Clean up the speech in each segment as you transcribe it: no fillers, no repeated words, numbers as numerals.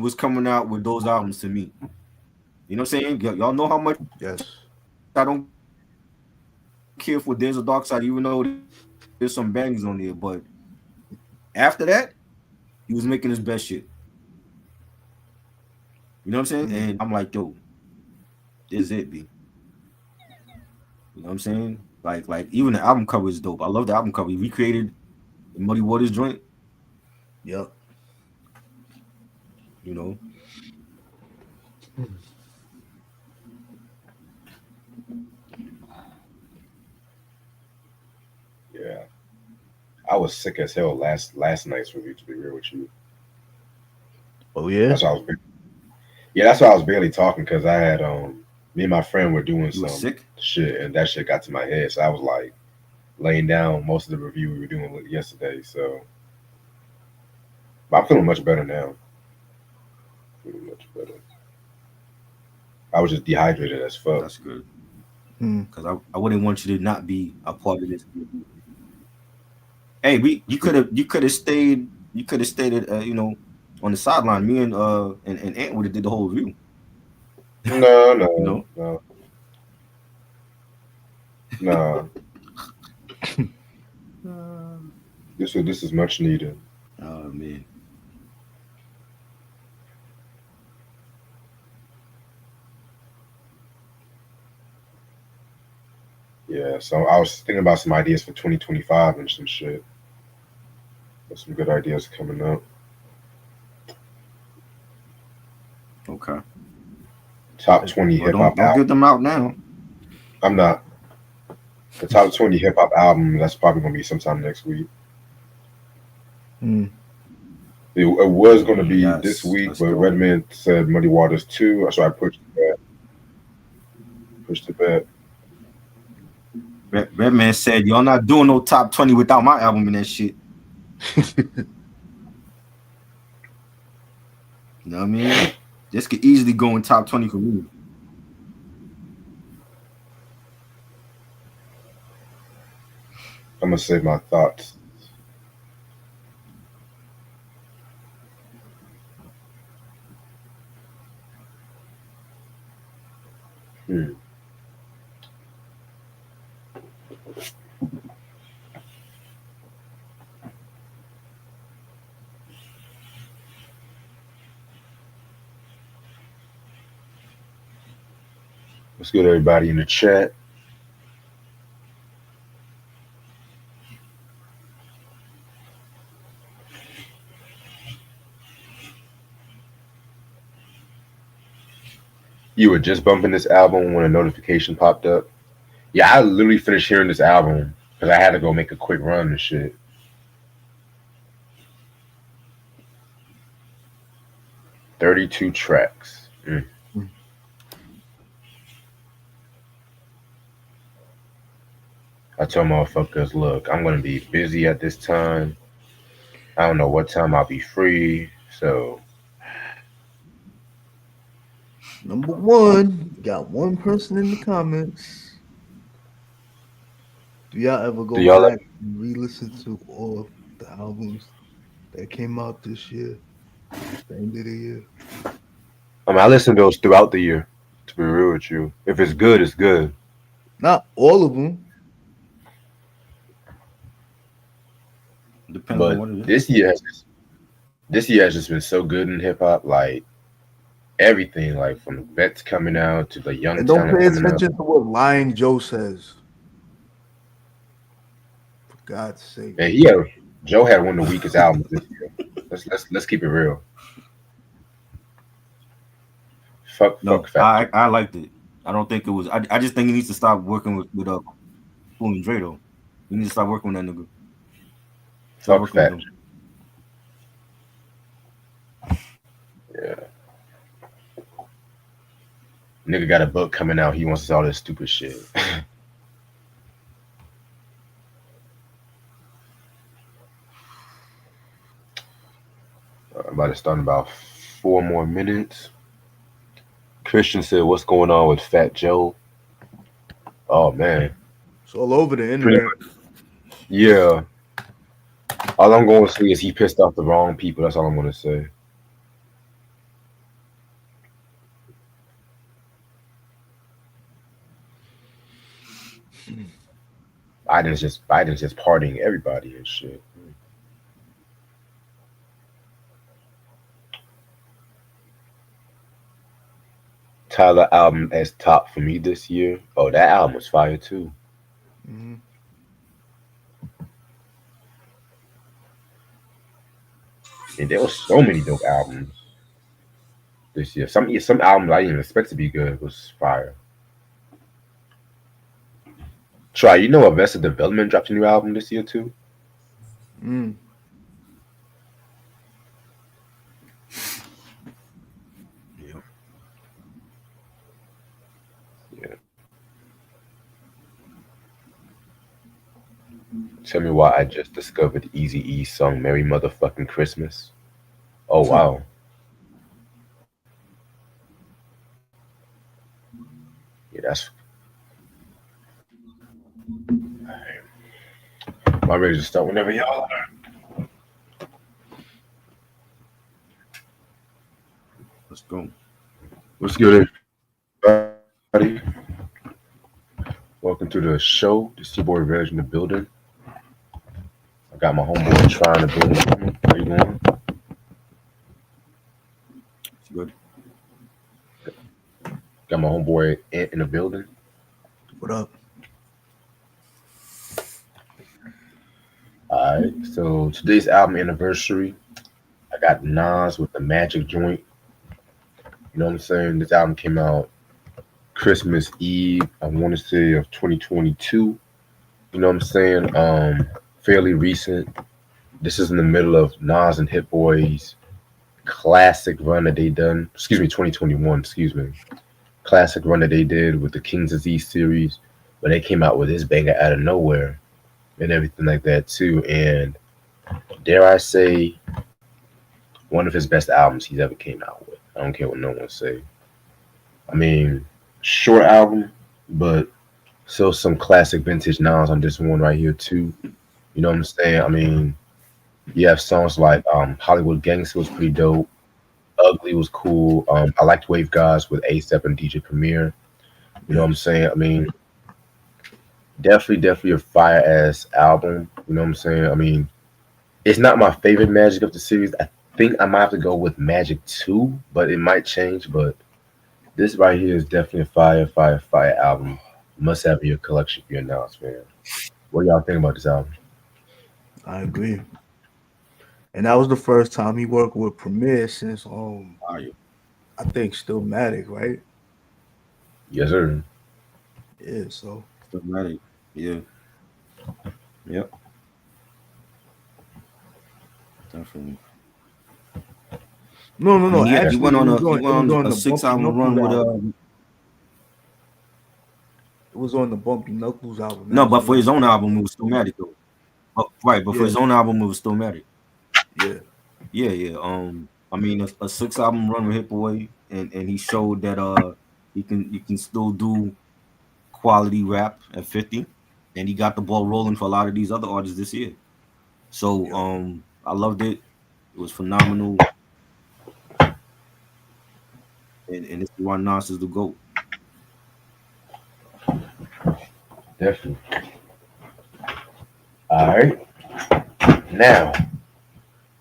was coming out with those albums to me. You know what I'm saying? Y'all know how much Yes. I don't care for There's a Dark Side, even though there's some bangers on there. But after that, he was making his best shit. You know what I'm saying? And I'm Mm. like, yo, this is it, B. You know what I'm saying? Like even the album cover is dope. I love the album cover. He recreated the Muddy Waters joint. Yep. You know, Yeah, I was sick as hell last night's review. To be real with you, Oh yeah. that's why I was. Yeah, that's why I was barely talking because I had me and my friend were doing you were some sick. shit and that shit got to my head, so I was like laying down most of the review we were doing yesterday. So, but I'm feeling much better now. Feeling much better. I was just dehydrated as fuck. That's good. Mm. Cause I wouldn't want you to not be a part of this. Hey, you could have stayed at on the sideline. Me and Ant would have did the whole review. No, You no, know? no, no. This is much needed. Oh man. Yeah. So I was thinking about some ideas for 2025 and some shit. There's some good ideas coming up. Okay. Top 20 Well, hip don't hop don't album. give them out now. I'm not the top 20 hip hop album. That's probably gonna be sometime next week. Mm. It was gonna be this Yes, week, let's but go. Redman said Muddy Waters 2, so I pushed it back. Redman said, "Y'all not doing no top 20 without my album and that shit." You know what I mean? This could easily go in top 20 for me. I'm gonna save my thoughts. Hmm. What's good, everybody in the chat? You were just bumping this album when a notification popped up. Yeah, I literally finished hearing this album because I had to go make a quick run and shit. 32 tracks. I told motherfuckers, look, I'm gonna be busy at this time. I don't know what time I'll be free. So Number one, got one person in the comments. Do y'all ever do go y'all like back and re-listen to all the albums that came out this year, the end of the year? I listen to those throughout the year, to be real with you. If it's good, it's good. Not all of them. Depends on But what it is. this year has just been so good in hip hop, like everything, like from the vets coming out to the young And don't talent pay coming out. attention to what Lying Joe says. For God's sake. And Joe had one of the weakest albums this year. Let's keep it real. Fuck No, Fat Joe. I liked it. I don't think it was. I just think he needs to stop working with Cool and Dre though. He needs to stop working with that nigga. Stop Fuck working with Fat him. Joe. Yeah. Nigga got a book coming out. He wants all this stupid shit. I'm about to start in about 4 more minutes. Christian said, "What's going on with Fat Joe?" Oh man, It's all over the pretty internet. much. Yeah. All I'm going to say is he pissed off the wrong people. That's all I'm going to say. Biden's just partying everybody and shit. Tyler album as top for me this year. Oh, that album was fire too. Mm-hmm. And there was so many dope albums this year. Some albums I didn't even expect to be good was fire. Try, you know, Arrested Development dropped a new album this year too. Mm. Yeah. Yeah. Tell me why I just discovered Easy E's song "Merry Motherfucking Christmas." Oh wow. Yeah, that's. I'm ready to start whenever y'all are. Let's go. What's good, everybody? Welcome to the show. This is your boy Reg in the building. I got my homeboy trying to build. How you doing? It's good. Got my homeboy Ant in the building. What up? All right. So today's album anniversary. I got Nas with the Magic joint. You know what I'm saying? This album came out Christmas Eve. I want to say of 2022. You know what I'm saying? Fairly recent. This is in the middle of Nas and Hit Boy's classic run that they done. Excuse me, 2021. Excuse me. Classic run that they did with the King's Disease series, but they came out with this banger out of nowhere and everything like that too. And dare I say, one of his best albums he's ever came out with. I don't care what no one say. I mean, short album, but still some classic vintage Nas on this one right here too. You know what I'm saying? I mean, you have songs like Hollywood Gangster was pretty dope. Ugly was cool. I liked Wave Gods with A$AP and DJ Premier. You know what I'm saying? I mean, definitely a fire ass album. You know what I'm saying? I mean, it's not my favorite Magic of the series. I think I might have to go with Magic 2, but it might change. But this right here is definitely a fire album. Must have in your collection for your Nas, man. What do y'all think about this album? I agree. And that was the first time he worked with Premier since Fire. I think Stillmatic, right? Yes, sir. Yeah, so Still ready. Yeah. Yep. Definitely. no. I mean, he Actually, went on it was on a the six Bumpy album Knuckles run with album. It was on the Bumpy Knuckles album. That no, was but the for his last own time. album it was still Matic though. Right, but for Yeah, his own album it was still Matic. yeah, Yeah, yeah. I mean a six album run with Hit Boy, and he showed that he can still do quality rap at 50, and he got the ball rolling for a lot of these other artists this year. So yep. I loved it. It was phenomenal, and this is why Nas is the GOAT. Definitely. All right. Now,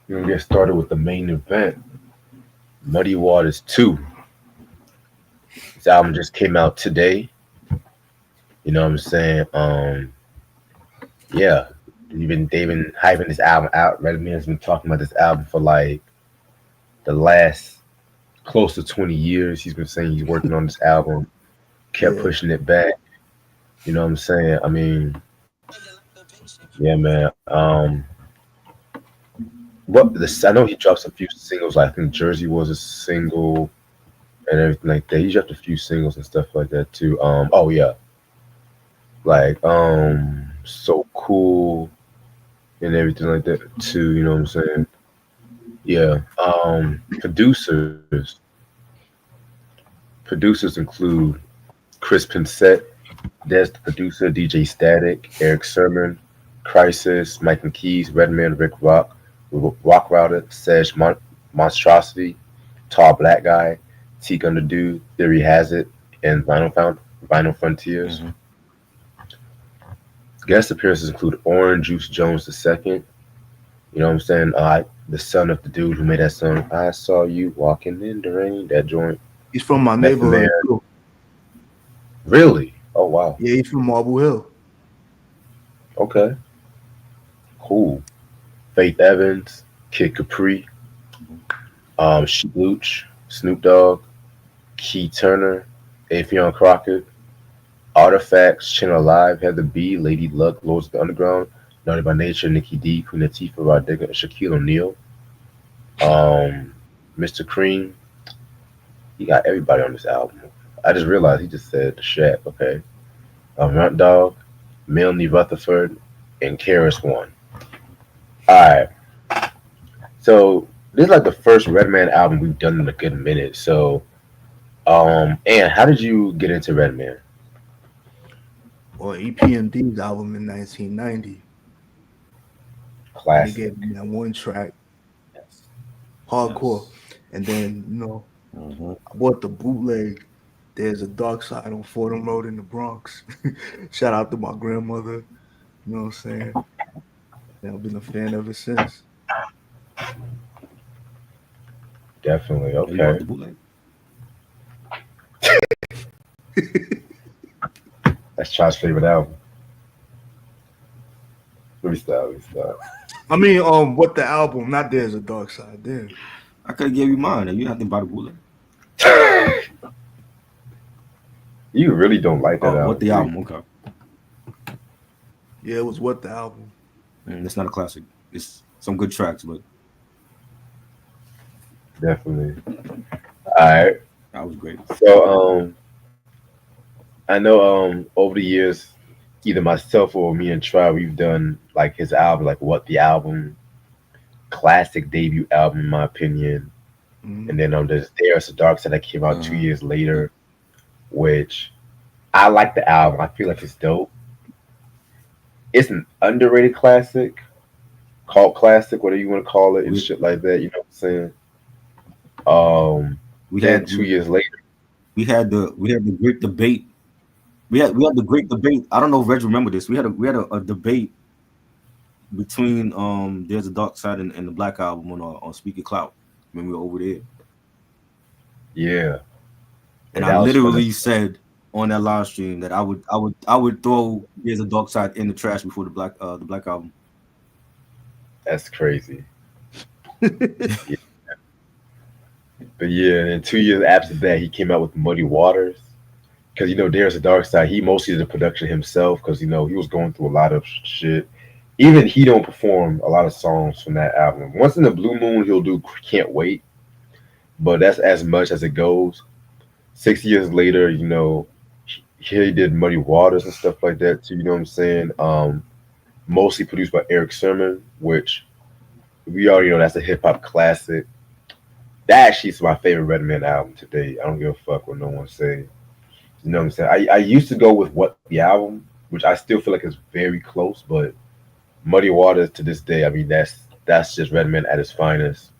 we're going to get started with the main event Muddy Waters 2. This album just came out today. You know what I'm saying? Yeah. They've been hyping this album out. Redman has been talking about this album for like the last close to 20 years. He's been saying he's working on this album, kept Yeah. pushing it back. You know what I'm saying? I mean, yeah, man. I know he dropped a few singles. Like, I think Jersey was a single and everything like that. He dropped a few singles and stuff like that too. Oh yeah, like so cool and everything like that too. You know what I'm saying? Yeah. Producers include Chris Pinsett, Des the producer, DJ Static, Eric Sermon, Crisis, Mike and Keys, Redman, Rick Rock, Rock Router, Sedge Monstrosity, Tall Black Guy, T Gonna Do, Theory Has It, and Vinyl Frontiers. Mhm. Guest appearances include Orange Juice Jones II. You know what I'm saying? The son of the dude who made that song. I saw you walking in the rain. That joint. He's from my Method Man. neighborhood too. Really? Oh wow. Yeah, he's from Marble Hill. Okay. Cool. Faith Evans, Kid Capri, Sheep Luch, Snoop Dogg, Key Turner, Afion Crockett, Artifacts, Channel Live, Heather B, Lady Luck, Lords of the Underground, Naughty by Nature, Nikki D, Queen Latifah, Rod Digger, and Shaquille O'Neal. Um, Mr. Cream, he got everybody on this album. I just realized he just said the Shack. Okay. Runt Dog, Milne Rutherford, and Karis One. All right. So this is like the first Redman album we've done in a good minute. So, and how did you get into Redman? Or EPMD's album in 1990 when they Classic. gave him that one track, Yes. hardcore. Yes. And then, Mm-hmm. I bought the bootleg. There's a Dark Side on Fordham Road in the Bronx. Shout out to my grandmother. You know what I'm saying? And I've been a fan ever since. Definitely. Oh, you bought Okay. the bootleg? That's Charles' favorite album. Let me stop. Let me stop. I mean, what the album? Not There's a Dark Side. There. I could have gave you mine. And you have to buy the bootleg. You really don't like that Oh, what album, the do you? album? Okay. Yeah, it was what the album. It's not a classic. It's some good tracks, but Definitely. All right. that was great. So, I know over the years, either myself or me and Try, we've done like his album, like what the album, classic debut album in my opinion. Mhm. And then there's a Dark Side that came out two Uh-huh. years later, which I like the album. I feel like it's dope. It's an underrated classic, cult classic, whatever you want to call it, and We shit like that. You know what I'm saying? we Then had 2 years later, we had the great debate. We had the great debate. I don't know if Reg remember this. We had a debate between There's a Dark Side and the Black Album on Speaker Cloud when we were over there. yeah, And and I that was fun. literally said on that live stream that I would throw There's a Dark Side in the trash before the Black Album. That's crazy. Yeah. But yeah, and 2 years after that, he came out with Muddy Waters. Because there's a Dark Side. He mostly did the production himself because he was going through a lot of shit. Even he don't perform a lot of songs from that album. Once in the Blue Moon, he'll do "Can't Wait," but that's as much as it goes. 6 years later, he did Muddy Waters and stuff like that too. You know what I'm saying? Mostly produced by Eric Sermon, which we already know that's a hip hop classic. That actually is my favorite Redman album today. I don't give a fuck what no one say. You know what I'm saying? I used to go with What the Album, which I still feel like is very close, but Muddy Waters to this day, I mean that's just Redman at his finest.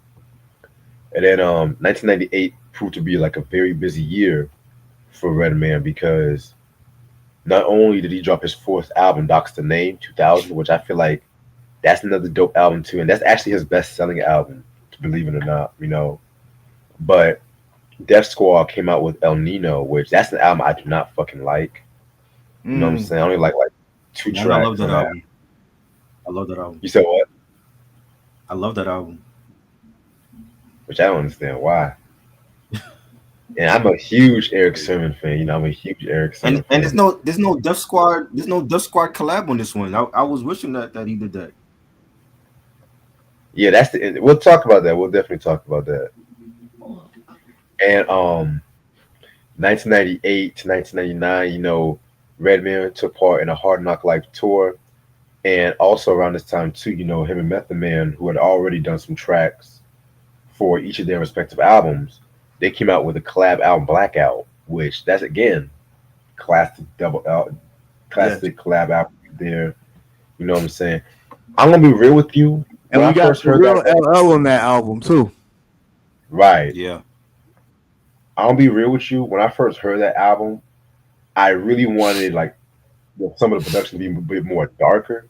And then 1998 proved to be like a very busy year for Redman because not only did he drop his fourth album, Doc's the Name, 2000, which I feel like that's another dope album too, and that's actually his best selling album, to believe it or not. But Def Squad came out with El Nino, which that's an album I do not fucking like. You know what I'm Mm. saying? I only like two Man, I love tracks that on that. album. I love that album. You said what? I love that album. Which I don't understand why. And I'm a huge Eric Sermon fan. I'm a huge Eric Sermon And there's fan. no Def Squad collab on this one. I was wishing that he did that. Yeah, that's the. We'll talk about that. We'll definitely talk about that. And 1998 to 1999, Redman took part in a Hard Knock Life tour, and also around this time too, him and Method Man, who had already done some tracks for each of their respective albums, they came out with a collab album, Blackout, which that's again classic double out, Yes. classic collab album there. You know what I'm saying? I'm gonna be real with you. And When I we got first the heard real that, LL on that album too. right? Yeah. I'll be real with you. When I first heard that album, I really wanted like some of the production be a bit more darker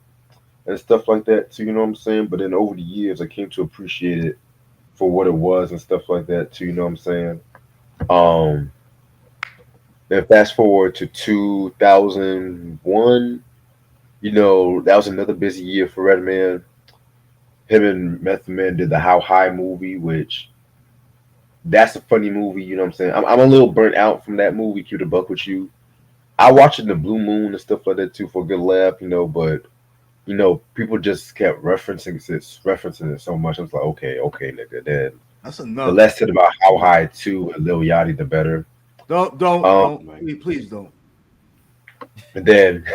and stuff like that too. You know what I'm saying? But then over the years, I came to appreciate it for what it was and stuff like that too. You know what I'm saying? Um, then fast forward to 2001. You know, that was another busy year for Redman. Him and Method Man did the How High movie, which that's a funny movie. You know what I'm saying? I'm a little burnt out from that movie. Keep the buck with you. I watched it in the Blue Moon and stuff like that too for a good laugh. You know, but people just kept referencing it so much. I was like, okay, okay, nigga. Then That's the enough. less said about How High 2 and Lil Yachty, the better. Um, Don't. Right. Please don't. and then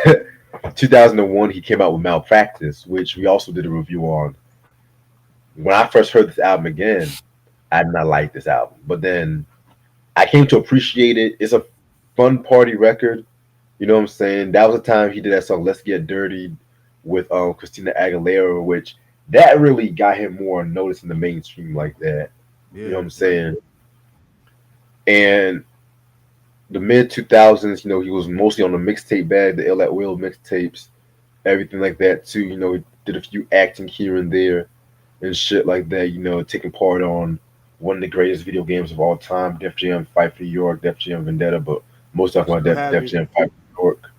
2001, he came out with Malpractice, which we also did a review on. When I first heard this album again, I did not like this album, but then I came to appreciate it. It's a fun party record. You know what I'm saying? That was the time he did that song "Let's Get Dirty" with Christina Aguilera, which that really got him more notice in the mainstream like that. You know Yeah, what I'm saying? And the mid 2000s, he was mostly on the mixtape bag, the Ill at Will mixtapes, everything like that too. He did a few acting here and there and shit like that. Taking part on one of the greatest video games of all time, Def Jam Fight for New York, Def Jam Vendetta, but most I talking about still have Def it. Jam Fight for New York,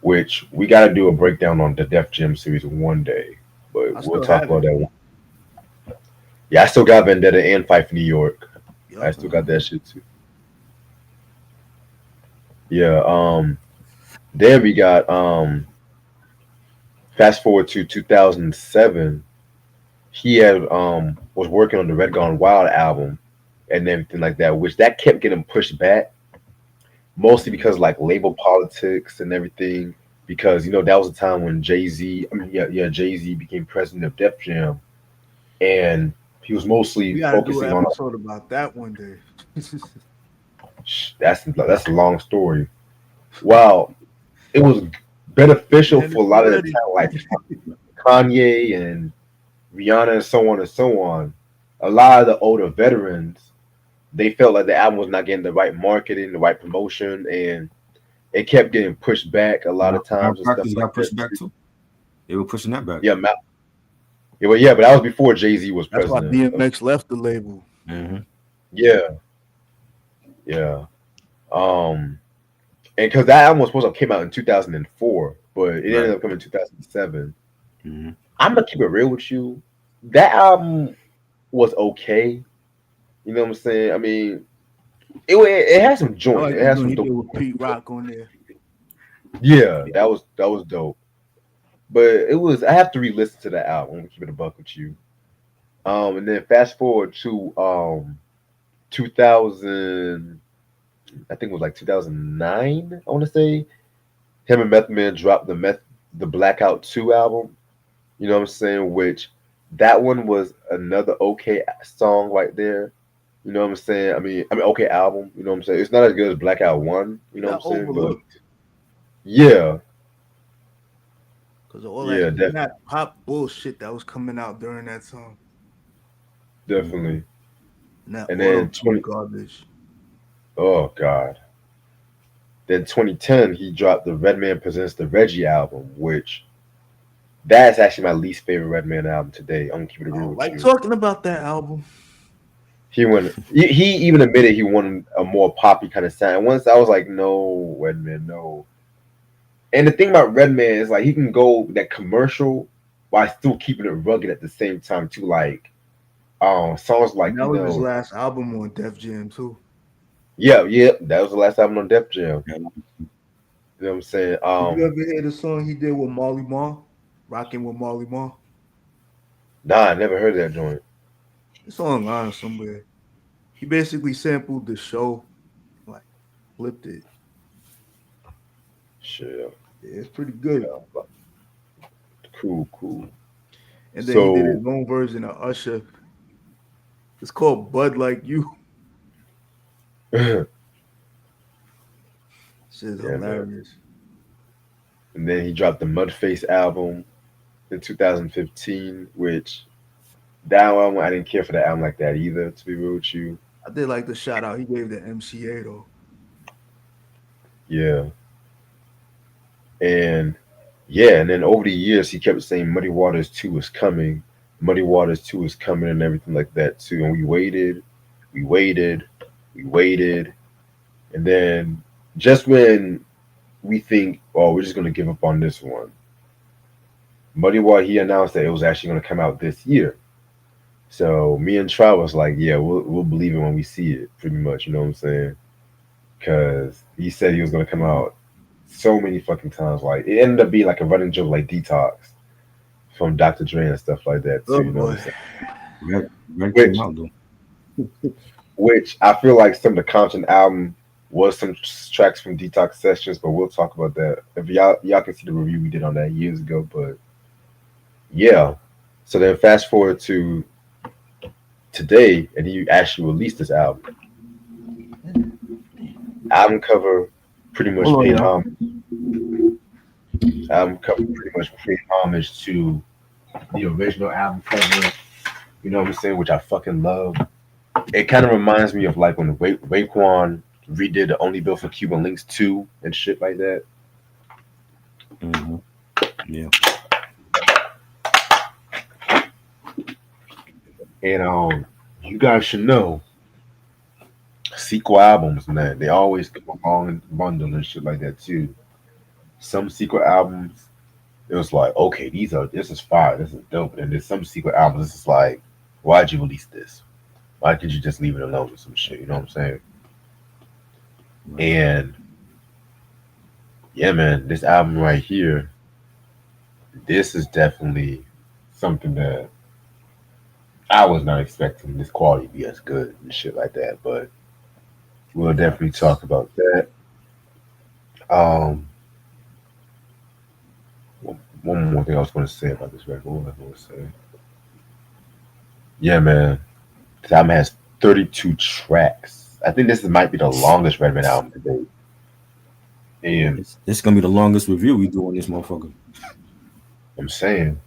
which we got to do a breakdown on the Def Jam series one day, I but we'll still talk have about it. that one. Yeah, I still got Vendetta and Fight for New York. I Yup. still got that shit too. Yeah. Then we got fast forward to 2007. He had was working on the Red Gone Wild album and everything like that, which that kept getting pushed back, mostly because like label politics and everything. Because that was a time when Jay Z, I mean, yeah, Jay Z became president of Def Jam, and he was mostly We got to do an focusing on episode about that one day. that's a long story. Wow, it was beneficial Man, for if a you lot of the ready, talent like Kanye and Rihanna and so on and so on. A lot of the older veterans, they felt like the album was not getting the right marketing, the right promotion, and it kept getting pushed back a lot of times and stuff Malpractice like got that pushed back too. too. They were pushing that back. Yeah, but that was before Jay Z was that's why president. DMX left the label. Hmm. Yeah, yeah. Um, and because that album was supposed to came out in 2004, but it ended Right. up coming in 2007. Hmm. I'm gonna keep it real with you. That album was okay. You know what I'm saying? I mean, it had some I joints. like It the had joint some he dope. did with Pete Rock on there. Yeah, that was dope. But it was I have to re-listen to that album. I'm gonna keep it a buck with you. And then fast forward to 2000, I think it was like 2009. I want to say him and Method Man dropped the Blackout 2 album. You know what I'm saying? Which that one was another okay song right there. You know what I'm saying? I mean, okay album. You know what I'm saying? It's not as good as Blackout One. You It know what got I'm saying? But overlooked yeah, because of all that yeah, that pop bullshit that was coming out during that time definitely. and that And auto then tune 20, garbage. oh god. Then 2010, he dropped the Redman Presents the Reggie album, which that's actually my least favorite Redman album today. I'm gonna keep it I real don't with like you. talking about that album. He even admitted he wanted a more poppy kind of sound. And once I was like, no, Redman, no. And the thing about Redman is like he can go that commercial while still keeping it rugged at the same time too. Like songs And like, that was his last album on Def Jam too. yeah, yeah, that was the last album on Def Jam. Yeah. You know what I'm saying? Did you ever hear the song he did with Marley Marl? Rocking with Marley Marl? Nah, I never heard that joint. It's online somewhere. He basically sampled the show, like flipped it. Shit. Yeah, it's pretty good. Yeah. Cool, cool. And then he did his So own version of Usher. It's called Bud Like You. yeah, Shit's man. hilarious. And then he dropped the Mudface album in 2015, which that one I didn't care for that album like that either. To be real with you, I did like the shout out he gave the MCA though. yeah. And yeah, and then over the years he kept saying Muddy Waters 2 is coming, Muddy Waters 2 is coming, and everything like that too. And we waited, we waited, and then just when we think, oh, we're just gonna give up on this one, Muddy Water, he announced that it was actually gonna come out this year. So me and Trout was like, yeah, we'll believe it when we see it, pretty much. You know what I'm saying? Because he said he was gonna come out so many fucking times. Like it ended up being like a running joke, like Detox from Dr. Dre and stuff like that Oh too. You know what I'm boy. saying? Red came Which out though. I feel like some of the content album was some tracks from Detox Sessions, but we'll talk about that. If y'all can see the review we did on that years ago, but yeah. So then fast forward to today, and he actually released this album. Album cover pretty much Hold on, paid y'all. homage. Album cover pretty much paid homage to the original album cover. You know what I'm saying? Which I fucking love. It kind of reminds me of like when Raekwon redid the Only Built for Cuban Links 2 and shit like that. Hmm. Yeah. And you guys should know sequel albums, man. They always come along in bundle and shit like that too. Some sequel albums, it was like, okay, this is fire, this is dope. And there's some sequel albums, it's like, why'd you release this? Why could you just leave it alone with some shit? You know what I'm saying? Right. And yeah, man, this album right here, this is definitely something that I was not expecting this quality to be as good and shit like that. But we'll definitely talk Facts. about that. Um, one more thing I was going to say about this record. What was I going to say? Yeah, man, this album has 32 tracks. I think might be the longest Redman album to date. And This gonna be the longest review we do on this motherfucker. I'm saying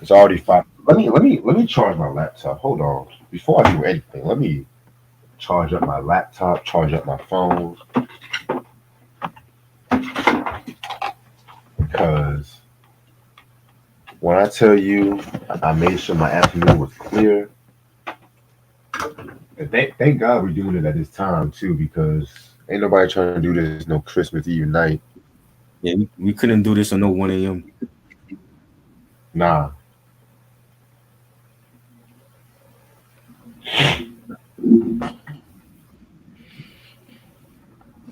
it's already five. Let me charge my laptop. Hold on. Before I do anything, let me charge up my laptop, charge up my phone, because when I tell you I made sure my afternoon was clear. And thank God we're doing it at this time too, because ain't nobody trying to do this no Christmas Eve night. Yeah, we couldn't do this on no 1 a.m. Nah.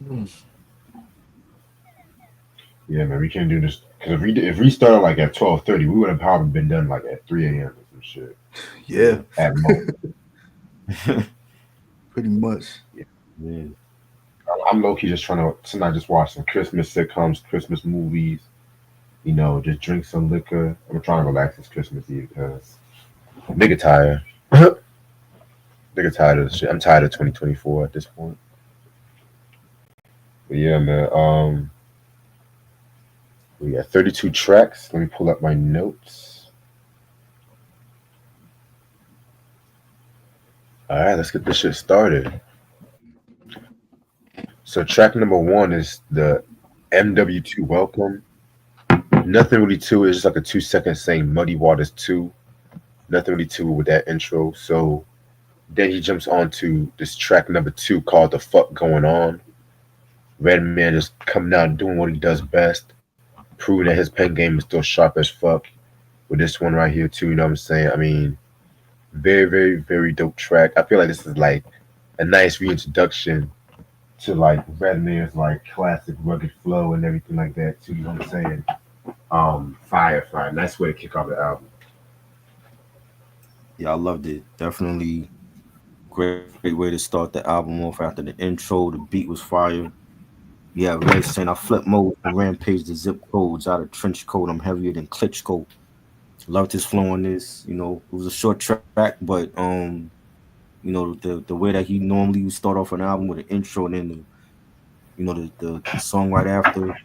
Hmm. Yeah, man, we can't do this because if we started like at 12:30, we would have probably been done like at 3 a.m. or some shit Yeah, at most. pretty much. Yeah. I'm low key just trying to tonight just watch some Christmas sitcoms, Christmas movies. You know, just drink some liquor. I'm trying to relax this Christmas Eve because nigga tired. Nigga tired of this shit. I'm tired of 2024 at this point. But yeah, man. We got 32 tracks. Let me pull up my notes. All right, let's get this shit started. So track number one is the MW2 Welcome. Nothing really to it. It's just like a 2 second saying Muddy Waters 2. Nothing really to it with that intro. So then he jumps on to this track number two called The Fuck Going On. Redman just coming out and doing what he does best, proving that his pen game is still sharp as fuck with this one right here too, you know what I'm saying? I mean, very, very, very dope track. I feel like this is like a nice reintroduction to like Redman's like classic rugged flow and everything like that too, you know what I'm saying? Fire. Nice way to kick off the album. Yeah, I loved it. Definitely great way to start the album off after the intro. The beat was fire. Yeah, Red saying I flip mode and rampage the zip codes out of trench coat. I'm heavier than Klitschko. Loved his flow on this. It was a short track, but the way that he normally would start off an album with an intro and then the song right after,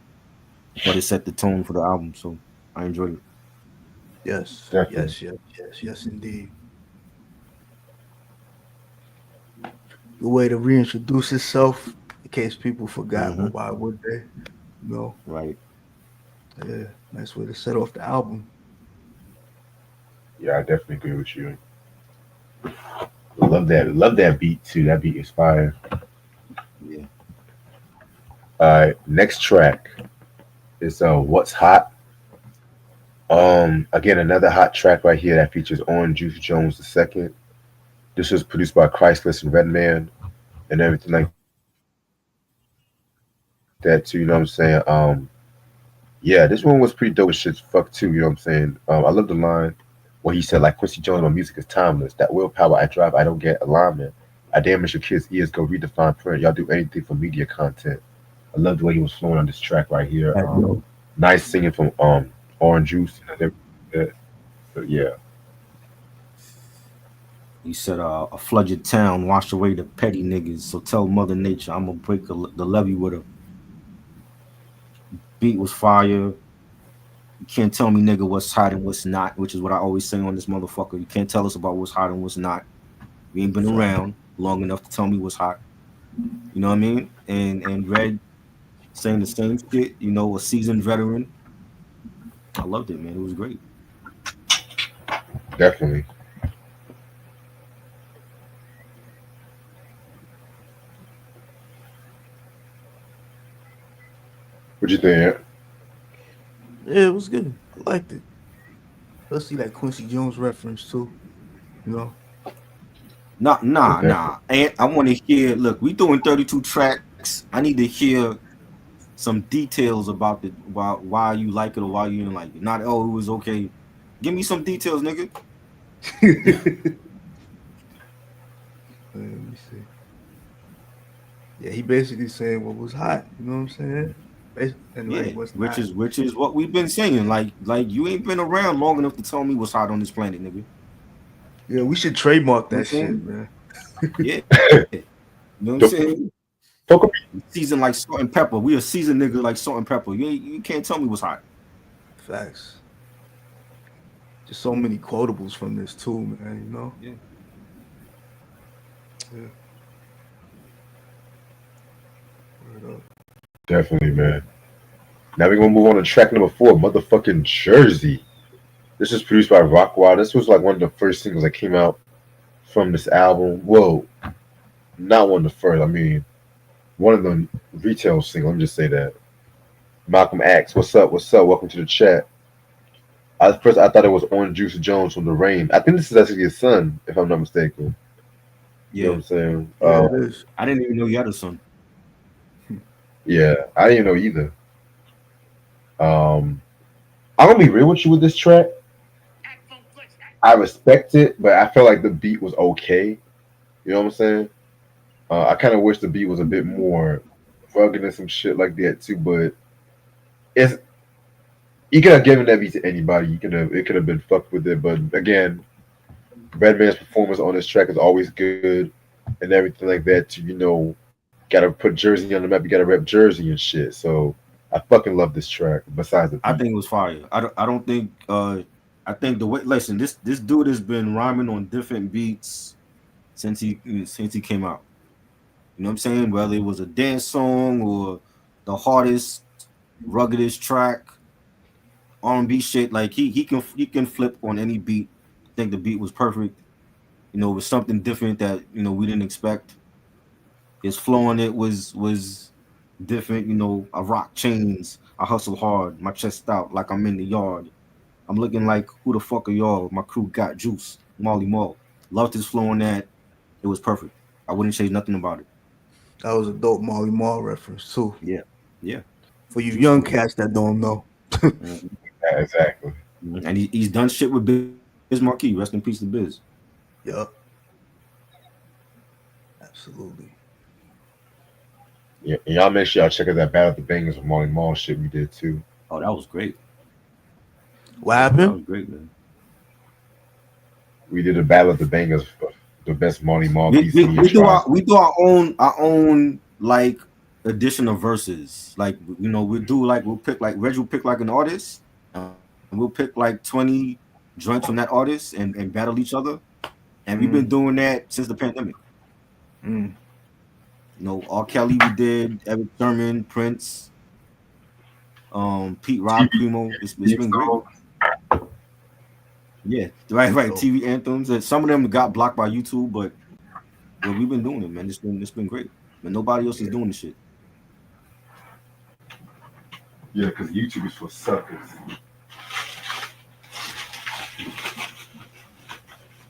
but it set the tone for the album. So I enjoyed it. Yes, Definitely. yes, indeed. The way to reintroduce itself, in case people forgot, Hmm. but why would they? You know, Right. yeah, nice way to set off the album. Yeah, I definitely agree with you. Love that. Love that beat too. That beat is fire. Yeah. All right, next track is "What's Hot." Again, another hot track right here that features Orange Juice Jones II. This was produced by Christless and Redman and everything like that too. You know what I'm saying? Yeah, this one was pretty dope as shit. Fuck too. You know what I'm saying? I love the line where he said, like Quincy Jones, my music is timeless. That willpower I drive, I don't get alignment. I damage your kids' ears, go redefine print. Y'all do anything for media content. I love the way he was flowing on this track right here. Nice That, singing yo, from Orange Juice and everything like that. But yeah, He said, "A flooded town washed away the petty niggas. So tell Mother Nature I'm gonna break the levee with her. Beat was fire. You can't tell me, nigga, what's hot and what's not, which is what I always say on this motherfucker. You can't tell us about what's hot and what's not. You ain't been fact. around long enough to tell me what's hot. You know what I mean? And Red saying the same shit. You know, a seasoned veteran. I loved it, man. It was great. definitely. What you think? Yeah, it was good. I liked it. Let's see that Quincy Jones reference too. You know, Nah, Yeah, nah, definitely. nah. And I want to hear. Look, we doing 32 tracks. I need to hear some details about why you like it or why you didn't like it. Not oh, it was okay. Give me some details, nigga. let me see. Yeah, he basically saying what was hot. You know what I'm saying? And like Yeah, what's which not. is which is what we've been saying. Like you ain't been around long enough to tell me what's hot on this planet, nigga. You Yeah, we should trademark know that what I'm shit, saying? man. Yeah. You know what I'm The saying? fuck up. Seasoned like salt and pepper. We a seasoned nigga like salt and pepper. You can't tell me what's hot. Facts. Just so many quotables from this too, man. You know. Yeah. Yeah. Word up. Definitely, man. Now we're gonna move on to track number four, motherfucking Jersey. This is produced by Rockwell. This was like one of the first singles that came out from this album. Whoa, not one of the first. I mean, one of the retail singles. Let me just say that. Malcolm X, what's up? What's up? Welcome to the chat. At first, I thought it was Orange Juice Jones from The Rain. I think this is actually his son, if I'm not mistaken. You know what Yeah. I'm saying? Yeah, it is. I didn't even know you had a son. Yeah, I didn't know either. Um, I'm gonna be real with you with this track. I respect it, but I felt like the beat was okay. You know what I'm saying? I kind of wish the beat was a bit more rugged and some shit like that too. But it's you could have given that beat to anybody. You could have it could have been fucked with it. But again, Redman's performance on this track is always good and everything like that. To gotta put Jersey on the map. You gotta rep Jersey and shit. So I fucking love this track. Besides the I beat, think it was fire. I don't think I think the way listen, this dude has been rhyming on different beats since he came out. You know what I'm saying? Whether it was a dance song or the hardest, ruggedest track, R&B shit, like he can flip on any beat. I think the beat was perfect. You know, it was something different that we didn't expect. His flow on it was different. You know, I rock chains, I hustle hard, my chest out like I'm in the yard. I'm looking like who the fuck are y'all? My crew got juice, Molly Mall. Loved his flow on that. It was perfect. I wouldn't change nothing about it. That was a dope Molly Mall reference too. Yeah, yeah, For you juice young flow. cats that don't know. Mhm. yeah, exactly. And he's done shit with Biz Marquee. Rest in peace to Biz. Yup, absolutely. Yeah, and y'all make sure y'all check out that Battle of the Bangers with Molly Mall shit we did too. Oh, that was great. What That happened? was great, man. We did a Battle of the Bangers, for the best Molly Mall We, beats we, me and we do Try. our own like edition of verses. Like we do like we'll pick Reg will pick like an artist, and we'll pick like 20 joints from that artist and battle each other. And we've been Mm, doing that since the pandemic. mm. R. Kelly we did, Eric Sermon, Prince. Pete Rock, TV Primo. It's theme been great. song. Yeah, right. Dope. TV anthems. And some of them got blocked by YouTube, but we've been doing it, man. It's been great. But nobody else is Yeah. doing the shit. Yeah, because YouTube is for suckers.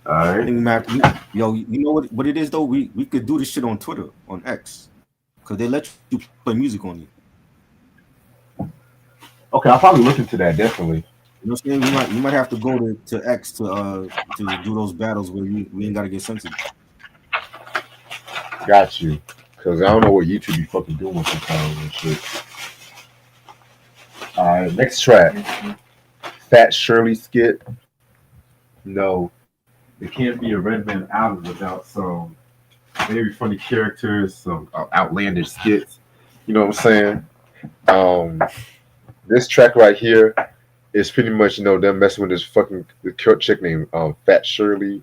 All I right. think we might have to, yo, you know what it is though? We could do this shit on Twitter, on X, because they let you play music on it. Okay, I'll probably look into that definitely. You know what I'm saying? We might have to go to X to do those battles where we ain't gotta get censored. Got you. Because I don't know what YouTube be fucking doing sometimes and shit. All right, next track. Fat Shirley skit. No, it can't be a Redman album without some very funny characters, some outlandish skits. You know what I'm saying? Um, this track right here is pretty much them messing with this fucking chick named Fat Shirley,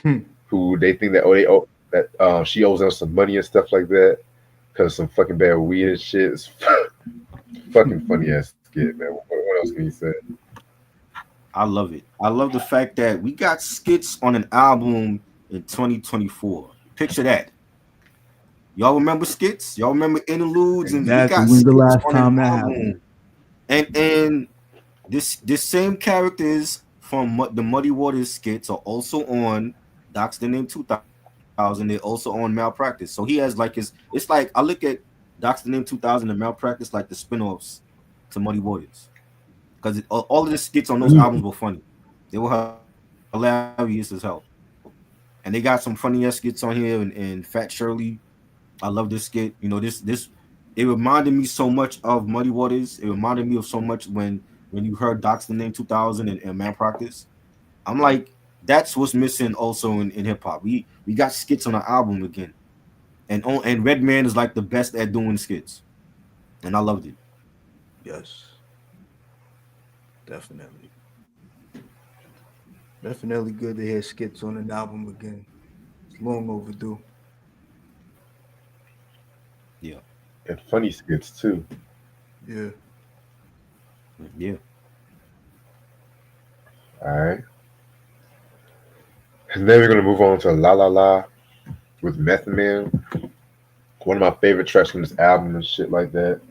Hmm. who they think that they owe that she owes them some money and stuff like that because some fucking bad weed and shit. It's fucking funny ass skit, man. What else can you say? I love it. I love the fact that we got skits on an album in 2024. Picture that. Y'all remember skits? Y'all remember interludes? And we Exactly. got When's the skits last on an time that happened? album. And this same characters from the Muddy Waters skits are also on Docs the Name 2000. They're also on Malpractice. So he has like his. It's like I look at Docs the Name 2000 and Malpractice like the spin-offs to Muddy Waters, because all of the skits on those albums were funny. They were hilarious as hell, and they got some funny ass skits on here. And Fat Shirley, I love this skit. This it reminded me so much of Muddy Waters. It reminded me of so much when you heard Docs the Name 2000 and Malpractice. I'm like, that's what's missing also in hip hop. We got skits on the album again, and Redman is like the best at doing skits, and I loved it. Yes, definitely. Definitely good to hear skits on an album again. It's long overdue. Yeah, And funny skits too. Yeah. yeah. All right. And then we're gonna move on to La La La with Method Man. One of my favorite tracks from this album and shit like that.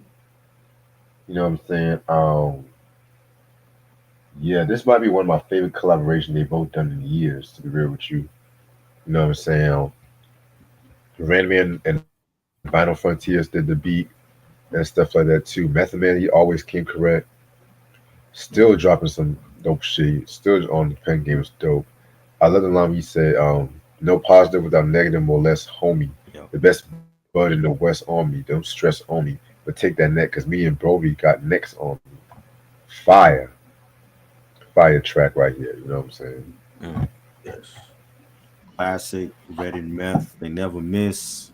You know what I'm saying? Yeah, this might be one of my favorite collaborations they've both done in years. To be real with you, you know what I'm saying? Redman and Vinyl Frontiers did the beat and stuff like that too. Method Man, he always came correct. Still dropping some dope shit. Still on the pen game is dope. I love the line he said, no positive without negative, more or less, homie. Yeah. The best bud in the West on me. Don't stress on me. But take that neck, because me and Brody got necks on me. Fire. Fire track right here. You know what I'm saying? Mm. Yes. Classic Red and Meth. They never miss.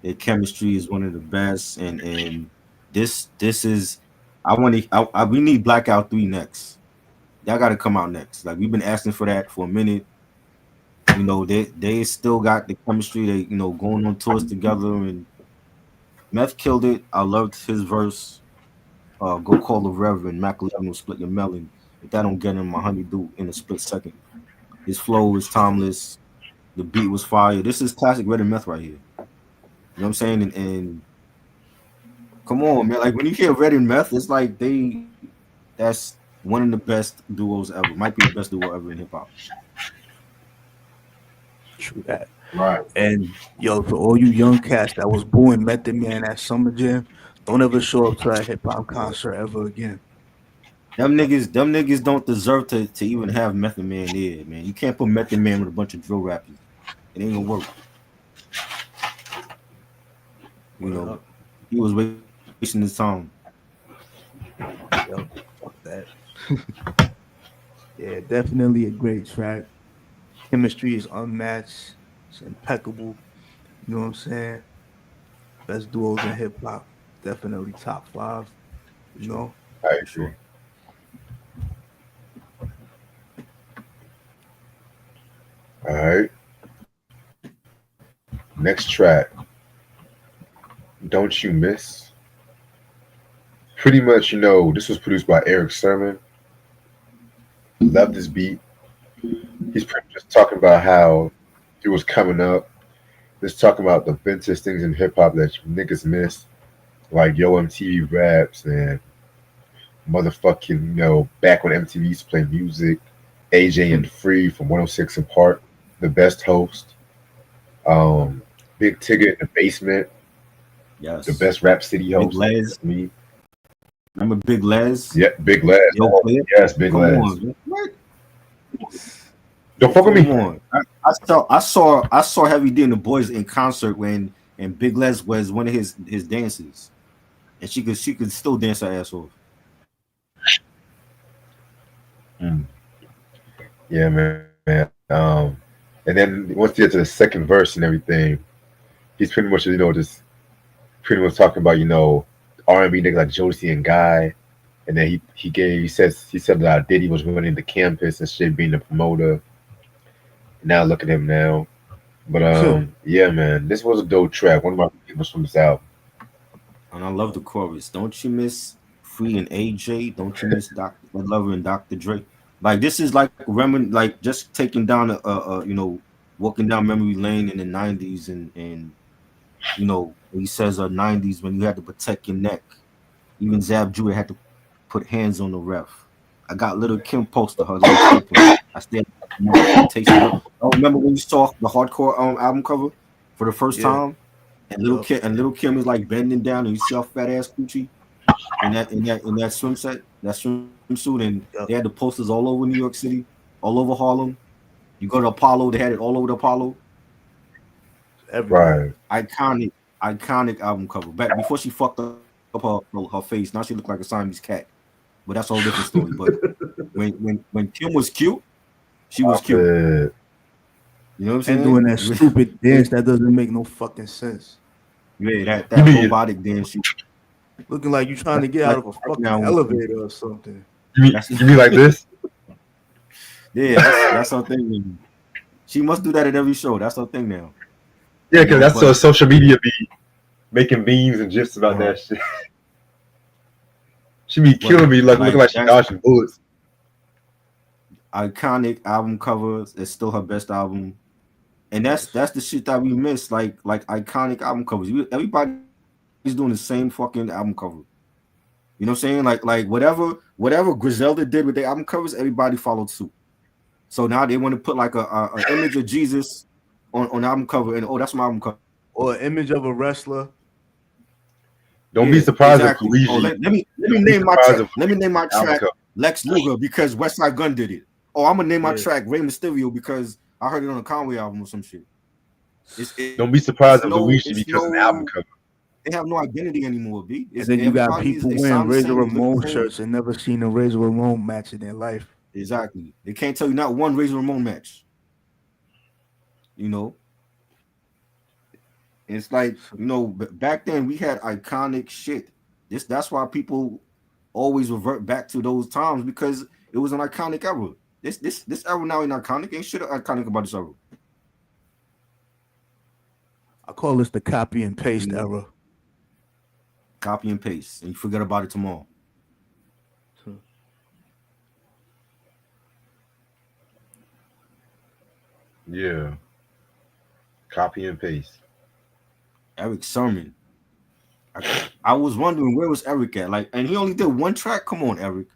Their chemistry is one of the best, and this is. I want to. We need Blackout 3 next. Y'all got to come out next. Like we've been asking for that for a minute. They still got the chemistry. They going on tours together, and Meth killed it. I loved his verse. Go call the Reverend. Mac 11 will split your melon. If that don't get him, my honeydew in a split second. His flow is timeless. The beat was fire. This is classic Red and Meth right here. You know what I'm saying? And come on, man. Like when you hear Red and Meth, it's like that's one of the best duos ever. Might be the best duo ever in hip hop. True that. Right. And yo, to all you young cats that was booing Method Man at Summer Jam, don't ever show up to a hip hop concert ever again. Them niggas don't deserve to even have Method Man there, man. You can't put Method Man with a bunch of drill rappers. It ain't gonna work. You Word know, up. he was wasting his time. Yo, fuck that. Yeah, definitely a great track. Chemistry is unmatched. It's impeccable. You know what I'm saying? Best duos in hip hop. Definitely top five. You Sure, know? I agree. sure. All right. Next track, Don't You Miss, pretty much, this was produced by Eric Sermon. Love this beat. He's pretty much just talking about how he was coming up. Just talking about the vintage things in hip hop that niggas miss, like Yo MTV raps and motherfucking, back when MTV used to play music. AJ and Free from 106 and Park, the best host. Um, Big Tigger in the basement, the Yes. best Rap City Big host. Les. That's me. Remember Big Les? Yep, Big Les. Yo, Oh, player. yes, Big Come Les. on. What? Don't fuck with Come me. on. I saw Heavy D and the Boys in concert when and Big Les was one of his dances. And she could still dance her ass off. Mm. Yeah, man. And then once you get to the second verse and everything, he's pretty much, just pretty much talking about, R&B niggas like Jodeci and Guy. And then he said that Diddy was running the campus and shit, being the promoter. Now look at him now. But yeah, man, this was a dope track. One of my favorites from this album. And I love the chorus. Don't you miss Free and AJ? Don't you miss Dr. Lover and Dr. Dre? Like this is like like just taking down walking down memory lane in the '90s and he says '90s when you had to protect your neck. Even Zab Judah had to put hands on the ref. I got little Kim poster her little tape. I still tasted her. I remember when you saw the hardcore album cover for the first Yeah. time, and little Kim is like bending down, and you see her fat ass coochie in that swimsuit, and they had Yep. the posters all over New York City, all over Harlem. You go to Apollo, they had it all over the Apollo. Everywhere. Right. Iconic album cover. Back before she fucked up her face, now she looked like a Siamese cat. But that's a whole different story. But when Kim was cute, she was cute. Uh, You know what I'm And doing saying? that stupid dance that doesn't make no fucking sense. Yeah, you that mean robotic dance. Looking like you trying That's to get out like of a right fucking now. elevator or something. you mean That's you mean like this? yeah, that's her thing. She must do that at every show. That's her thing now. Yeah, because that's But so social media be making memes and gifs about uh-huh. that shit. She be but killing me, like looking like like she that's dodging bullets. iconic album covers. It's still her best album, and that's the shit that we miss. Like iconic album covers. Everybody's doing the same fucking album cover. You know what I'm saying? Like whatever Griselda did with their album covers, everybody followed suit. So now they want to put like a image of Jesus on the album cover, and oh, that's my album cover. Or an image of a wrestler. Don't Yeah, be surprised if exactly. Oh, Luigi. let me Don't be name my surprised track. if Let me name my album track cover. Lex Luger because West Side Gun did it. Oh, I'm gonna name my Yeah. track Rey Mysterio because I heard it on a Conway album or some shit. Don't be It's surprised if no Luigi because an album cover. they have no identity anymore. B. And It's then you got everybody is people they wearing sound the Razor same. They look the Ramon same. shirts and never seen a Razor Ramon match in their life. Exactly. They can't tell you not one Razor Ramon match. You know, it's like back then we had iconic shit. That's why people always revert back to those times because it was an iconic era. This era now ain't iconic. Ain't shit iconic about this era. I call this the copy and paste You know, era. copy and paste, and you forget about it tomorrow. Yeah, copy and paste. Eric Sermon. I was wondering where was Eric at? Like, and he only did one track. Come on, Eric.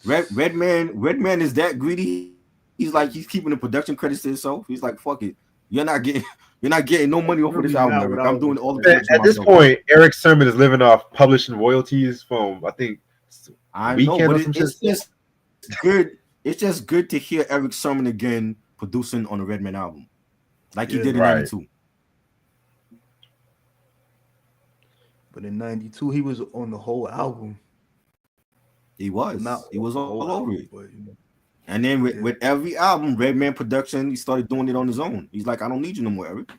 Redman is that greedy. He's keeping the production credits to himself. He's like, fuck it. You're not getting no money off of this Really album, not Eric. what I I'm was doing all the Man, production at this myself. point, Eric Sermon is living off publishing royalties from I think I know, Weekend but or some shit. it's just good. It's just good to hear Eric Sermon again producing on a Redman album, like he Yeah. did in Right. '92. But in '92, he was on the whole album. He Well, not was. He was the all whole over album, it. but And then with, yeah, with every album, Redman production, he started doing it on his own. He's like, I don't need you no more, Eric.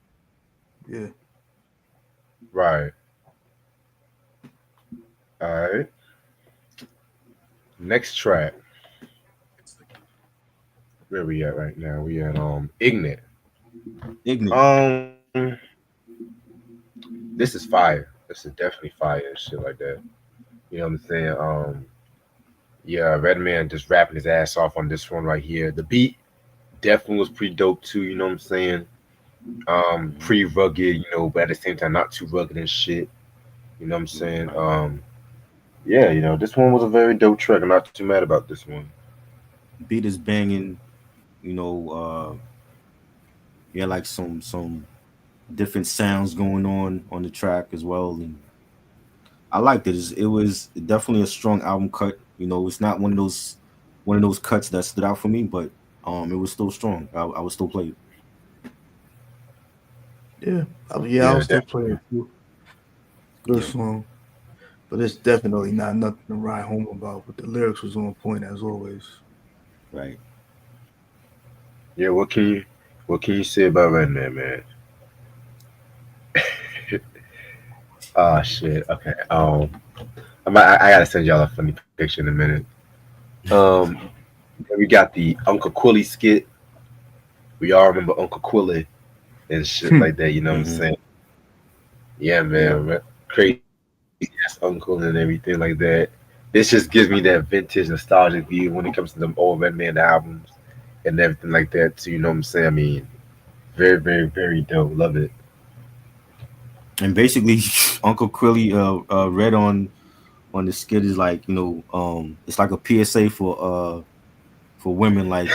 yeah. Right. All right. Next track. Where we at right now? We at Ignorant. Ignorant. This is fire. This is definitely fire and shit like that. You know what I'm saying? Yeah, Redman just rapping his ass off on this one right here. The beat definitely was pretty dope too. You know what I'm saying? Mhm. Pretty rugged, but at the same time not too rugged and shit. You know what I'm saying? Right. Yeah, this one was a very dope track. I'm not too mad about this one. Beat is banging. You know, yeah, like some different sounds going on the track as well, and I liked it. It was definitely a strong album cut. You know, it's not one of those cuts that stood out for me, but it was still strong. I would still play it. Yeah, yeah, Yeah, I'll still play definitely. it too. Good Yeah, song, but it's definitely not nothing to write home about. But the lyrics was on point as always. right. Yeah, what can you say about Redman, man? Oh shit. Okay. I gotta send y'all a funny picture in a minute. Um, then we got the Uncle Quilly skit. We all remember Uncle Quilly and shit like that. You know what I'm Hmm. saying? Yeah, Yeah. man. Crazy ass uncle and everything like that. This just gives me that vintage nostalgic view when it comes to them old Redman albums and everything like that too. You know what I'm saying? I mean, very, very, very dope. Love it. And basically, Uncle Quilly read on the skit is like, it's like a PSA for women, like,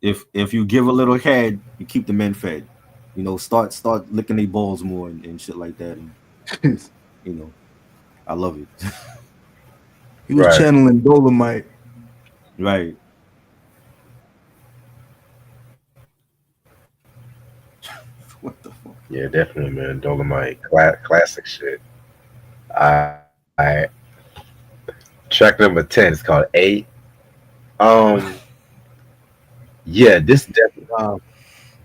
if you give a little head, you keep the men fed. Start licking their balls more and shit like that, and you know I love it. He was Right. channeling Dolomite. Right. What the fuck? Yeah, definitely, man. Dolomite, classic shit. All right. Track number 10 is called A. Um, yeah, Wow.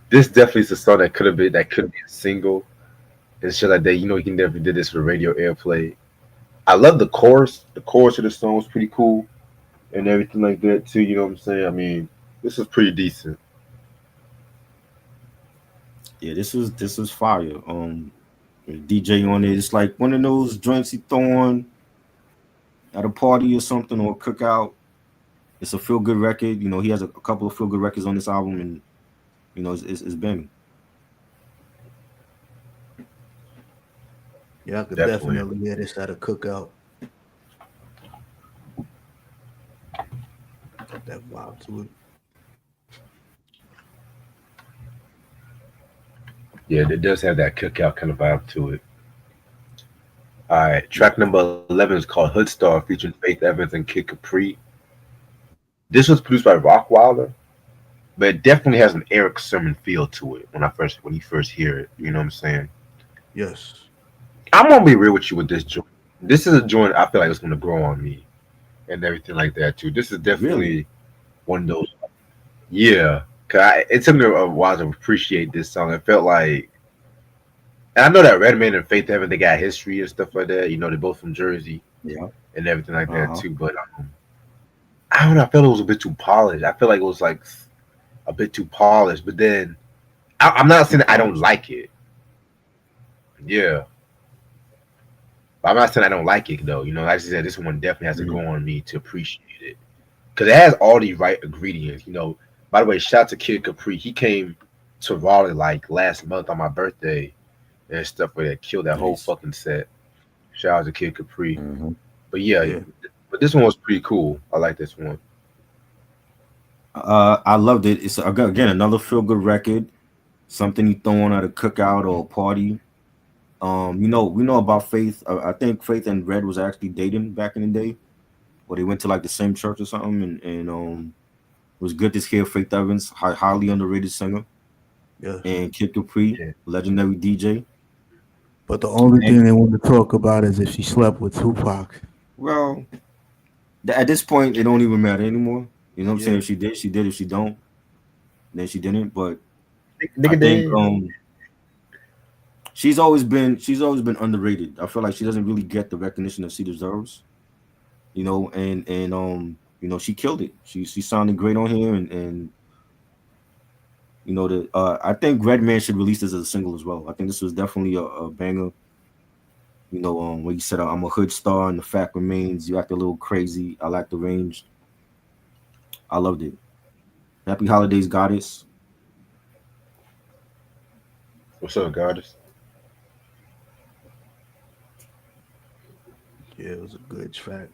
this definitely is a song that could be a single and shit like that. He never did this for radio airplay. I love the chorus. The chorus of the song was pretty cool and everything like that too. You know what I'm saying? I mean, this is pretty decent. Yeah, this was fire. DJ on it. It's like one of those joints you throw on at a party or something or a cookout. It's a feel good record. He has a couple of feel good records on this album, and it's banging. Yeah, I could Definitely. definitely hear this at a cookout. Got that vibe to it. Yeah, it does have that cookout kind of vibe to it. All right, track number 11 is called Hoodstar, featuring Faith Evans and Kid Capri. This was produced by Rockwilder, but it definitely has an Eric Sermon feel to it when you first hear it. You know what I'm saying? Yes. I'm gonna be real with you with this joint. This is a joint I feel like it's gonna grow on me and everything like that too. This is Really? definitely one of those. Yeah, it took me a while to appreciate this song. It felt like, and I know that Redman and Faith Evans they got history and stuff like that. They're both from Jersey Yeah. and everything like Uh that huh. too. But I don't know. I felt it was a bit too polished. I feel like it was like a bit too polished. But then I'm not Too saying that I don't polished. like it. Yeah, but I'm not saying I don't like it though. Like I just said, this one definitely has to Mhm. grow on me to appreciate it because it has all the right ingredients. By the way, shout out to Kid Capri. He came to Raleigh like last month on my birthday and stuff where that killed that whole Nice. fucking set. Shout out to Kid Capri. Hmm. But yeah, Yeah. but this one was pretty cool. I like this one. I loved it. It's again another feel good record. Something you throw on at a cookout or a party. We know about Faith. I think Faith and Red was actually dating back in the day, or they went to like the same church or something. And it was good to hear Faith Evans, highly underrated singer, Yes. and Kid Capri, Yeah. legendary DJ. But the only And thing they want to talk about is if she slept with Tupac. well, at this point, it don't even matter anymore. You know what I'm saying? Yeah. If she did, she did. If she don't, then she didn't. But I Nigga think dead. she's always been underrated. I feel like she doesn't really get the recognition that she deserves. And she killed it. She sounded great on here, and I think Redman should release this as a single as well. I think this was definitely a banger. When you said I'm a hood star and the fact remains, you act a little crazy. I like the range. I loved it. Happy holidays, goddess. What's up, goddess? Yeah, it was a good track.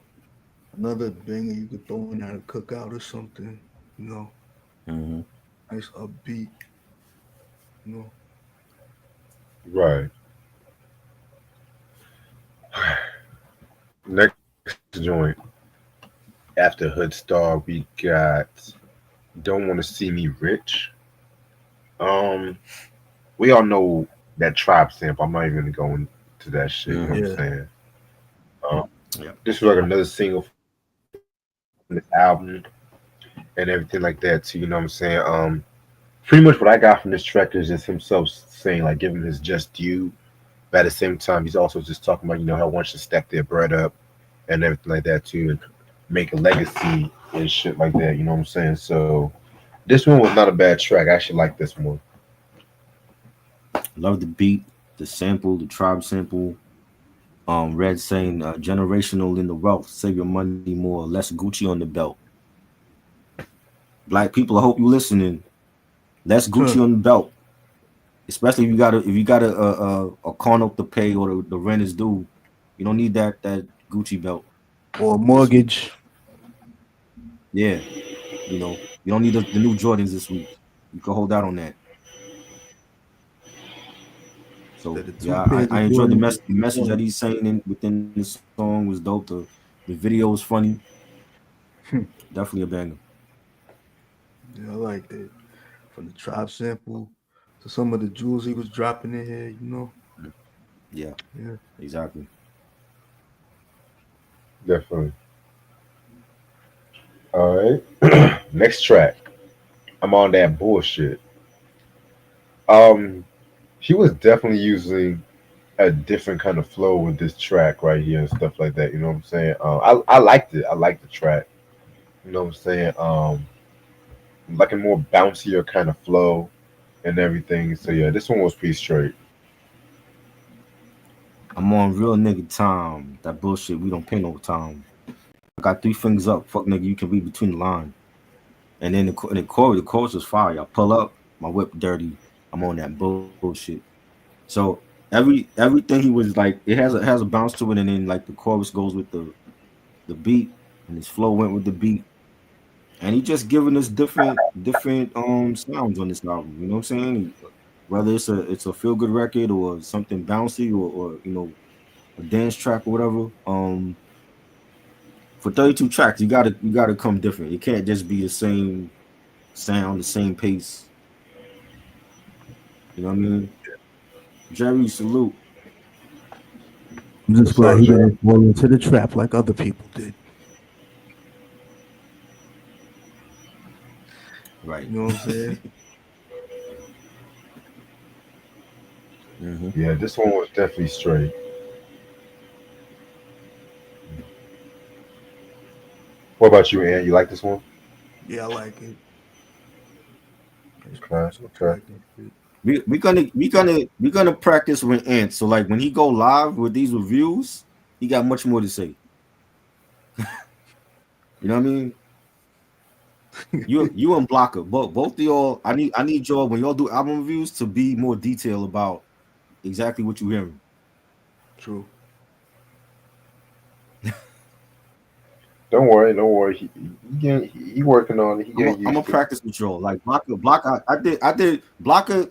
Another banger you could throw in at a cookout or something. You know, Hmm. nice upbeat. You know, Right. Next joint after Hood Star, we got Don't Want to See Me Rich. Um, we all know that Tribe sample. I'm not even gonna go into that shit. You know what Hmm. I'm yeah. saying? Um, Yeah. this was like another single from this album and everything like that too. You know what I'm saying? Pretty much what I got from this track is just himself saying like, give him his just due. But at the same time, he's also just talking about how one should stack their bread up and everything like that too, and make a legacy and shit like that. You know what I'm saying? So this one was not a bad track. I actually like this one. Love the beat, the sample, the tribe sample. Red saying generational in the wealth, save your money more, less Gucci on the belt. Black people, I hope you listening. Less Huh. Gucci on the belt, especially if you got a car note to pay or the rent is due. You don't need that Gucci belt Or a this week. mortgage. Yeah, you don't need the new Jordans this week. You can hold out on that. So That the two yeah, pairs I of enjoyed Jordans is the message that one. he's saying within the song was dope. The video was funny. Definitely a banger. Yeah, I like that. From the tribe sample to some of the jewels he was dropping in here, you know. Yeah, Yeah. exactly. Definitely. All right. Next track. I'm on that bullshit. Um, he was definitely using a different kind of flow with this track right here and stuff like that. You know what I'm saying? I liked it. I liked the track. You know what I'm saying? Like a more bouncier kind of flow and everything. So yeah, this one was pretty straight. I'm on real nigga time. That bullshit. We don't pay no time. I got three fingers up. Fuck nigga, you can read between the line. And then the chorus was fire. I pull up, my whip dirty. I'm on that bullshit. So everything he was like, it has a bounce to it, and then like the chorus goes with the beat, and his flow went with the beat, and he just giving us different sounds on this album. You know what I'm saying? Whether it's a feel good record or something bouncy or a dance track or whatever. For 32 tracks, you gotta come different. It can't just be the same sound, the same pace. You know what I mean? Jerry, salute. I'm just What's glad up, he Jerry? didn't fall into the trap like other people did. Right. You know what I'm saying? Hmm. Yeah, this one was definitely straight. What about you, Ann? You like this one? Yeah, I like it. Nice Okay, producer okay. track and shit. We gonna practice with Ant. So like when he go live with these reviews, he got much more to say. You know what I mean? You and Blocker, both of y'all. I need y'all when y'all do album reviews to be more detailed about exactly what you hearing. True. Don't worry, don't worry. He working on it. He I'm getting a used to it. practice with y'all. Like Blocker. I did. Blocker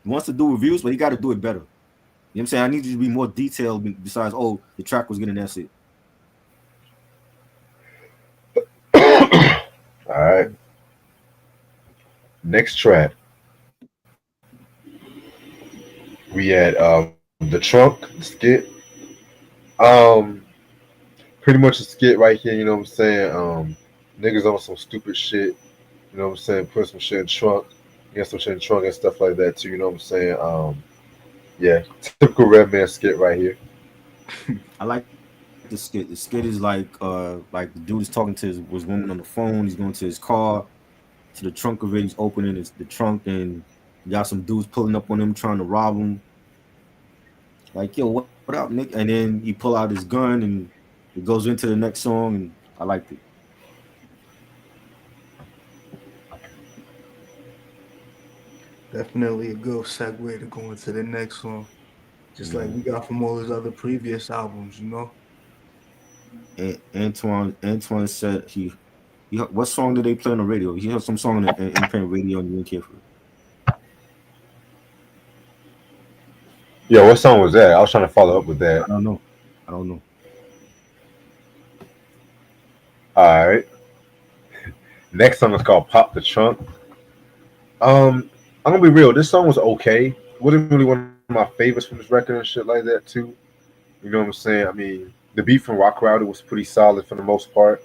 wants to do reviews, but he got to do it better. You know what I'm saying? I need you to be more detailed. Besides, oh, the track was getting that's it. All right. Next track, we had the trunk skit. Um, Pretty much a skit right here. You know what I'm saying? Niggas on some stupid shit. You know what I'm saying? Put some shit in the trunk, get some shit in the trunk and stuff like that too. You know what I'm saying? Yeah, typical Redman skit right here. I like the skit. The skit is like the dude is talking to his woman on the phone. He's going to his car to the trunk of it. He's opening the trunk and you got some dudes pulling up on him trying to rob him. Like yo, what what up, Nick? And then he pull out his gun and it goes into the next song, and I liked it. Definitely a good segue to go into the next one. Just like we got from all his other previous albums, you know? And Antoine said he what song did they play on the radio? He heard some song on the independent radio and you didn't care for it. Yeah, what song was that? I was trying to follow up with that. I don't know. I don't know. All right. Next song is called "Pop the Trunk." I'm gonna be real. This song was okay. It wasn't really one of my favorites from this record and shit like that too. You know what I'm saying? I mean, the beat from Rock Rowdy was pretty solid for the most part.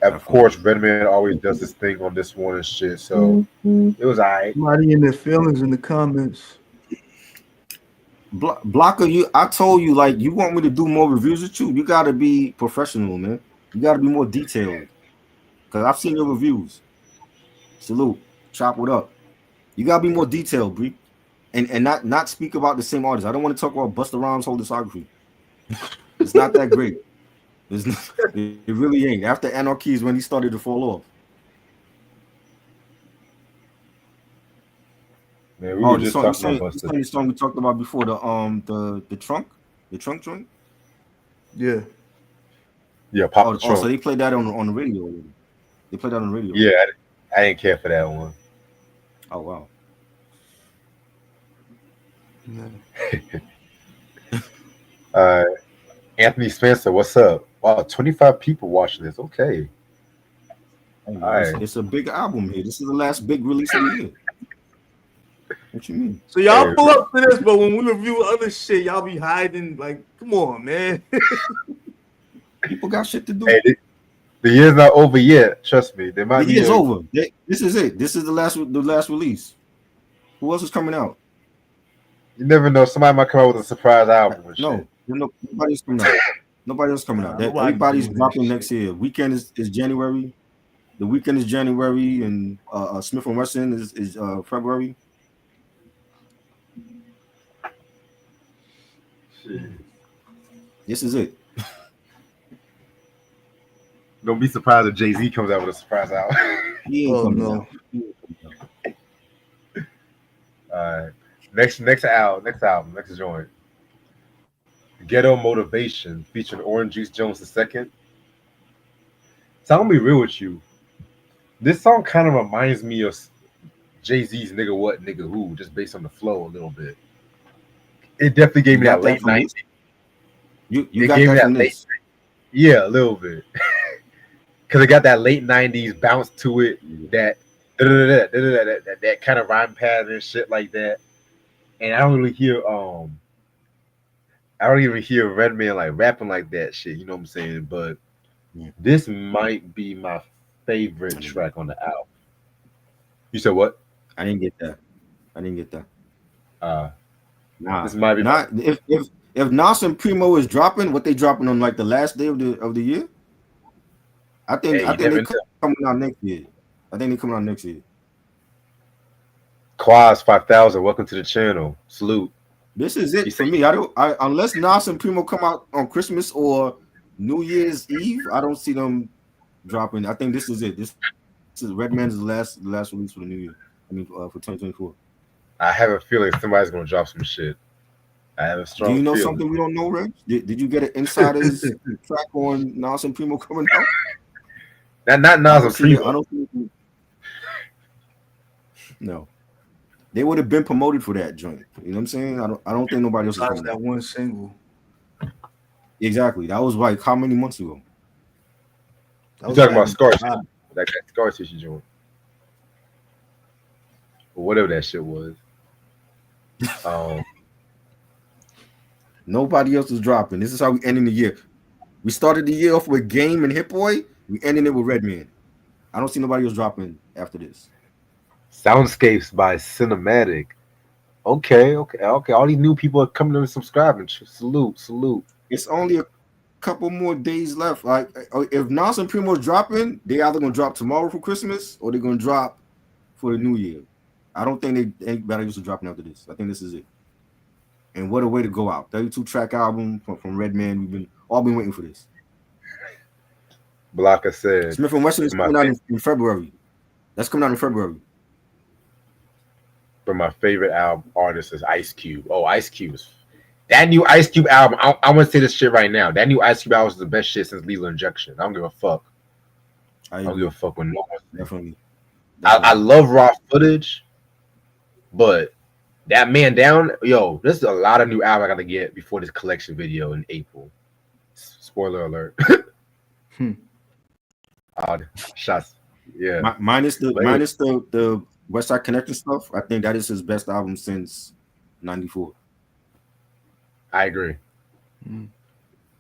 And of course, Redman always does this thing on this one and shit. So it was alright. Somebody in their feelings in the comments. Blocker, I told you, like, you want me to do more reviews with you. You got to be professional, man. You got to be more detailed. Because I've seen your reviews. Salute. Chop it up. You got to be more detailed, Bree. And not speak about the same artist. I don't want to talk about Busta Rhymes' whole discography. It's not that great. It really ain't. After Anarchy is when he started to fall off. Man, we were just the talking about Busta. the song we talked about before, the trunk joint. Yeah. Yeah, Pop the Trunk. So they played that on the radio already. They played that on the radio. Yeah, I didn't care for that one. Oh wow. Anthony Spencer, what's up? Wow, 25 people watching this. Okay. It's a big album here. This is the last big release of the year. What you mean? So y'all pull up to this, but when we review other shit, y'all be hiding. Like, come on, man. People got shit to do. Hey, the year's not over yet. Trust me. The year's over. This is it. This is the last release. Who else is coming out? You never know. Somebody might come out with a surprise album. And shit. Nobody's coming out. Nobody else coming out. Everybody's dropping next year. Weekend is January. The Weekend is January, and Smith and Wesson is February. This is it. Don't be surprised if Jay-Z comes out with a surprise album. He ain't coming out. All right. Next album, next joint. Ghetto Motivation featuring Orange Juice Jones II. So I'm gonna be real with you. This song kind of reminds me of Jay-Z's Nigga What, Nigga Who, just based on the flow a little bit. It definitely gave me that late 90s. You got that from this? Yeah, a little bit. Because it got that late 90s bounce to it, that kind of rhyme pattern and shit like that. And I don't really hear I don't even hear Redman like rapping like that shit, you know what I'm saying? But this might be my favorite track on the album. You said what? I didn't get that. Nah, this might be not if Nas and Primo is dropping, what they dropping on like the last day of the year? I think they're coming out next year. Quaz 5000, welcome to the channel. Salute. This is it for me. Unless Nas and Primo come out on Christmas or New Year's Eve, I don't see them dropping. I think this is it. This is Redman's last release for the new year. I mean, for 2024. I have a feeling somebody's gonna drop some shit. I have a strong. Do you know feeling. something we don't know, Reg? Did you get an insider's track on Nas and Primo coming out? Not Nas and Primo. I don't think. No, they would have been promoted for that joint. You know what I'm saying? I don't think nobody else is coming that out. one single. Exactly. That was like how many months ago? You talking about Scar? That Scar Tissue joint, or whatever that shit was. Nobody else is dropping. This is how we ending the year. We started the year off with Game and Hit Boy. We ending it with Redman. I don't see nobody else dropping after this. Soundscapes by Cinematic. Okay. All these new people are coming and subscribing. Salute. It's only a couple more days left. Like if Nas and Primo is dropping, they either gonna drop tomorrow for Christmas or they're gonna drop for the New Year. I don't think anybody else is dropping after this. I think this is it. And what a way to go out. 32 track album from Redman. We've been waiting for this. Blocker said, Smith and Wesson is for my coming out in February. That's coming out in February. for my favorite album artist is Ice Cube. Oh, Ice Cube is that new Ice Cube album. I want to say this shit right now. That new Ice Cube album is the best shit since Lethal Injection. I don't give a fuck. I don't give a fuck when no one. Definitely. I love raw footage, but that man down, yo, there's a lot of new album I gotta get before this collection video in April. Spoiler alert. Shots. Yeah. Minus the West Side Connection stuff. I think that is his best album since '94. I agree. And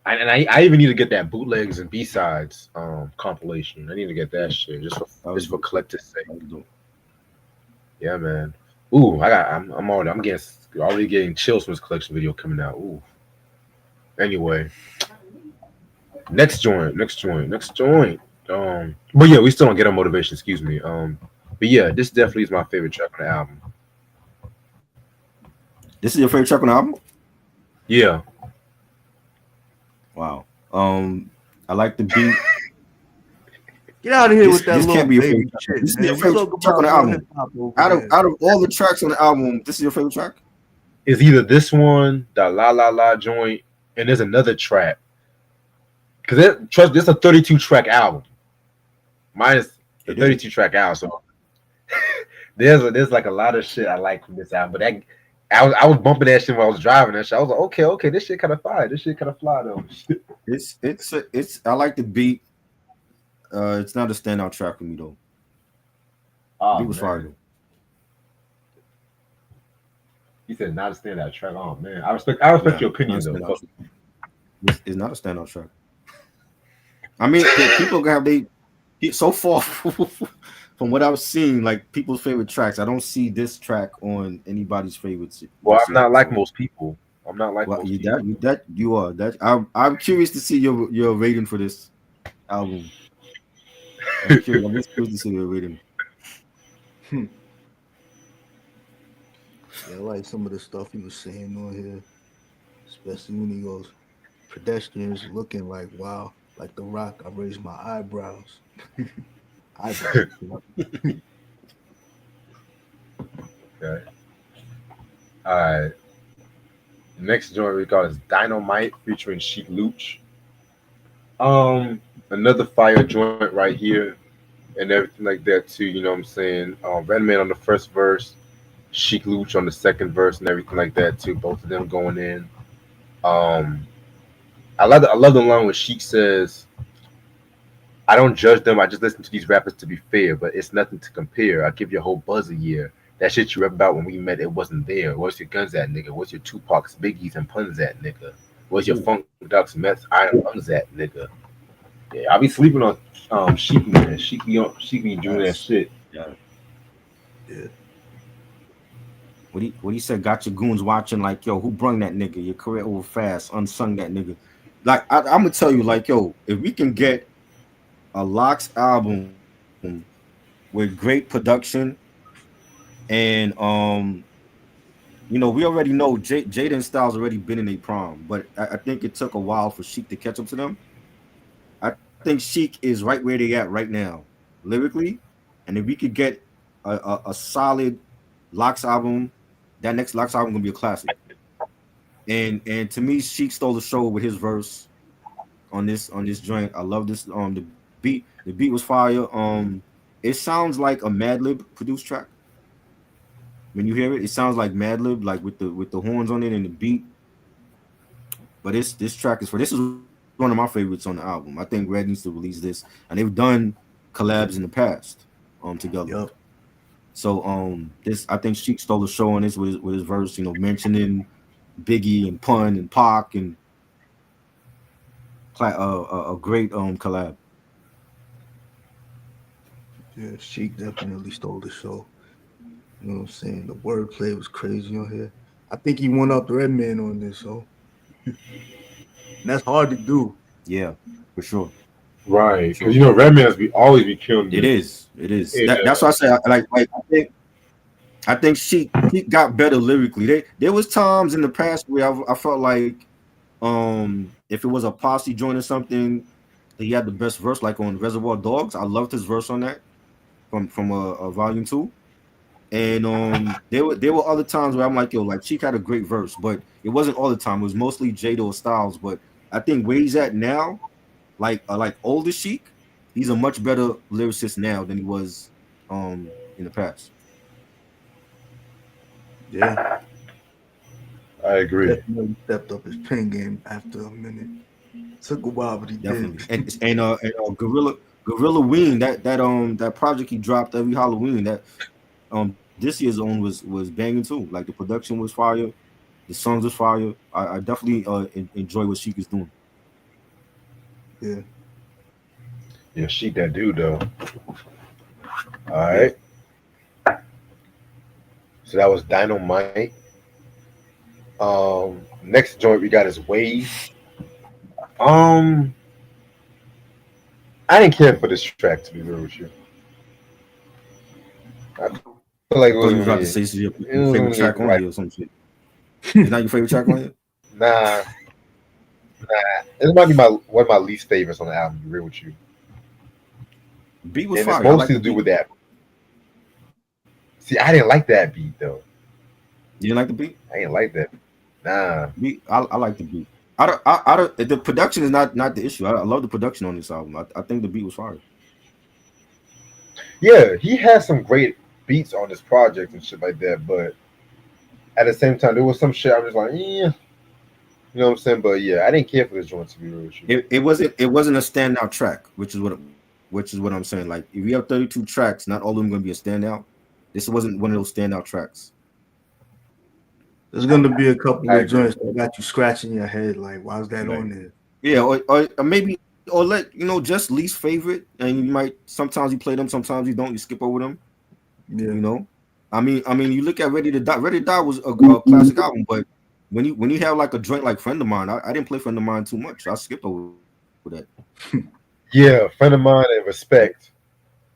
I even need to get that bootlegs and B-sides compilation. I need to get that shit just for collector's sake. Yeah, man. Ooh, I'm already getting chills from this collection video coming out. Ooh. Anyway, next joint. But yeah, we still don't get on motivation. Excuse me. But yeah, this definitely is my favorite track on the album. This is your favorite track on the album? Yeah. Wow. I like the beat. Get out of here with that this little can't be your baby favorite shit. This is your favorite track on the album. Out of all the tracks on the album, this is your favorite track? It's either this one, the La La La joint, and there's another track. Because this is a 32 track album. Mine is a 32 track album, so there's like a lot of shit I like from this album. But I was bumping that shit when I was driving that shit. I was like, okay, this shit kind of fire. This shit kind of fly though. It's I like the beat. It's not a standout track for me though. The beat was fire though. He said not a standout track. Oh man, I respect your opinion though. It's not a standout track. I mean, people have so far from what I was seeing, like people's favorite tracks. I don't see this track on anybody's favorites. Well, I'm not like most people. I'm not like most people. You are. I'm curious to see your rating for this album. I'm curious to see your rating. Yeah, I like some of the stuff he was saying on here, especially when he goes, pedestrians looking like, wow, like The Rock, I raised my eyebrows. Okay. All right. Next joint we got is Dynamite featuring Sheek Louch. Another fire joint right here and everything like that too, you know what I'm saying? Redman on the first verse, Sheek Louch on the second verse and everything like that too, both of them going in. I love the line where Sheek says, I don't judge them, I just listen to these rappers to be fair, but it's nothing to compare. I'll give you a whole buzz a year. That shit you rap about when we met, it wasn't there. Where's your guns at, nigga? Where's your Tupacs, Biggies, and puns at, nigga? Where's your Funk Ducks, Mets, Iron Lungs at, nigga? Yeah, I be sleeping on Sheek, man. Sheek be doing that shit. Yeah. What he said, got your goons watching like, yo, who brung that nigga? Your career over fast, unsung that nigga. Like, I'm gonna tell you, like, yo, if we can get a Lox album with great production and you know, we already know Jada and Styles already been in a prime, but I think it took a while for Sheek to catch up to them. I think Sheek is right where they at right now, lyrically, and if we could get a solid Lox album, that next Lox album gonna be a classic. And to me, Sheek stole the show with his verse on this joint. I love this. The beat was fire. It sounds like a Madlib produced track. When you hear it, it sounds like Madlib, like with the horns on it and the beat. But this track is this is one of my favorites on the album. I think Red needs to release this, and they've done collabs in the past together. Yep. So this, I think Sheek stole the show on this with his verse, you know, mentioning Biggie and Pun and Pac and a great collab. Yeah, Sheek definitely stole the show. You know what I'm saying? The wordplay was crazy on here. I think he won up Redman on this, so and that's hard to do. Yeah, for sure. Right, because you know Redman's always be killing. It is. That's why I say I I think she got better lyrically. There was times in the past where I felt like if it was a posse joint or something, he had the best verse, like on Reservoir Dogs. I loved his verse on that from a volume two. And there were other times where I'm like, yo, like Cheek had a great verse, but it wasn't all the time. It was mostly Jado or Styles. But I think where he's at now, like older Sheik, he's a much better lyricist now than he was in the past. Yeah, I agree. definitely stepped up his pen game after a minute. Took a while, but he did. Definitely. And Gorilla Ween, that project he dropped every Halloween, that this year's own was banging too. Like the production was fire, the songs was fire. I definitely enjoy what Sheik is doing. Yeah. Yeah, she that dude though. All Yeah. right. So that was Dynamite. Next joint we got is Wave. Um, I didn't care for this track to be real with you. I feel like I thought you was about to say this is your it was favorite only track on like here or some shit. Is not your favorite track on here? nah. It might be one of my least favorites on the album. To be real with you, Beat was and it's fire. I like mostly the to do beat. with that. See, I didn't like that beat though. You didn't like the beat? I didn't like that. Nah. Beat. I like the beat. The production is not the issue. I love the production on this album. I think the beat was fire. Yeah, he has some great beats on this project and shit like that, but at the same time, there was some shit I was like, yeah, you know what I'm saying? But yeah, I didn't care for this joint to be real with you. It wasn't a standout track, which is what I'm saying. Like if you have 32 tracks, not all of them going to be a standout. This wasn't one of those standout tracks. There's gonna be a couple I of agree. joints that got you scratching your head, like, why is that Right. on there? Yeah, or maybe or let just least favorite, and you might sometimes you play them, sometimes you don't. You skip over them. Yeah. You know, I mean, you look at Ready to Die. Ready to Die was a classic album, but when you have like a joint like Friend of Mine, I didn't play Friend of Mine too much. I skipped over that. Yeah, friend of mine and Respect.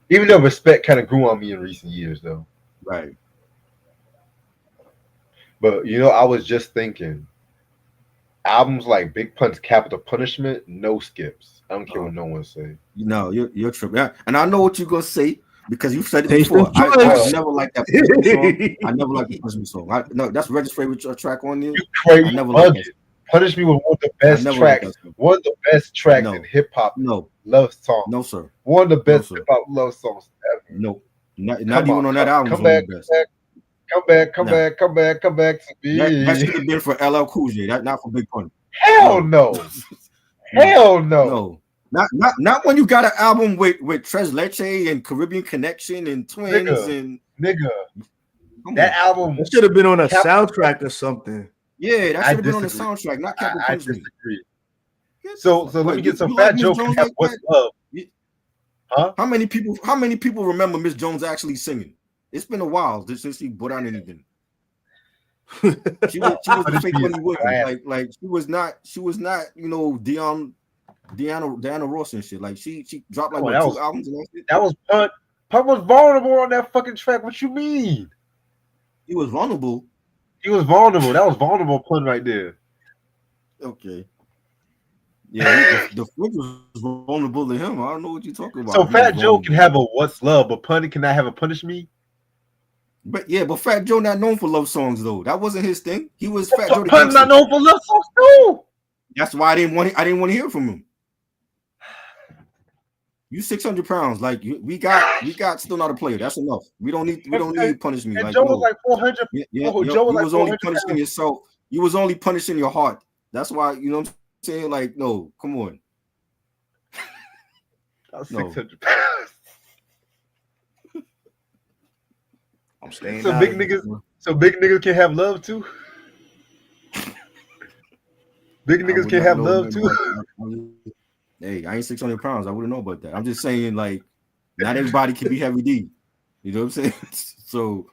Even though Respect kind of grew on me in recent years, though. Right. But I was just thinking, albums like Big Pun's Capital Punishment, no skips. I don't care what no one say. You're tripping. Yeah, and I know what you're gonna say because you've said it Taste before. of I choice. never liked that punishment song. I never liked the punishment song. No, that's Reg's favorite track on there. You crazy I never liked that. bugging. Punish Me was one of the I best never liked tracks. that song. One of the best tracks in No, hip hop no, love songs. no, sir. One of the No, best sir. hip hop love songs ever. No, not Come even on, on that album is come one of back, the best. come back, come Nah, back, come back, come back to that me. should have been for LL Cool J. That not for Big Pun. Hell No, no. no, Hell no. no. Not when you got an album with Tres Leche and Caribbean Connection and Twins Nigga, and come that on. album. That should have been on a Cap- soundtrack or something. Yeah, that I should have been on the disagree. soundtrack, not I, Capital I Punishment. disagree. Get the So fuck. let What, me get some you like Fat Miss Joe can Jones have like What's that? Love. You- Huh? How many people remember Miss Jones actually singing? It's been a while since she put out anything. She was the Punish fake Me is Bunny Williams. classic. Like she was not Deanna Ross and shit. Like she dropped like Come on, what, that 2 was albums and that's it. that was Pun. Pun was vulnerable on that fucking track. What you mean? He was vulnerable. He was vulnerable. That was vulnerable Pun right there. Okay. Yeah, the flick was vulnerable to him. I don't know what you're talking about. So He was Fat Joe can vulnerable. have a What's Love, but Pun cannot have a Punish Me. But Fat Joe not known for love songs though. That wasn't his thing. He was Fat Joe the Pun not gangster. known for love songs too. That's why I didn't want to hear from him. You 600 pounds. Like we got still not a player. That's enough. We don't need Punish Me. And Like Joe was no. like 400. Yeah. Joe was You like was only 400 punishing pounds. yourself. You was only punishing your heart. That's why, you know what I'm saying? Like, no, come on. I was No. 600 pounds. I'm staying So out big of it. niggas can have love too. Big I niggas would can not have know love nothing too. about that. Hey, I ain't 600 pounds. I wouldn't know about that. I'm just saying, like, not everybody can be heavy D. You know what I'm saying? So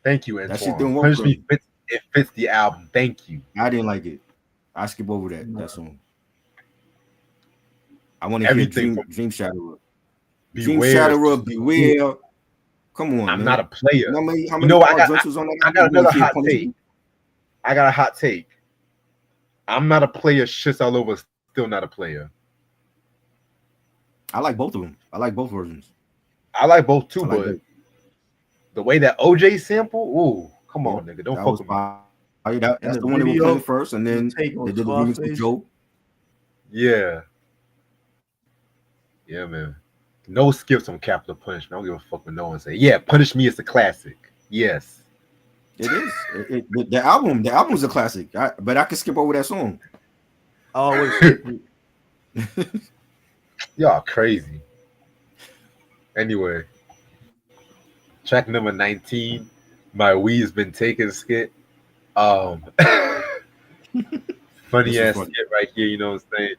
Thank you, that shit Antoine. didn't work Punish for Me me. fits the album. Thank you. I didn't like it. I skip over that song. I want to hear Everything from Dream Shatterer. Dream Beware. Shatterer, Beware. Come on, I'm not a man. player. How You many know what? hard drinks was on that I got album? You another can't hot punish take. me. I got a hot take. I'm not a player. Shits all over. Still not a player. I like both of them. I like both versions. I like both too, I like but both. the way that OJ sample, ooh, come Yeah, on, nigga, don't that fuck was with me. fire. That's the one In they the were playing first, video, and then the they take did the on remix with Joe. Scarface. Yeah, yeah, man. No skips on Capital Punishment. I don't give a fuck what no one say. Yeah, Punish Me is a classic. Yes. It is. The album is a classic. But I can skip over that song. I always skip it. Y'all crazy. Anyway, track number 19, My Weed's Been Taken skit. Um Funny This was ass funny. skit right here, you know what I'm saying?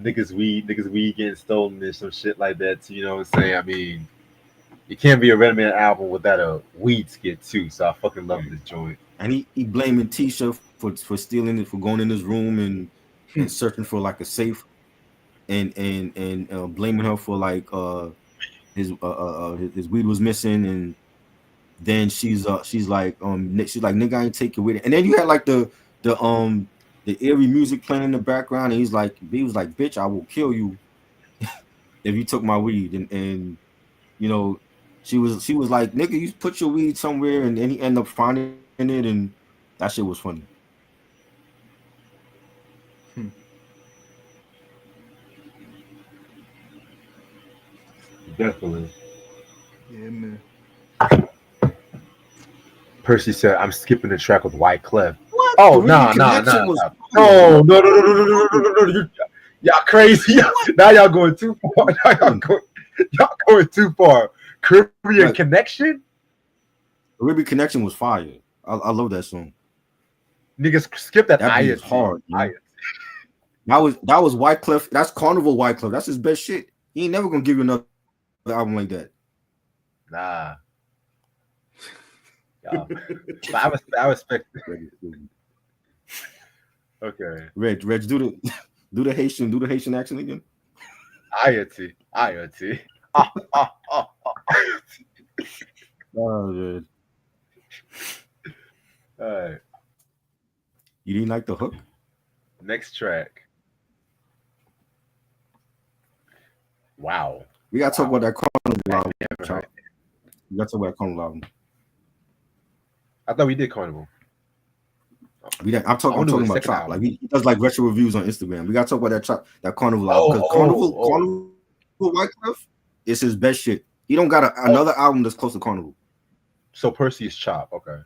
Niggas weed getting stolen and some shit like that too, you know what I'm saying? I mean, it can't be a Redman album without a weed skit too, so I fucking love this joint. And he blaming Tisha for stealing it, for going in his room and searching for like a safe, and blaming her for like his weed was missing, and then she's like nigga I ain't take it with it, and then you had like the eerie music playing in the background, and he was like bitch I will kill you if you took my weed, and you know she was like nigga you put your weed somewhere, and then he ended up finding it, and that shit was funny. Hmm. Definitely. Yeah, man. Percy said, I'm skipping the track with White Clef. What the Oh, Ruby nah, nah, connection nah, was nah. fire. No, no, no, no, no, no, no, no, no, no, no. Y'all crazy. Now y'all going too far. Y'all going too far. Caribbean Like Connection? the Ruby connection was fire. I love that song. Niggas skip that That beat is IoT. hard, man. That was Wyclef. That's Carnival Wyclef. That's his best shit. He ain't never gonna give you another album like that. Nah. Y'all. But I respect. Okay. Reg, do the Haitian accent again. IoT. IoT. Ah, ah, ah, ah. Oh, man. All right. You didn't like the hook? Next track. Wow. We gotta talk about that Carnival I album, never Chop. heard. We gotta talk about that Carnival album. I thought we did Carnival. I'm I talking. want I'm to do a talking about second Chop. Like album. he does like retro reviews on Instagram. We gotta talk about that Carnival album, Oh, because oh, oh. Carnival Wyclef is his best shit. He don't got another album that's close to Carnival. So Percy is Chop. Okay.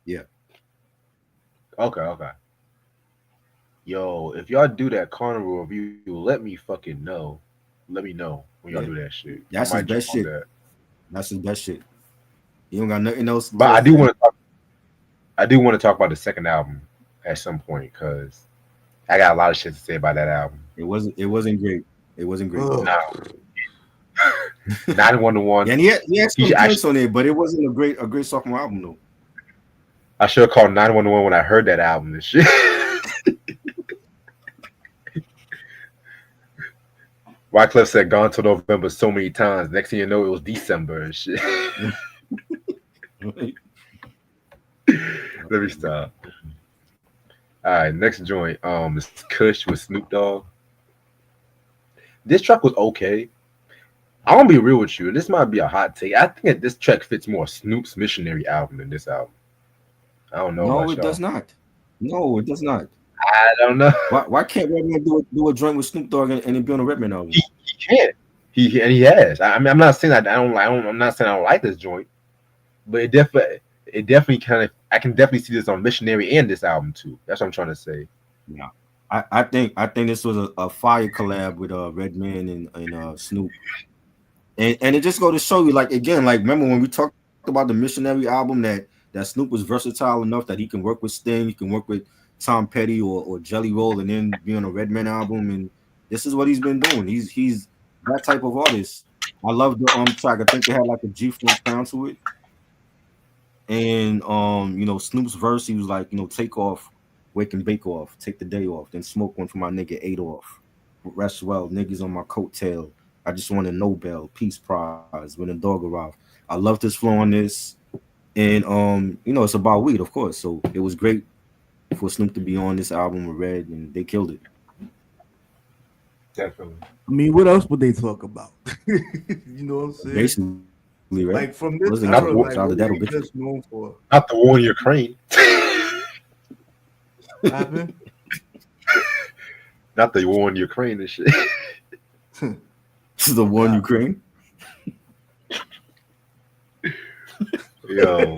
Yeah. Okay. Okay. Yo, if y'all do that Carnival review, let me fucking know. Let me know when y'all Yeah. do that shit. I That's his might jump best on shit. that. That's his best shit. He don't got nothing else But close I to do that. want to talk. I do want to talk about the second album at some point because I got a lot of shit to say about that album. It wasn't great. It wasn't great. Ugh. Now, 911. Yeah, and he had He some should joints actually. on it, but it wasn't a great sophomore album though. I should have called 911 when I heard that album and shit. Wyclef said "Gone till November" so many times. Next thing you know, it was December and shit. Let me stop. All right, next joint. Is Kush with Snoop Dogg. This track was okay. I'm gonna be real with you. This might be a hot take. I think that this track fits more Snoop's missionary album than this album. I don't know No, about it does y'all. not. No, it does not. I don't know. Why can't Redman do a joint with Snoop Dogg and it be on a Redman album? He can't. He has. I mean, I'm not saying that I don't. I'm not saying I don't like this joint, but it definitely kind of. I can definitely see this on missionary and this album too. That's what I'm trying to say. Yeah. I think this was a fire collab with Redman and Snoop. And it just go to show you, like, again, like, remember when we talked about the missionary album, that Snoop was versatile enough that he can work with Sting, he can work with Tom Petty or Jelly Roll, and then be on a Redman album, and this is what he's been doing. He's that type of artist. I love the track. I think it had like a G-funk sound to it, and Snoop's verse, he was like, take off, wake and bake off, take the day off, then smoke one for my nigga 8 off. Rest well, niggas on my coattail. I just want a Nobel Peace Prize when the dog arrived. I loved his flow on this, and it's about weed, of course. So it was great for Snoop to be on this album with Red, and they killed it. Definitely. I mean, what else would they talk about? You know what I'm saying? Basically, right? Like What from is it this gonna talk Not era, about? the It's like either what that were or they bitches. just known for? not the war in Ukraine. What happened? Not the war in Ukraine and shit. The war in Nah. Ukraine. Yo,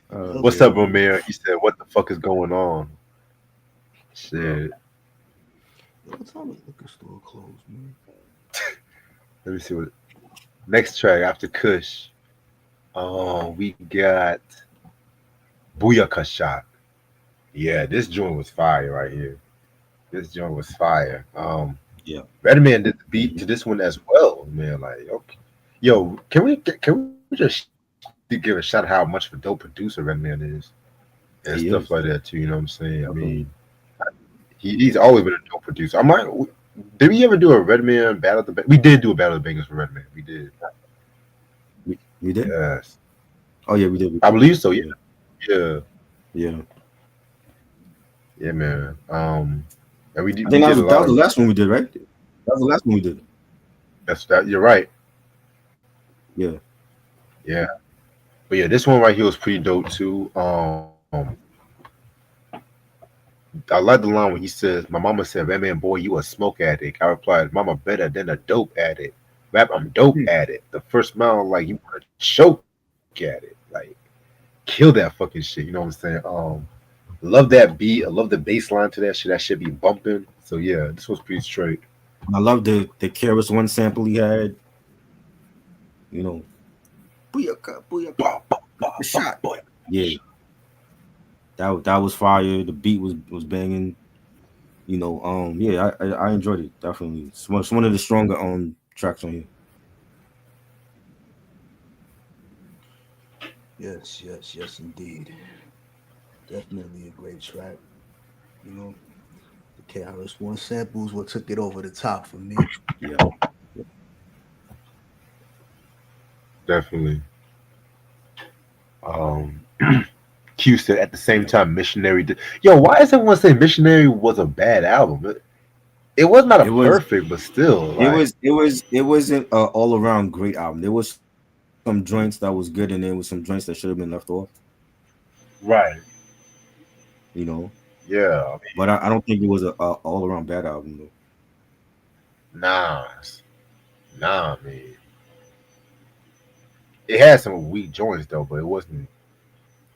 what's Okay, up, man. Romero? He said, "What the fuck is going on?" Shit. Yo, what time is liquor store closed, man? Let me see what next track after Kush. We got Booyaka Shot. Yeah, this joint was fire right here. This joint was fire. Yeah. Redman did the beat Hmm. to this one as well, man. Like, okay, yo, can we just give a shout out how much of a dope producer Redman is and stuff He like is that too. You know what I'm saying? I mean, definitely. he's always been a dope producer. I might. Did we ever do a Redman battle? We did do a battle of the bangers for Redman. We did. We did. Yes, Oh yeah, we did. We I did. believe so. Yeah, Yeah. yeah, Yeah. yeah, man. And I we think did a that lot was the of. last one we did, right? That was the last one we did. That's that. You're right. Yeah. Yeah, but yeah, this one right here was pretty dope too. I like the line when he says, "My mama said, Redman boy, you a smoke addict." I replied, "Mama better than a dope addict. Rap, I'm dope Hmm. at it." The first mile, like you want to choke at it, like kill that fucking shit. You know what I'm saying? Love that beat. I love the bass line to that shit. That shit be bumping. So yeah, this was pretty straight. I love the Keras One sample he had. You know, booyaka, booyaka, Bah, bah, bah, bah, shot. boy. Yeah, that was fire. The beat was banging. Yeah, I enjoyed it definitely. It's one of the stronger tracks on here. Yes, yes, yes, indeed. Definitely a great track. You know, the KRS One samples what took it over the top for me. Yeah, Definitely. Um, Q said at the same yeah. time, Missionary. Yo, why does everyone say Missionary was a bad album? It was not a It was perfect, but still, like, it wasn't a all around great album. There was some joints that was good, and there was some joints that should have been left off. right. You know, Yeah. I but I don't think it was a all around bad album though. mean, nah, man. It had some weak joints though, but it wasn't.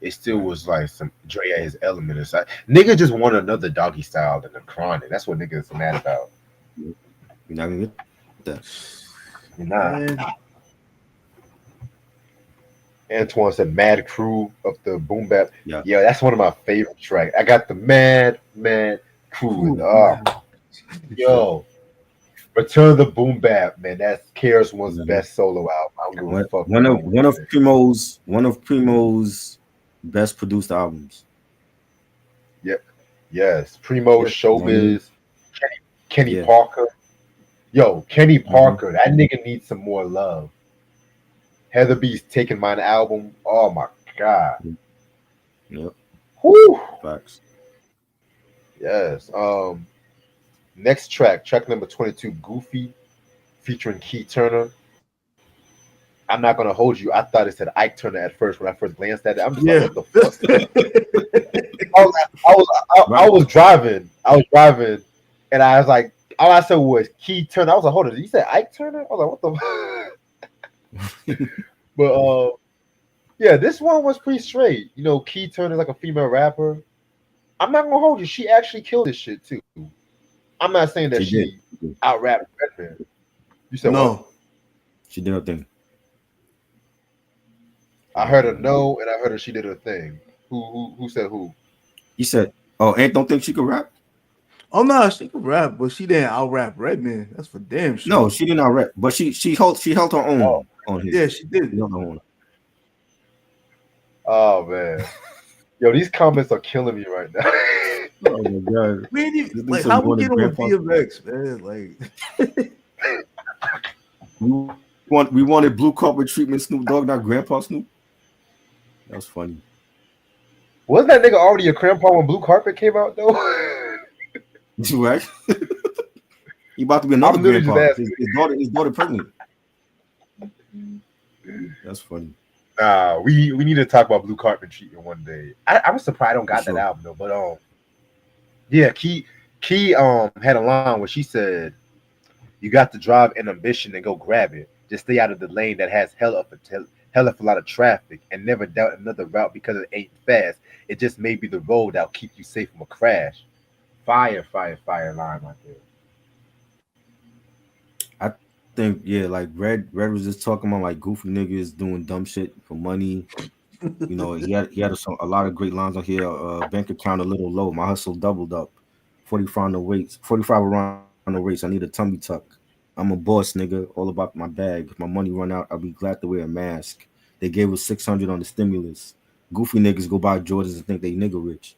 It still Right. was like some Dre had his element inside. Nigga just want another doggy style than the Chronic. That's what niggas mad about. You're not gonna get that. Nah. Man, Antoine said Mad Crew of the Boom Bap. Yeah. Yeah, that's one of my favorite tracks. I got the Mad Crew in cool, the man. yo. Return of the Boom Bap, man. That's Karis One's Mhm. best solo album. I don't give a One fuck one what of nobody one of say. Primo's best produced albums. Yep. Yes. Primo Yes, You know what I mean? Showbiz, Kenny Yeah. Parker. Yo, Kenny Hmm. Parker, that nigga needs some more love. Heather B's taking mine album. Oh my god. Yep. Whew. Facts. Yes. Next track number 22, Goofy, featuring Key Turner. I'm not gonna hold you. I thought it said Ike Turner at first when I first glanced at it. I'm just like, what yeah. the fuck? I Right. was driving. I was driving, and I was like, all I said was Key Turner. I was like, hold on, did you say Ike Turner? I was like, what the? But yeah, this one was pretty straight. You know, Key Turner's like a female rapper. I'm not gonna hold you. She actually killed this shit too. I'm not saying that She did. she out rapped Redman. You said what? No. She did her thing. I heard her no, and I heard her she did her thing. Who said who? He said, "Oh, Ant don't think she could rap." Oh no, she could rap, but she didn't out rap Redman. That's for damn No, sure. she did not rap, but she held her Oh, own on his. Yeah, she She did. held her own. oh man. Yo, these comments are killing me right now. Oh my god! We ain't even This thing like said how you we want a get on grandpa's. DMX, man. Like We We wanted blue carpet treatment, Snoop Dogg, not Grandpa Snoop. That was funny. Wasn't that nigga already a grandpa when Blue Carpet came out though? Right? He about to be another I'm literally just grandpa. asking. His daughter pregnant. That's funny. We need to talk about Blue Carpet treatment one day. I was surprised I don't got For that sure. album though, but yeah, Key had a line where she said, "You got to drive an ambition and go grab it. Just stay out of the lane that has hell of a lot of traffic, and never doubt another route because it ain't fast. It just may be the road that'll keep you safe from a crash." Fire line right there. I think yeah, like Red was just talking about like goofy niggas doing dumb shit for money. You know, he had a lot of great lines on here. Bank account a little low. My hustle doubled up. 45 on the weights. 45 around the race. I need a tummy tuck. I'm a boss, nigga. All about my bag. If my money run out, I'll be glad to wear a mask. They gave us 600 on the stimulus. Goofy niggas go buy Jordans and think they nigga rich.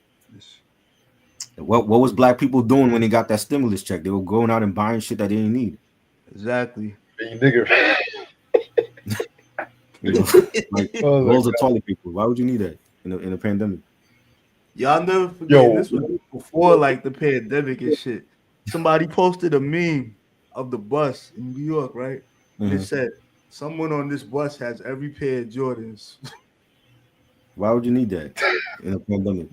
What was black people doing when they got that stimulus check? They were going out and buying shit that they didn't need. Exactly. Hey, nigga. You know, like Oh my rolls of God. toilet paper. Why would you need that in a pandemic? Y'all never forget. Yo, This was before like the pandemic and shit. Somebody posted a meme of the bus in New York, right? And it Mhm. said, "Someone on this bus has every pair of Jordans." Why would you need that in a pandemic?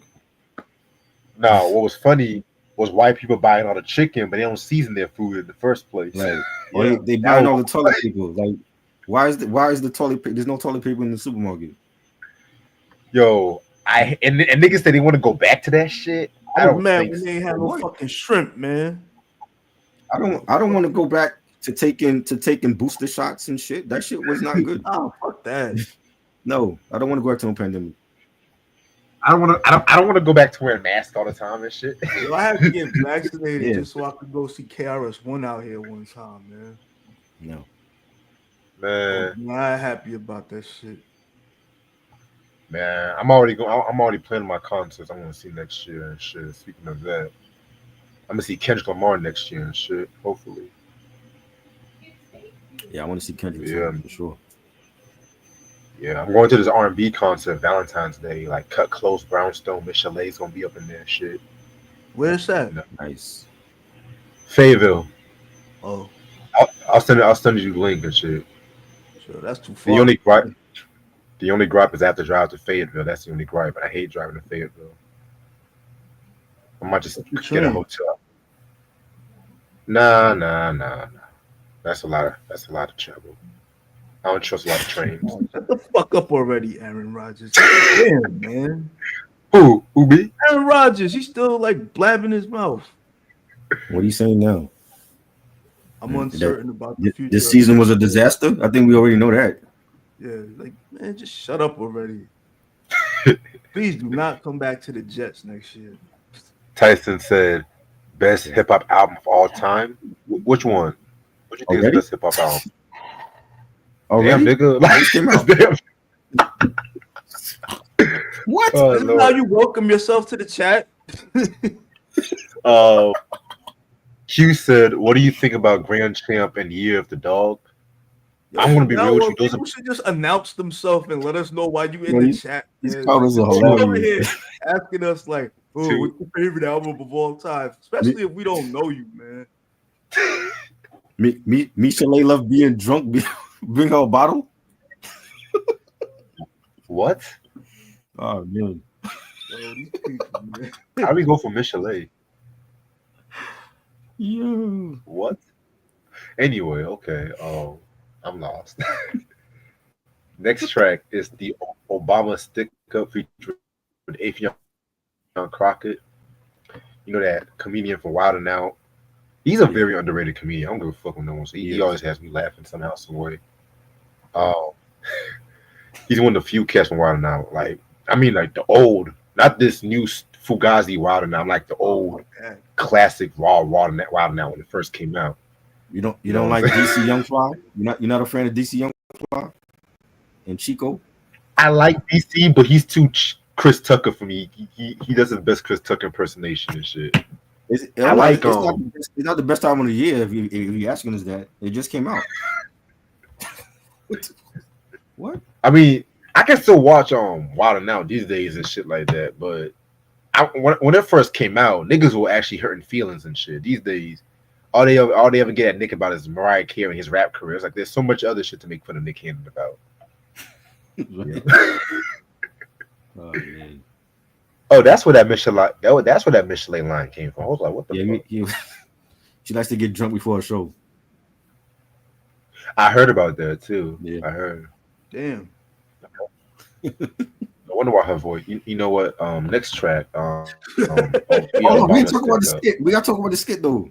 no, what was funny was white people buying all the chicken, but they don't season their food in the first place. Right. Or Yeah. they That buying was all the toilet paper. Like, why is the toilet paper? There's no toilet paper in the supermarket. yo, and niggas say they want to go back to that shit. I I was don't mad think when so. they ain't had no What? fucking shrimp, man. I don't want to go back to taking booster shots and shit. That shit was not good. Oh, fuck that. No, I don't want to go back to a pandemic. I don't want to go back to wearing masks all the time and shit. Yo, I had to get vaccinated Yeah. just so I could go see KRS-One out here one time, man. No. I was Man, not happy about that shit. I'm already planning my concerts I want to see next year and shit. Speaking of that, I'm gonna see Kendrick Lamar next year and shit. Hopefully, Yeah, I want to see Kendrick yeah, too for sure. yeah. I'm going to this R&B concert Valentine's Day. Like Cut Close, Brownstone, Michelle's gonna be up in there. And shit. Where's that? You know, Nice. Fayetteville. Oh, I'll send you the link and shit. sure, that's too The far. only gripe, the only gripe is I have to drive to Fayetteville. That's the only gripe. But I hate driving to Fayetteville. I might just You get a train. hotel. Nah. That's a lot of trouble. I don't trust a lot of trains. Shut the fuck up already, Aaron Rodgers. Damn, man. Who me? Aaron Rodgers, he's still like blabbing his mouth. What are you saying now? I'm That uncertain about the future. this season was a disaster? I think we already know that. Yeah, like, man, just shut up already. Please do not come back to the Jets next year. Tyson said, best hip hop album of all time. Which one? What you think is the Already? best hip hop album? Already? Damn, nigga. It just came out. Damn. What? Oh, This is how Lord. you welcome yourself to the chat. Uh, Q said, what do you think about Grand Champ and Year of the Dog? Yo, I'm gonna be now real with what, you. Those people should just announce themselves and let us know why you in Man, the chat. these Man. covers are Don't be over hilarious. here asking us like, oh, Two. what's your favorite album of all time? Especially if we don't know you, man. Michelet love being drunk. Bring her a bottle. What? Oh man. Yo, these people, man. How do we go for Michelet? Yeah. What? Anyway, okay. I'm lost. Next track is the Obama Stick Up featuring Afion Crockett. You know that comedian from Wild 'N Out. He's a very underrated comedian. I don't give a fuck what no one says. He always has me laughing somehow, some way. He's one of the few cats from Wild 'N Out. Like the old, not this new Fugazi Wild 'N Out. Like the old classic raw Wild 'N Out when it first came out. You don't know like what I'm DC Young Fly? You're not a fan of DC Young Fly and Chico? I like DC, but he's too Chris Tucker for me. He does his best Chris Tucker impersonation and shit. It's not the best time of the year if you're asking us that. It just came out. What? I mean, I can still watch Wild 'N Out these days and shit like that, but when it first came out, niggas were actually hurting feelings and shit. These days, all they ever get at Nick about is Mariah Carey and his rap career. It's like there's so much other shit to make fun of Nick Cannon about. Yeah. Oh man. Oh, that's where that Michelin. That's where that Michelin line came from. I was like, what the fuck? She likes to get drunk before a show. I heard about that too. Yeah. I heard. Damn. I wonder why her voice. You know what? Next track. We ain't talking about the skit. We gotta talk about the skit though.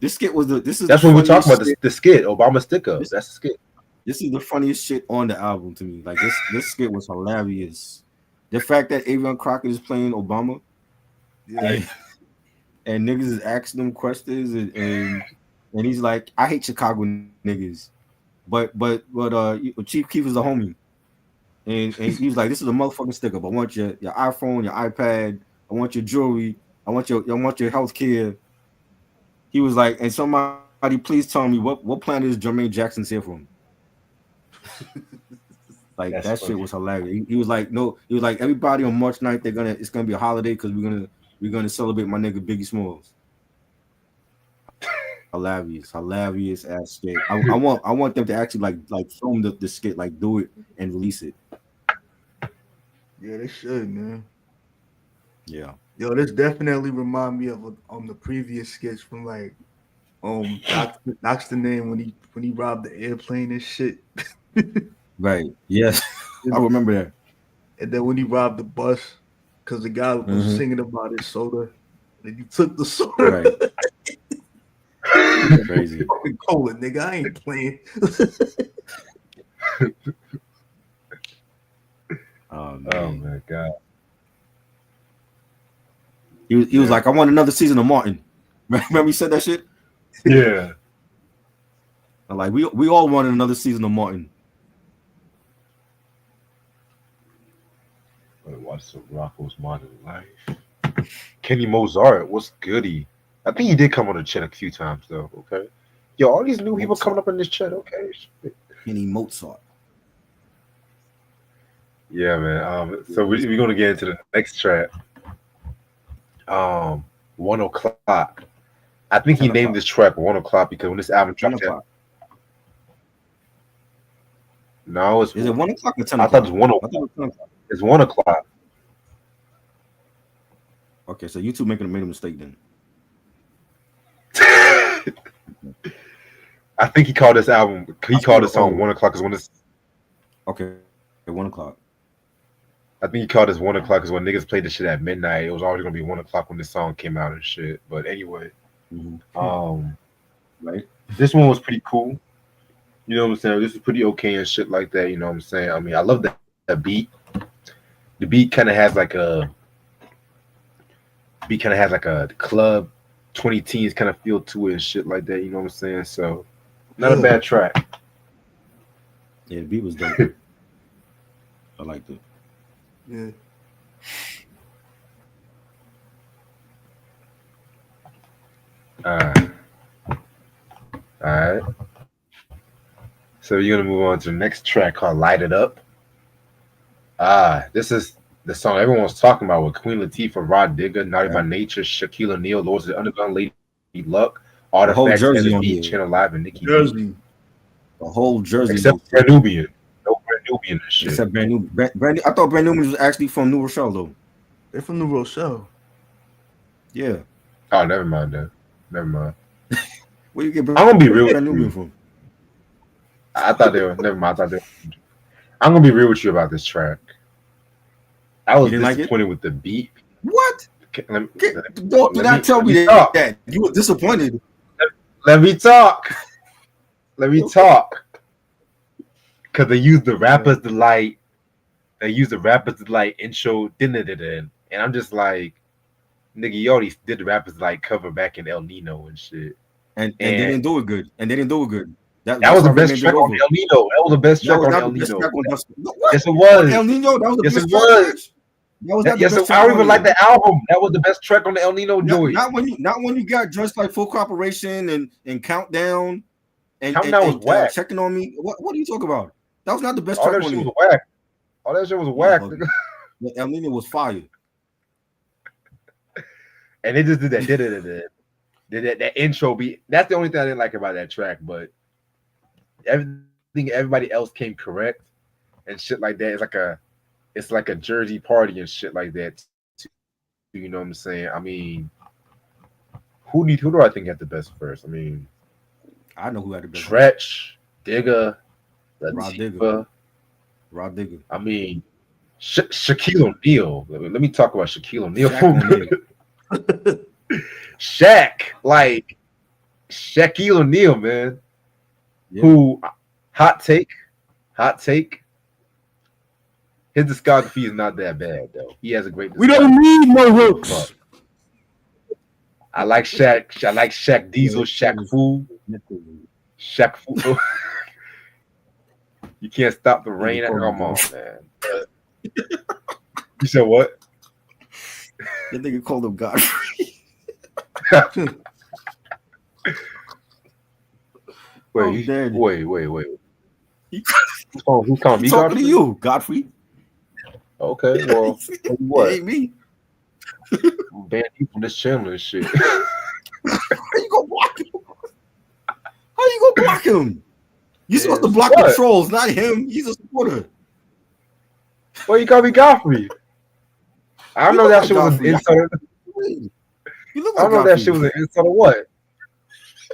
This skit was That's what we're talking about. The skit, Obama stick up. That's the skit. This is the funniest shit on the album to me. Like this skit was hilarious. The fact that Avion Crockett is playing Obama, and niggas is asking him questions, and he's like, I hate Chicago niggas, but Chief Keef is a homie, and he was like, this is a motherfucking stick up. I want your iPhone, your iPad, I want your jewelry, I want your health care. He was like, and somebody please tell me what planet is Jermaine Jackson's here from? Like that's that funny. Shit was hilarious. He was like, no, he was like, everybody on March 9th, it's gonna be a holiday because we're gonna celebrate my nigga Biggie Smalls. hilarious ass skit. I want them to actually like film the skit, like do it and release it. Yeah, they should, man. Yeah. Yo, this definitely remind me of the previous skits from like Doc's the name when he robbed the airplane and shit. Right. Yes. I remember that. And then when he robbed the bus, because the guy was singing about his soda, and he took the soda. Right. Crazy. Fucking cola, nigga. I ain't playing. Oh my god. He was like, I want another season of Martin. Remember he said that shit? Yeah. Like we all wanted another season of Martin. Watch some Rocco's Modern Life. Kenny Mozart, what's goody? I think he did come on the chat a few times though. Okay. Yo, all these new people coming up in this chat. Okay. Kenny Mozart. Yeah, man. So we're gonna get into the next track. 1 o'clock. I think he named this track 1 o'clock because when this album dropped out. No, is it 1 o'clock or 10 o'clock? I thought it was 1 o'clock. It's 1 o'clock. Okay, so you two made a mistake then. I think he called this album. He called this song 1 o'clock is when it's. Okay, 1 o'clock. I think he called this 1 o'clock because when niggas played this shit at midnight, it was always gonna be 1 o'clock when this song came out and shit. But anyway, right. This one was pretty cool. You know what I'm saying? This is pretty okay and shit like that. You know what I'm saying? I mean, I love that beat. The beat kind of has like a club 20 teens kind of feel to it and shit like that. You know what I'm saying? So not a bad track. Yeah, the beat was dope. I liked it. Yeah. All right. So you're gonna move on to the next track called "Light It Up." This is the song everyone's talking about with Queen Latifah, Rod Digger, Naughty by Nature, Shaquille O'Neal, Lords of the Underground, Lady Luck, Artifacts, NB, Channel Live, and Nicki Jersey. The whole Jersey. Except Brand Nubian. No Brand Nubian and shit. Except Brand Nubian. I thought Brand Nubian was actually from New Rochelle though. They're from New Rochelle. Yeah. Oh, never mind that. Never mind. Where you get I'm gonna be real Brand Nubian from? I thought they were. Never mind. I'm gonna be real with you about this track. I was disappointed with the beat. What? Don't tell me that. You were disappointed. Let me talk. Let me talk. Because they used the Rapper's Delight. They used the Rapper's Delight intro. And I'm just like, nigga, you already did the Rapper's Delight cover back in El Nino and shit. And they didn't do it good. That was the best track on El Nino. That was the best track on El Nino. Yes, it was. El Nino, that was the best track. Yes, I don't even like the album. That was the best track on the El Nino joint. Not when you got joints like Full Cooperation and Countdown Countdown was whack. checking on me. What are you talking about? That was not the best All track that on shit was here. whack. All that shit was You whack. bugging. The El Nino was fire. And they just did that. That intro beat. That's the only thing I didn't like about that track. But everything, everybody else came correct and shit like that. It's like a Jersey party and shit like that. Too, you know what I'm saying? I mean, who do I think had the best verse? I mean, I know who had the best verse. Tretch, Digger, Rod Digger. Latifah. Rod Digger. I mean, Shaquille O'Neal. Let me talk about Shaquille O'Neal Shaq for a on minute. there. Shaq, like Shaquille O'Neal, man. Yeah. Who hot take? His discography is not that bad though. He has a great. We don't need more hooks. Fuck. I like Shaq. I like Shaq Diesel, Shaq Fu, Shaq Fu. You can't stop the rain. Come on, man. You said what? That nigga called him Godfrey. Wait. He, Who's calling me he talking Godfrey? to you, Godfrey. Okay, well, what? It ain't me. I'm banned you from this channel and shit. How you gonna block him? How you gonna block him? You supposed to block the trolls, not him. He's a supporter. Well, you call me Godfrey. I don't know that shit was an insult. I don't know if that shit was an insult or what.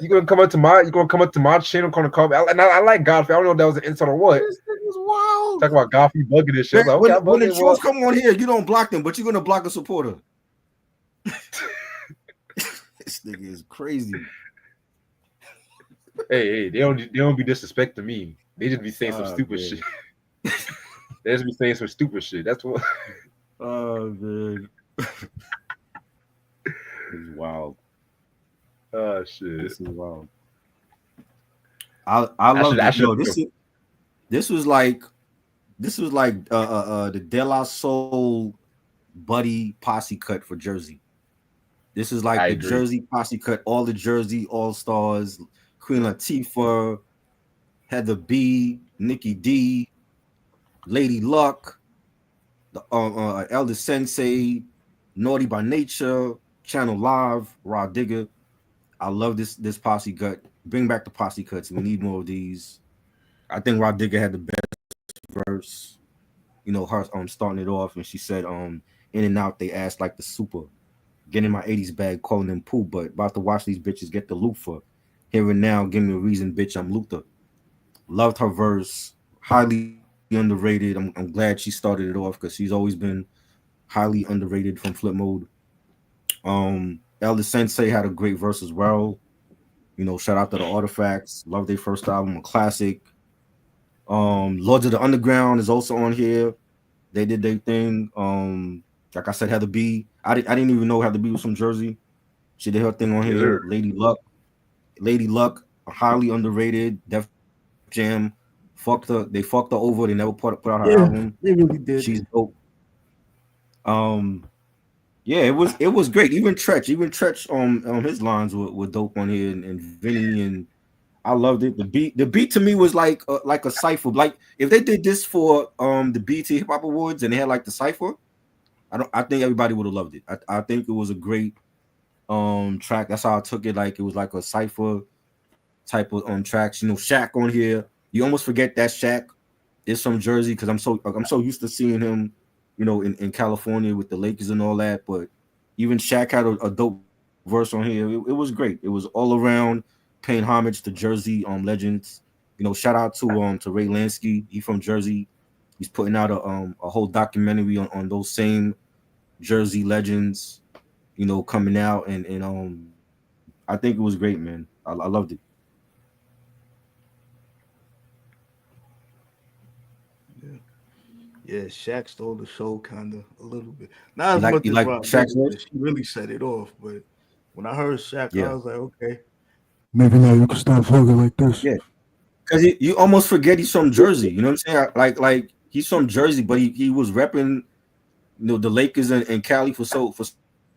You gonna come up to my channel, gonna call me? And I like Godfrey. I don't know if that was an insult or what. This thing is wild. Talk about Godfrey bugging this shit. Like, okay, when the trolls come on here, you don't block them, but you're gonna block a supporter. This nigga is crazy. Hey, they don't be disrespecting me. They just be saying some stupid shit. They just be saying some stupid shit. That's what. Oh man, it's wild. Oh shit, this is wild. I love it. This was like the De La Soul buddy posse cut for Jersey. This is like the Jersey posse cut, all the Jersey all stars, Queen Latifah, Heather B, Nikki D, Lady Luck, the Elder Sensei, Naughty by Nature, Channel Live, Rod Digger. I love this posse cut. Bring back the posse cuts. We need more of these. I think Rod Digger had the best verse. You know, her starting it off, and she said, in and out, they asked like the super. Getting my 80s bag, calling them poo, but about to watch these bitches get the loofah. Here and now, give me a reason, bitch, I'm Luther. Loved her verse, highly underrated. I'm glad she started it off because she's always been highly underrated from Flip Mode. Elder Sensei had a great verse as well. You know, shout out to the Artifacts. Love their first album, a classic. Lords of the Underground is also on here. They did their thing. Like I said, Heather B. I didn't even know Heather B was from Jersey. She did her thing on here. Lady Luck, highly underrated. Def Jam, they fucked her over. They never put out her album. They really did. She's dope. Yeah, it was great. Even Tretch his lines were dope on here, and Vinny, and I loved it. The beat to me was like a cipher. Like if they did this for the BT Hip Hop Awards and they had like the cipher, I think everybody would have loved it. I think it was a great track. That's how I took it. Like it was like a cipher type of tracks. You know, Shaq on here. You almost forget that Shaq is from Jersey because I'm so used to seeing him, you know, in California with the Lakers and all that. But even Shaq had a dope verse on here. It was great. It was all around paying homage to Jersey legends. You know, shout out to Ray Lansky. He from Jersey. He's putting out a whole documentary on those same Jersey legends, you know, coming out, and I think it was great, man. I loved it. Yeah, Shaq stole the show kind of a little bit. Not as much as Rob. She really set it off, but when I heard Shaq, I was like, okay, maybe now you can stop vlogging like this. Yeah, because you almost forget he's from Jersey. You know what I'm saying? Like he's from Jersey, but he was repping, you know, the Lakers and Cali for so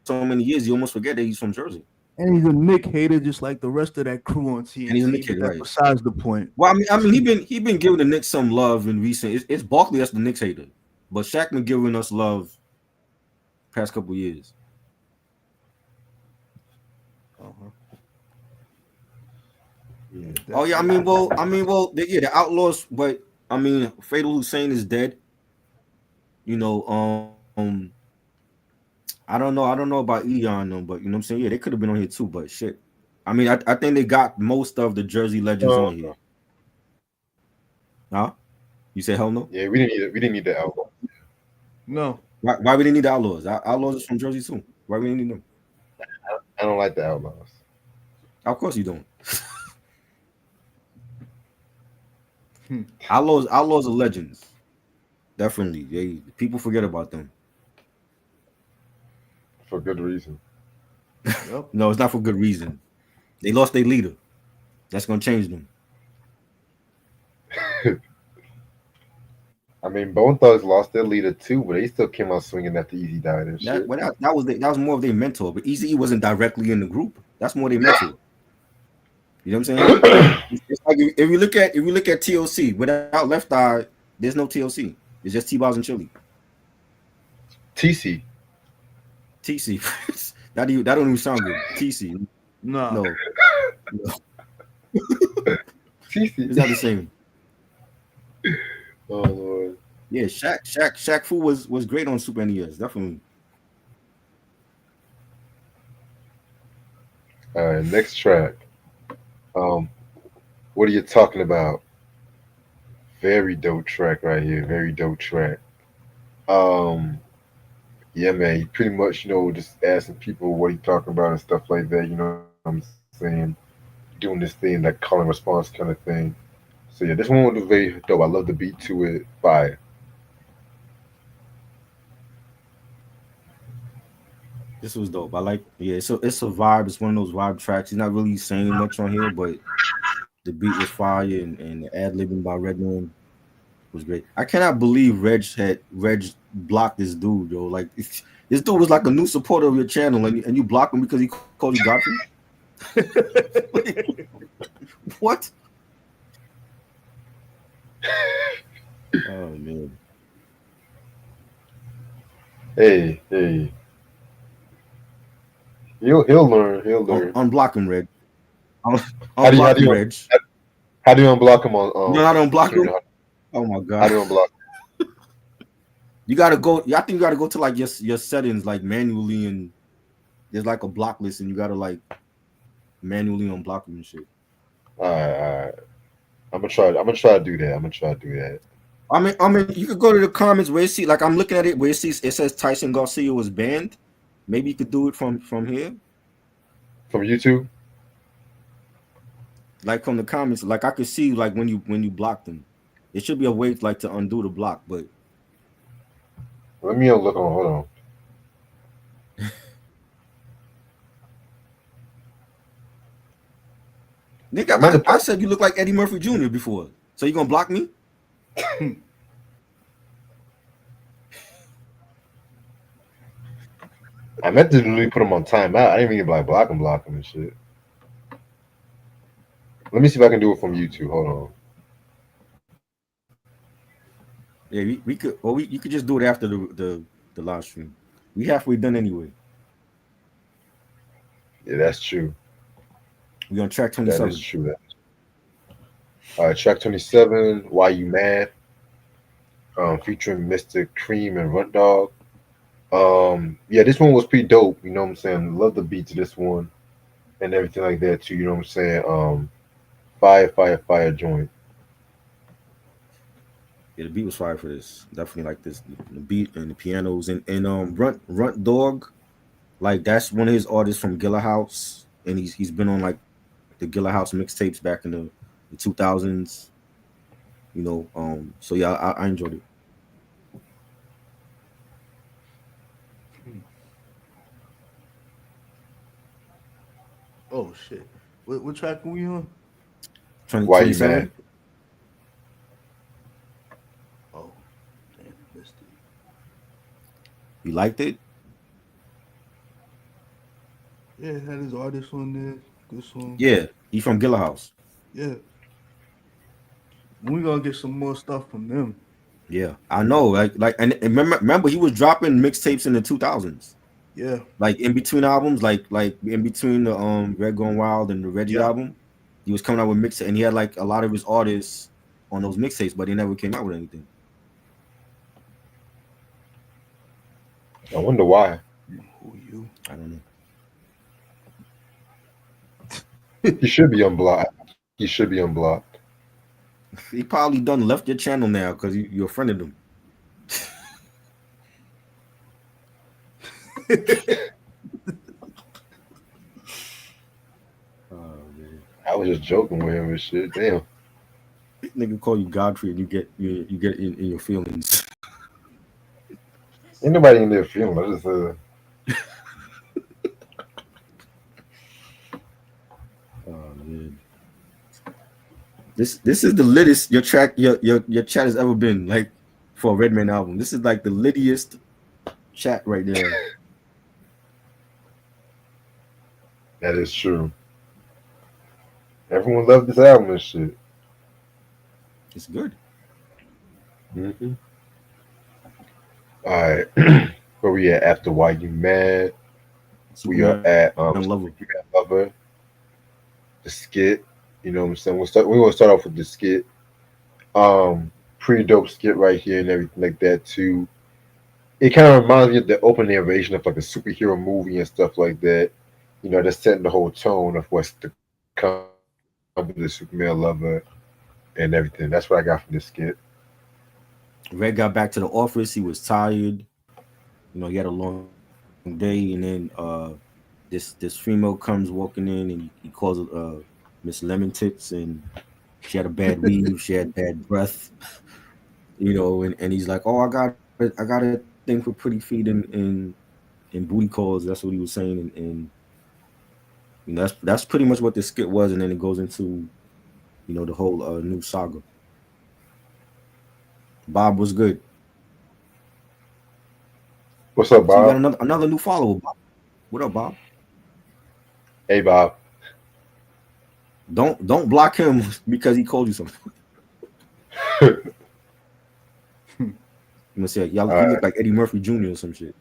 many years. You almost forget that he's from Jersey. And he's a Nick hater, just like the rest of that crew on and he's a TNT. Knicks But hater, that's right? besides the point. Well, I mean, he been giving the Knicks some love in recent. It's Barkley that's the Knicks hater, but Shaq been giving us love past couple years. Uh-huh. Yeah. Yeah, Oh yeah, definitely. yeah, the Outlaws, but I mean, Fatal Hussein is dead. You know, I don't know about Eon though, but you know what I'm saying. Yeah, they could have been on here too, but shit. I mean, I think they got most of the Jersey legends No, on here. Huh? You say hell no? yeah, we didn't need it. We didn't need the album. No. Why we didn't need the Outlaws? Outlaws is from Jersey too. Why we didn't need them? I don't like the Outlaws. Of course you don't. Hmm. Outlaws are legends. Definitely. People forget about them. For good reason. Yep. No, it's not for good reason. They lost their leader. That's gonna change them. I mean, Bone Thugs lost their leader too, but they still came out swinging at the Easy died and That shit. well, that was more of their mentor, but Easy wasn't directly in the group. That's more their mentor. You know what I'm saying? It's like if you look at TLC without Left Eye, there's no TLC. It's just T-Boz and Chili. TC. TC. That don't even sound good. TC. Nah. No, no, TC. it's not the same. Oh Lord. Yeah, Shaq Fu was great on Super NES, definitely. All right, next track. Um, what are you talking about? Very dope track right here. Very dope track. Um, yeah, man. He pretty much, just asking people what he talking about and stuff like that. You know what I'm saying? Doing this thing, that call and response kind of thing. So yeah, this one was very dope. I love the beat to it. Fire. This was dope. I like, yeah, it's a vibe. It's one of those vibe tracks. He's not really saying much on here, but the beat was fire and the ad libbing by Redman was great. I cannot believe Reg blocked this dude, yo. Like this dude was like a new supporter of your channel, and you blocked him because he called you Godfrey. What? Oh man. Hey. He'll learn. He'll learn. Unblock him, Reg. Un- How do you how Unblock do him, you Reg. how do you unblock him on You know how to unblock stream? him? Oh my How god. do you unblock? You gotta go. I think you gotta go to like your settings like manually, and there's like a block list, and you gotta like manually unblock them and shit. All right. I'm gonna try. I'm gonna try to do that. I'm gonna try to do that I mean, you could go to the comments where you see, like, I'm looking at it where it says Tyson Garcia was banned. Maybe you could do it from here, from YouTube. like from the comments. Like I could see like when you blocked them. It should be a way like to undo the block, but Let me look on. Hold on. nigga, I'm at the I part. said you look like Eddie Murphy Jr. before, so you gonna block me? I meant to literally put him on timeout. I didn't mean to like block him and shit. Let me see if I can do it from YouTube. Hold on. Yeah, we could, or you could just do it after the live stream. We halfway done anyway. Yeah, that's true. We on track That is 27. true. All right, track 27. Why you mad? Featuring Mr. Cream and Runt Dog. Yeah, this one was pretty dope. You know what I'm saying? Love the beat to this one and everything like that too. You know what I'm saying? Fire joint. Yeah, the beat was fire for this. Definitely like this. The beat and the pianos and Runt Dog. Like that's one of his artists from Gilla House, and he's been on like the Gilla House mixtapes back in the 2000s. So yeah, I enjoyed it. Oh shit. What track are we on? 20, Why you 27. mad? Oh, damn, missed it. You liked it? Yeah, had his artists on there. Good song. Yeah, he from Gilla House. Yeah, we gonna get some more stuff from them. Yeah, I know. And remember, he was dropping mixtapes in the 2000s, Yeah, like in between albums, like in between the Red Gone Wild and the Reggie yeah. album. He was coming out with mix, and he had like a lot of his artists on those mixtapes, but they never came out with anything. I wonder why. Who you? I don't know. He should be unblocked. He should be unblocked. He probably done left your channel now because you offended him. Oh man, I was just joking with him and shit. Damn. nigga call you Godfrey and you get in your feelings. Ain't nobody in there feeling. I just Oh man, this is the littest your chat has ever been, like, for a Redman album. This is like the littiest chat right there. that is true. Everyone loved this album and shit. It's good. Mm-hmm. All right. Where we at after Why You Mad? We are Superman at Lover. Superman Lover, the skit. You know what I'm saying? We're gonna start off with the skit. Pretty dope skit right here and everything like that too. It kind of reminds me of the opening narration of like a superhero movie and stuff like that. You know, they're setting the whole tone of what's to come with the Superman Lover and everything. That's what I got from this skit. Red got back to the office. He was tired. You know, he had a long day, and then this female comes walking in, and he calls it Miss Lemon Tits, and she had a bad weave, she had bad breath, you know, and he's like, "Oh, I got a thing for pretty feet and booty calls." That's what he was saying, and you know, that's pretty much what the skit was, and then it goes into, you know, the whole new saga. Bob was good. What's up, So you got Bob? another new follower, Bob. What up, Bob? Hey, Bob. Don't block him because he called you something. You know, say y'all, he All looked like Eddie Murphy Jr. or some shit.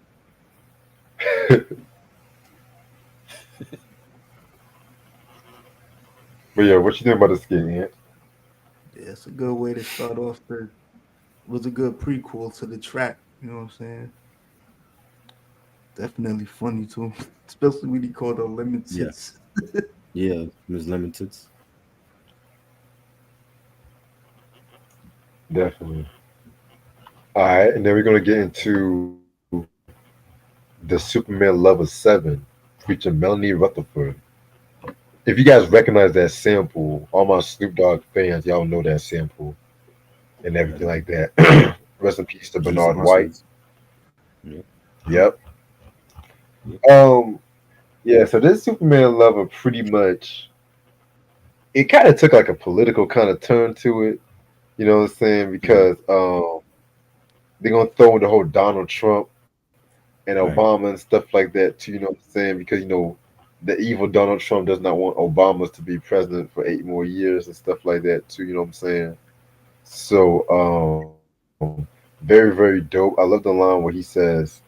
right. But yeah, what you think about the skit, Ant? Yeah, it's a good way to start off. Was a good prequel to the track. You know what I'm saying? Definitely funny too, especially when he called her lemon Yeah, tits. yeah, Miss Lemon Tits. Definitely. All right, and then we're gonna get into the Superman Lover 7 featuring Melanie Rutherford. If you guys recognize that sample, all my Snoop Dogg fans, y'all know that sample and Yeah, everything like that. Rest in peace to G's and Bernard White. Hustlers. Yeah, Yep. yeah, Um. Yeah. So this Superman Lover pretty much it kind of took like a political kind of turn to it. You know what I'm saying? yeah. Because they're gonna throw in the whole Donald Trump and Right. Obama and stuff like that too. You know what I'm saying? Because the evil Donald Trump does not want Obama to be president for 8 more years and stuff like that too. You know what I'm saying? So very very dope. I love the line where he says,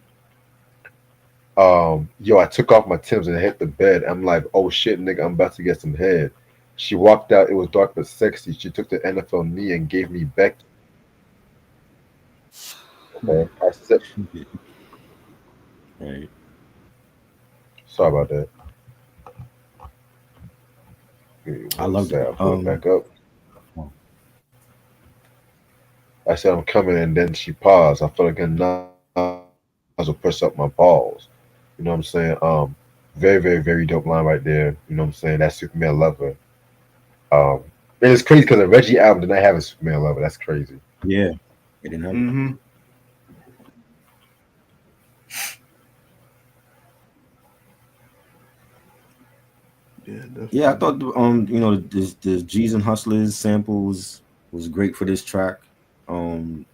"Yo, I took off my Timbs and I hit the bed. I'm like, oh shit, nigga, I'm about to get some head." She walked out. It was dark but sexy. She took the NFL knee and gave me Becky. Okay, I said, Right. sorry about that. Give me I one loved sec. it. I'll pull it back up. Oh, I said I'm coming, and then she paused. I felt like a nozzle press up my balls. You know what I'm saying? Very, very, very dope line right there. You know what I'm saying? That Superman lover. Um, and it's crazy because the Reggie album did not have a Superman lover. That's crazy. yeah, it didn't have it. Mm-hmm. Yeah, Yeah, I definitely. thought you know, the G's and Hustlers samples was great for this track. Um,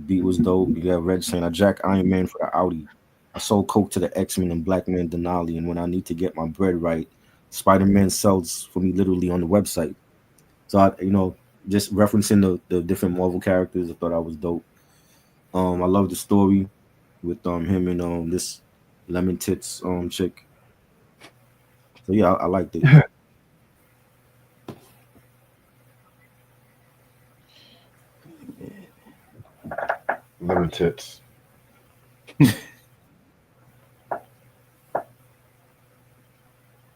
beat was dope. You got Red saying, "I jack Iron Man for the Audi." I sold coke to the X-Men and Black Man Denali, and when I need to get my bread right, Spider-Man sells for me literally on the website. So just referencing the different Marvel characters, I thought I was dope. I love the story with him and this lemon tits chick. So yeah, I liked it. Lemon tits.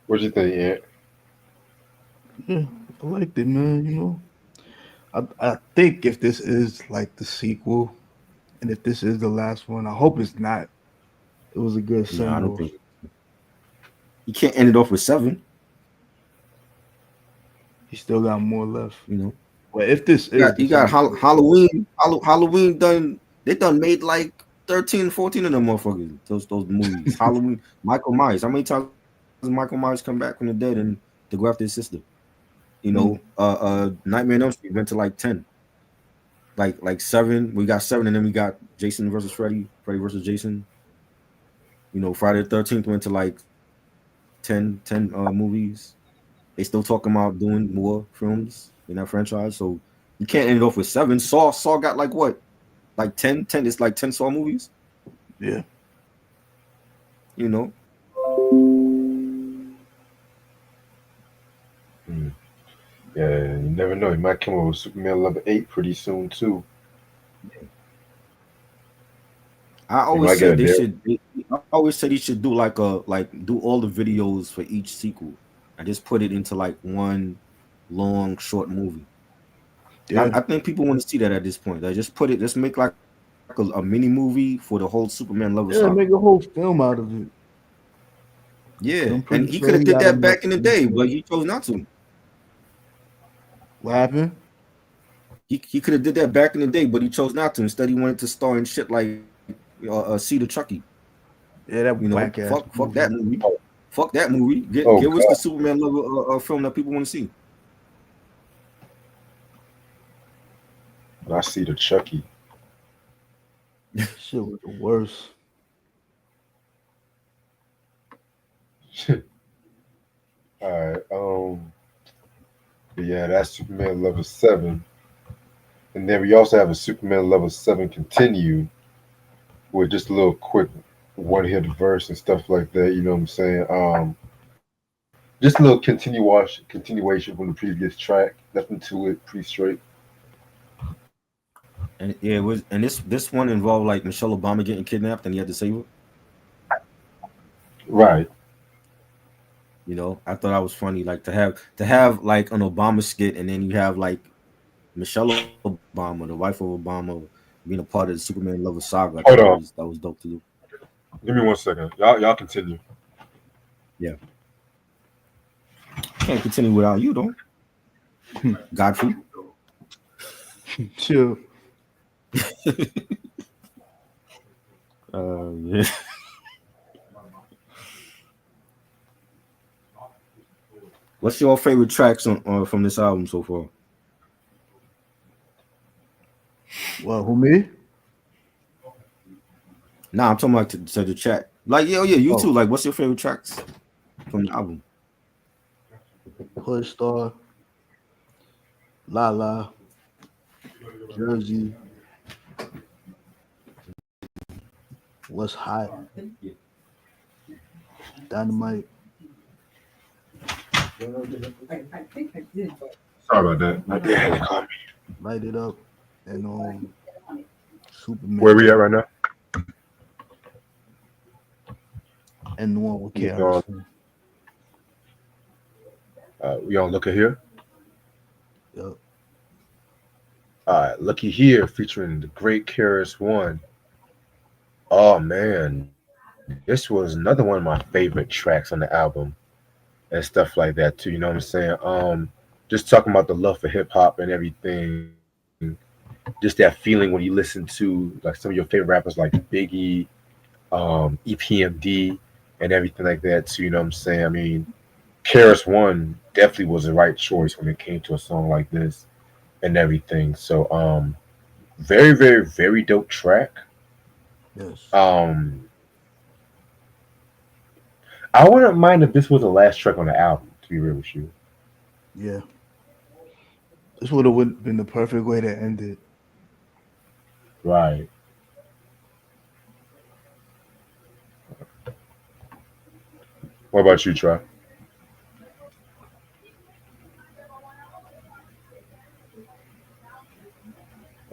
What'd you think, Ant? Yeah, I liked it, man. I think if this is like the sequel, and if this is the last one, I hope it's not. It was a good No, I send don't off. think you can't end it off with seven. He still got more left. You know, But if this is the you got sequel, Halloween. Halloween done. They done made like 13, 14 of them motherfuckers. Those movies. Halloween. Michael Myers. How many times did Michael Myers come back from the dead and to go after his sister? mm, Nightmare on Elm Street went to like 10, like seven. We got seven, and then we got Jason versus Freddy, Freddy versus Jason. Friday the 13th went to like 10 movies. They still talking about doing more films in that franchise, so you can't end it off with seven. Saw got like what, like 10, 10. It's like 10 Saw movies. yeah, You know, Hmm. Yeah, you never know. He might come up with Superman level 8 pretty soon too. I He always might get a said they dare. should. I always said he should do do all the videos for each sequel and just put it into like one long short movie. yeah, I think people want to see that at this point. Like just put it, just make like a mini movie for the whole Superman level saga. yeah. Make a whole film out of it. Yeah, 'Cause I'm and pretty he could sure have he did got that enough back in the day, but resources. he chose not to. What happened? He could have did that back in the day, but he chose not to. Instead, he wanted to star in shit like Seed of Chucky. Yeah, that whack ass Fuck that movie. movie. Oh, Fuck that movie. oh Give us the God, Superman level film that people want to see. I see the Chucky. Shit was the worst. All right. But yeah, that's Superman level 7, and then we also have a Superman level 7 continue with just a little quick one hit verse and stuff like that. You know what I'm saying? Just a little continuation from the previous track. Nothing to it. Pretty straight. And yeah, it was, and this one involved like Michelle Obama getting kidnapped, and he had to save her. Right. I thought that was funny, like to have like an Obama skit, and then you have like Michelle Obama, the wife of Obama, being a part of the Superman Lover saga. I thought Hold on. that was dope to do. Give me 1 second. Y'all continue. Yeah, can't continue without you though, Godfrey. Chill. Yeah. What's your favorite tracks from this album so far? Well, who me? Nah, I'm talking about to the chat. Like, yeah, oh yeah, you too. Oh, Like, what's your favorite tracks from the album? Push Star, La La, Jersey, What's Hot, Dynamite, Sorry about that. My dad had to call me. Light It Up, and Where we Superman, at right now? and the one with We on, KRS. we on Looker Here. Yup. All right, Looky Here featuring the great Karis One. Oh man, this was another one of my favorite tracks on the album and stuff like that too. You know what I'm saying? Just talking about the love for hip hop and everything. Just that feeling when you listen to like some of your favorite rappers like Biggie, EPMD, and everything like that too. You know what I'm saying? I mean, Karis One definitely was the right choice when it came to a song like this and everything. So, very, very, very dope track. Yes. Um, I wouldn't mind if this was the last track on the album. To be real with you, Yeah, this would have been the perfect way to end it. right? What about you, Trey?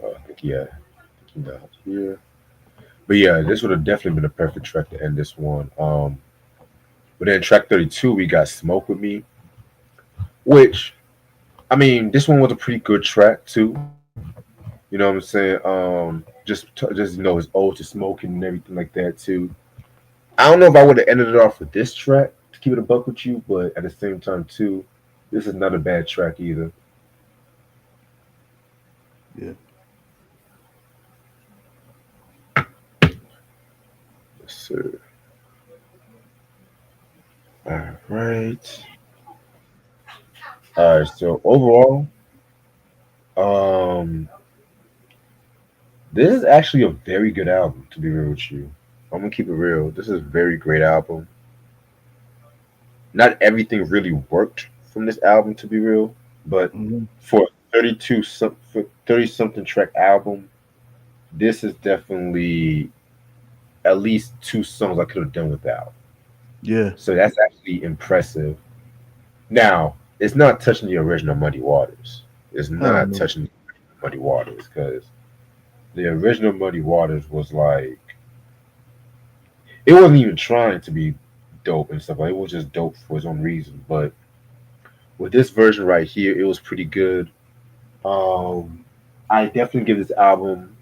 I think yeah, not here. But yeah, this would have definitely been a perfect track to end this one. But then track 32, we got "Smoke with Me," which I mean, this one was a pretty good track too. You know what I'm saying? Just his ode to smoking and everything like that too. I don't know if I would have ended it off with this track to keep it a buck with you, but at the same time too, this is not a bad track either. Yeah, Yes, sir. All right. All right. So overall, um, this is actually a very good album. To be real with you, I'm gonna keep it real. This is a very great album. Not everything really worked from this album, to be real, but hmm for 30 something track album, this is definitely at least two songs I could have done without. yeah. So that's actually impressive. Now, it's not touching the original Muddy Waters. It's Hell not no. touching the Muddy Waters because the original Muddy Waters was like it wasn't even trying to be dope and stuff. Like it was just dope for its own reason. But with this version right here, it was pretty good. Um, I definitely give this album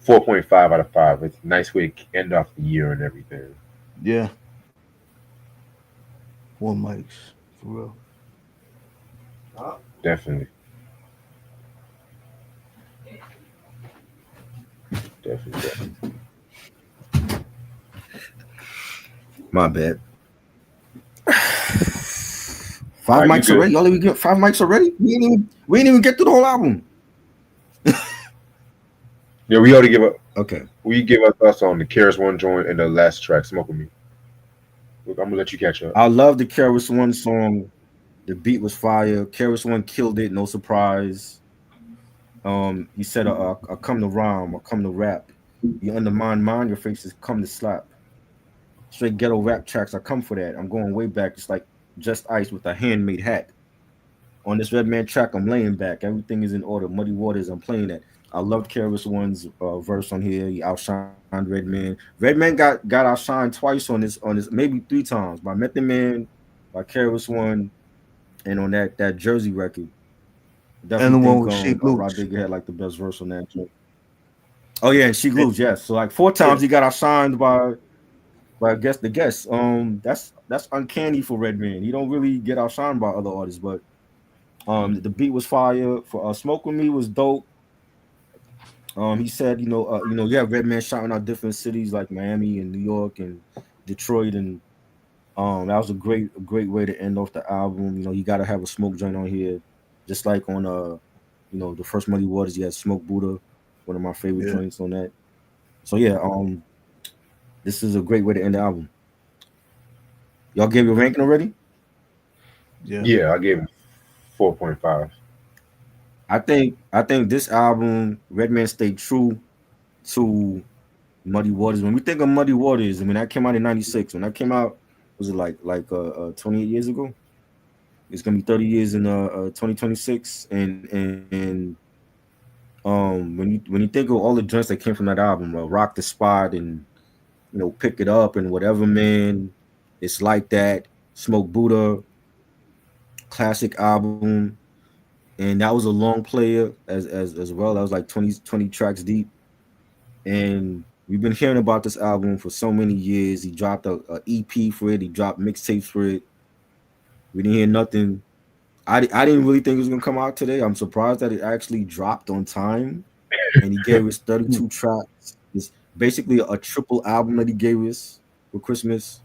4.5 out of 5. It's a nice way to end off the year and everything. Yeah, four mics for real. Definitely, definitely. My bad. All Five right, you mics good? already. Y'all even get 5 mics already? We ain't even get through the whole album. Yeah, we already give up. Okay. We give our thoughts on the Karis One joint and the last track, "Smoke with Me." Look, I'm gonna let you catch up. I love the Keras One song. The beat was fire. Keras One killed it. No surprise. He said, I come to rhyme. I come to rap. You undermine mine. Your face is come to slap. Straight ghetto rap tracks. I come for that. I'm going way back. It's like just ice with a handmade hat. On this Redman track, I'm laying back. Everything is in order. Muddy Waters, I'm playing that. I loved Keras One's verse on here. He outshined Redman. Redman got outshined twice on this, maybe 3 times by Method Man, by Keras One, and on that Jersey record. And Definitely the one think with Sheik Rod Luch. Digger had like the best verse on that joint. Oh yeah, and she Eh, lose, yes. So like 4 times Yeah, he got outshined by the guest. That's uncanny for Redman. He don't really get outshined by other artists, but the beat was fire. For Smoke with Me was dope. He said, you have Redman shouting out different cities like Miami and New York and Detroit, and that was a great way to end off the album. You got to have a smoke joint on here, just like on the first Muddy Waters. You had Smoke Buddha, one of my favorite yeah, joints on that. So yeah, this is a great way to end the album. Y'all gave your ranking already? yeah. Yeah, I gave him 4.5. I think this album, Redman stayed true to Muddy Waters. When we think of Muddy Waters, I mean that came out in '96. When that came out, was it like 28 years ago? It's gonna be 30 years in 2026. And when you think of all the joints that came from that album, Rock the Spot and Pick It Up and Whatever Man, It's Like That, Smoke Buddha, classic album, and that was a long player as well. That was like 20 tracks deep, and we've been hearing about this album for so many years. He dropped a EP for it. He dropped mixtapes for it. We didn't hear nothing. I didn't really think it was gonna come out today. I'm surprised that it actually dropped on time, and he gave us Hmm. 32 tracks. It's basically a triple album that he gave us for Christmas,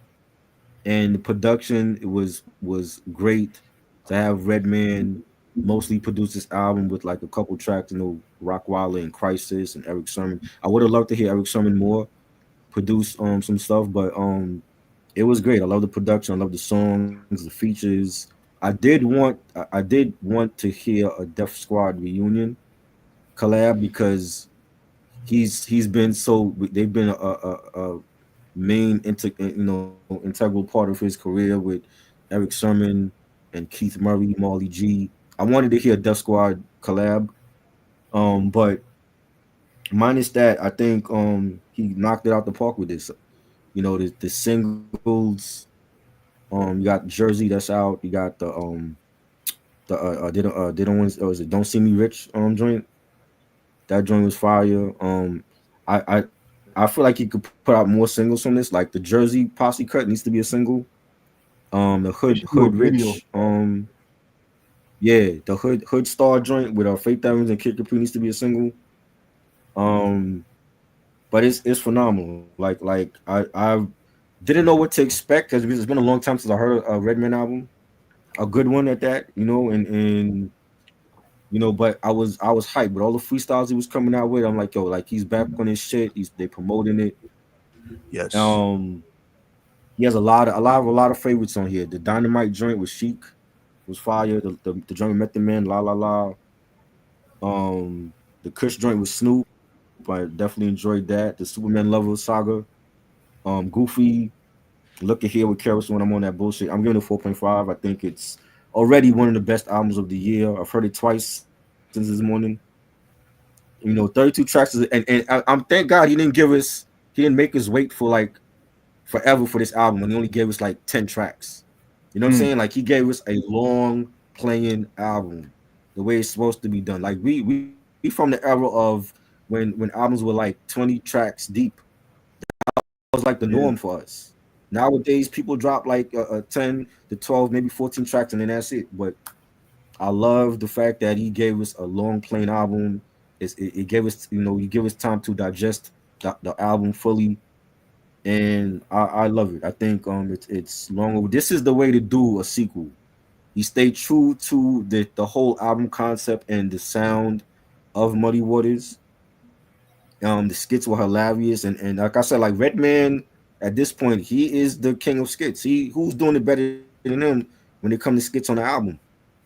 and the production was great. To have Redman mostly produce this album with like a couple tracks, Rockwilder and Crisis and Eric Sermon. I would have loved to hear Eric Sermon more produce some stuff, but it was great. I love the production. I love the songs, the features. I did want to hear a Def Squad reunion collab because he's been so they've been a main integral part of his career with Eric Sermon and Keith Murray, Marley G. I wanted to hear a Def Squad collab, but minus that, I think he knocked it out the park with this. The singles. You got Jersey that's out. You got they don't want was it Don't See Me Rich joint. That joint was fire. I feel like he could put out more singles from this. Like the Jersey Posse cut needs to be a single. The They Hood should do a Hood video Rich. for that. Yeah, the Hood Star joint with Faith Evans and Kid Capri needs to be a single. Um, but it's phenomenal. I didn't know what to expect because it's been a long time since I heard a Redman album, a good one at that. And but I was hyped with all the freestyles he was coming out with. I'm like, yo, like he's back on his shit. They promoting it. Yes. Um, he has a lot of favorites on here. The Dynamite joint with Sheik was fire. The joint with Method Man, La La La. The Kush joint with Snoop. I definitely enjoyed that. The Superman Lover saga. Goofy. Look at here with Karis when I'm on that bullshit. I'm giving it 4.5. I think it's already one of the best albums of the year. I've heard it twice since this morning. 32 tracks and I'm thank God he didn't make us wait for like forever for this album when he only gave us like 10 tracks. You know what I'm Mm, saying? Like he gave us a long playing album the way it's supposed to be done. Like we from the era of when albums were like 20 tracks deep. That was like the norm yeah. for us. Nowadays people drop like 10 to 12 maybe 14 tracks and then that's it. But I love the fact that he gave us a long playing album. It gave us you give us time to digest the album fully, and I love it. I think it's long over. This is the way to do a sequel. He stayed true to the whole album concept and the sound of Muddy Waters. The skits were hilarious, and like I said, like Redman at this point, he is the king of skits. Who's doing it better than him when it comes to skits on the album?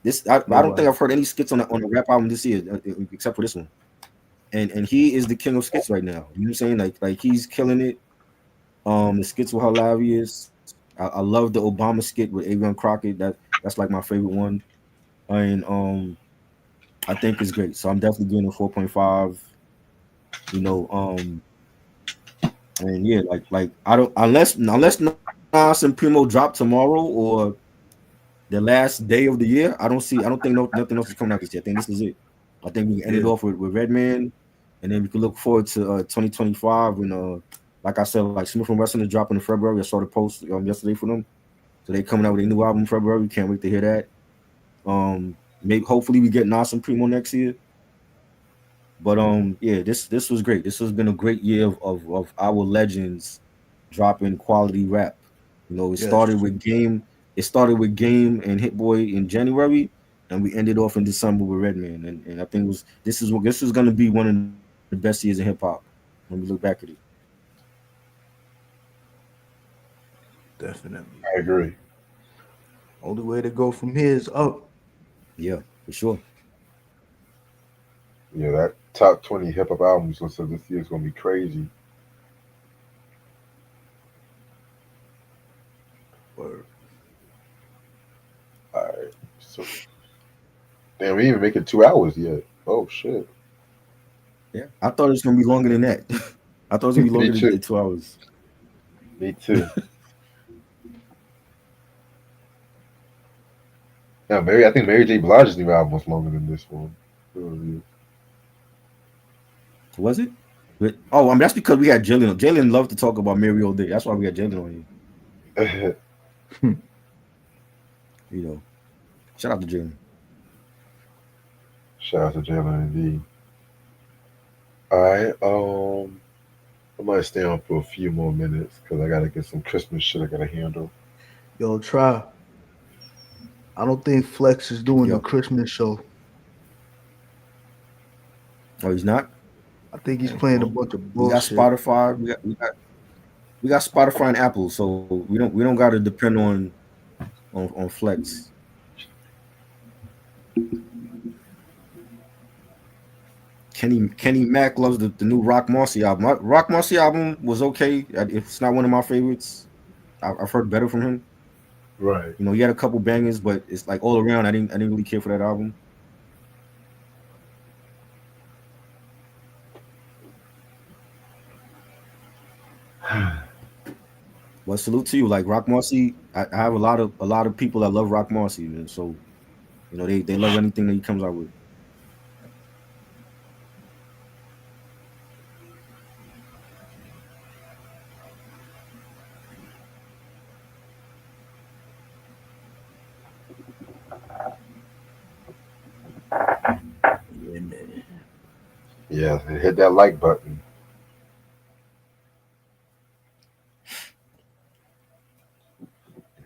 I don't think I've heard Nobody. any skits on a rap album this year, except for this one. And he is the king of skits right now. You know what I'm saying? Like he's killing it. The skits were hilarious. I love the Obama skit with Avion Crockett. That's like my favorite one. And I think it's great. So I'm definitely giving it 4.5. You know, and yeah, like I don't unless Nas and Primo drop tomorrow or the last day of the year, I don't think nothing else is coming out this year. I think this is it. I think we can end it Yeah. off with Redman, and then we can look forward to 2025 when like I said, like Smith and Wesson is dropping in February. I saw the post yesterday for them. So they coming out with a new album in February. Can't wait to hear that. Maybe hopefully we get Nas and Primo next year. But yeah, this was great. This has been a great year of our legends dropping quality rap. It Yes. started with Game. It started with Game and Hit Boy in January, and we ended off in December with Redman. And I think this is gonna be one of the best years in hip hop when we look back at it. Definitely. I agree. Only way to go from here is up. Yeah, for sure. Yeah, that top 20 hip hop albums list of this year is gonna be crazy. Or All right, so damn, we ain't even making 2 hours yet. Oh shit. Yeah, I thought it was gonna be longer than that. I thought it was gonna be Me longer too. than 2 hours. Me too. Yeah, I think Mary J. Blige's new album was longer than this one. Oh, Was it? Oh, I mean that's because we had Jillian. Jillian loved to talk about Mary all day. That's why we had Jillian on here. yeah. You know, shout out to Jillian. Shout out to Jalen indeed. All right, I might stay on for a few more minutes because I gotta get some Christmas shit I gotta handle. yo, try. I don't think Flex is doing Yep. the Christmas show. Oh, he's not. I think he's Okay. playing a Well, bunch of we got bullshit. Spotify. We got. we got Spotify and Apple, so we don't got to depend on Flex. Kenny Mack loves the new Rock Marcy album. Rock Marcy album was okay. It's not one of my favorites. I've heard better from him. Right. You know, he had a couple bangers, but it's like all around. I didn't really care for that album. But salute to you, like Rock Marcy. I have a lot of people that love Rock Marcy, man. So they love anything that he comes out with. Yeah, man. Yeah, hit that like button.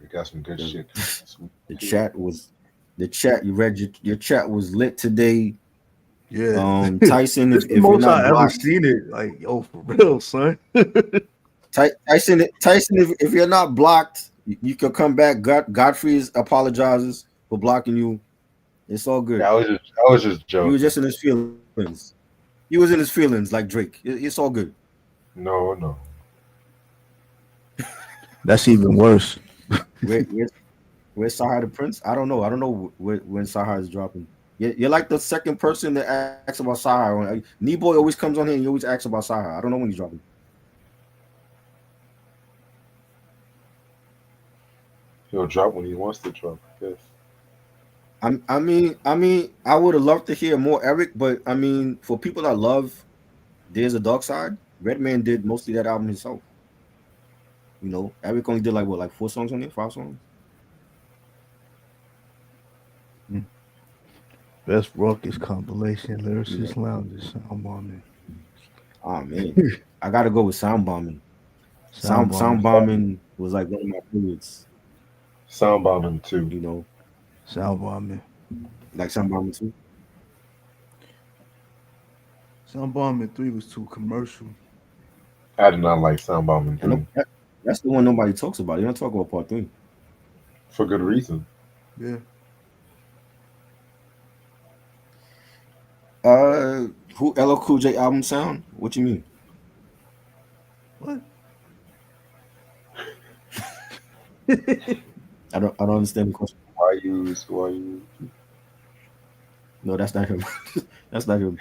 We got some good The shit coming this week the too. chat was the chat. You read your chat was lit today. Yeah. Tyson, This the if you're most not I ever blocked, seen it. Like, yo, for real, son. Tyson, if you're not blocked, you can come back. Godfrey apologizes for blocking you. It's all good. I was just He was joking. just in his feelings. He was in his feelings like Drake. It's all good. No, no. That's even worse. Where, where's where's Sahar the Prince? I don't know. I don't know when Sahar is dropping. You're like the second person that asks about Sahar. Boy always comes on here and he always asks about Sahar. I don't know when he's dropping. He'll drop when he wants to drop. Yes. I would have loved to hear more Eric, but I mean, for people that love There's a Dark Side, Redman did mostly that album himself. Eric only did like what, like 4 songs on it, 5 songs. Mm. Best raucous compilation, You know, lyricist lounges, sound bombing. oh man, I gotta go with Sound Bombing. Sound Sound bombing. Bombing was like one of my favorites. Sound bombing too. You know, Sound bombing. like Sound Bombing too. Sound bombing 3 was too commercial. I did not like sound bombing And three that's the one nobody talks about. They don't talk about part three. for good reason. Yeah. Uh, who LL Cool J album sound? What you mean? What? I don't understand the question. Why you? No, that's not him. That's not him.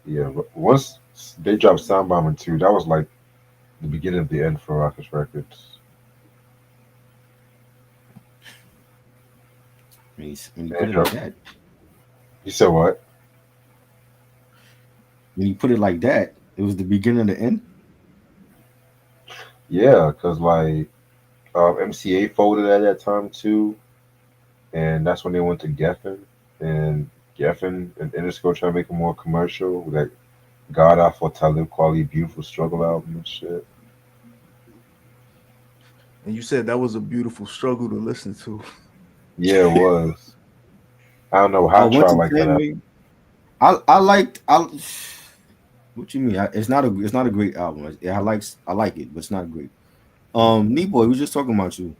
Yeah, but once they dropped sound bombing two, that was like the beginning of the end for Rockers Records. When you They put it like dropped. that, You said what? when you put it like that, it was the beginning of the end. Yeah, cause like MCA folded at that time too, and that's when they went to Geffen, and Geffen and Interscope trying to make it more commercial. Like God Off for Talib Quality, Beautiful Struggle album and shit. And you said that was a beautiful struggle to listen to. Yeah, it was. I don't know how Once Trial a like that Fan album. made. I liked. What you mean? It's not a great album. I like it, but it's not great. Boy, we were just talking about you.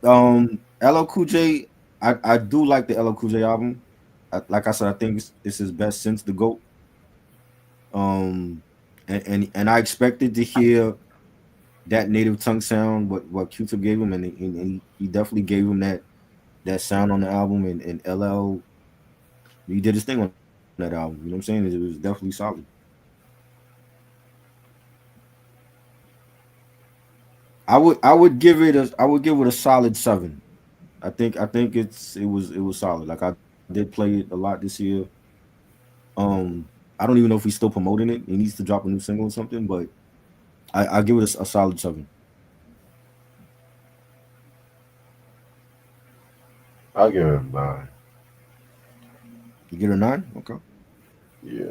LL Cool J. I do like the LL Cool J album. Like I said, I think it's his best since the GOAT. Um, and I expected to hear that native tongue sound what Q-Tip gave him, and he definitely gave him that sound on the album, and LL he did his thing on that album. You know what I'm saying? It was definitely solid. I would give it a solid 7. I think it was solid. Like I did play it a lot this year. I don't even know if he's still promoting it. He needs to drop a new single or something, but I give it a solid 7. I'll give it a 9. You get a 9? Okay. Yeah.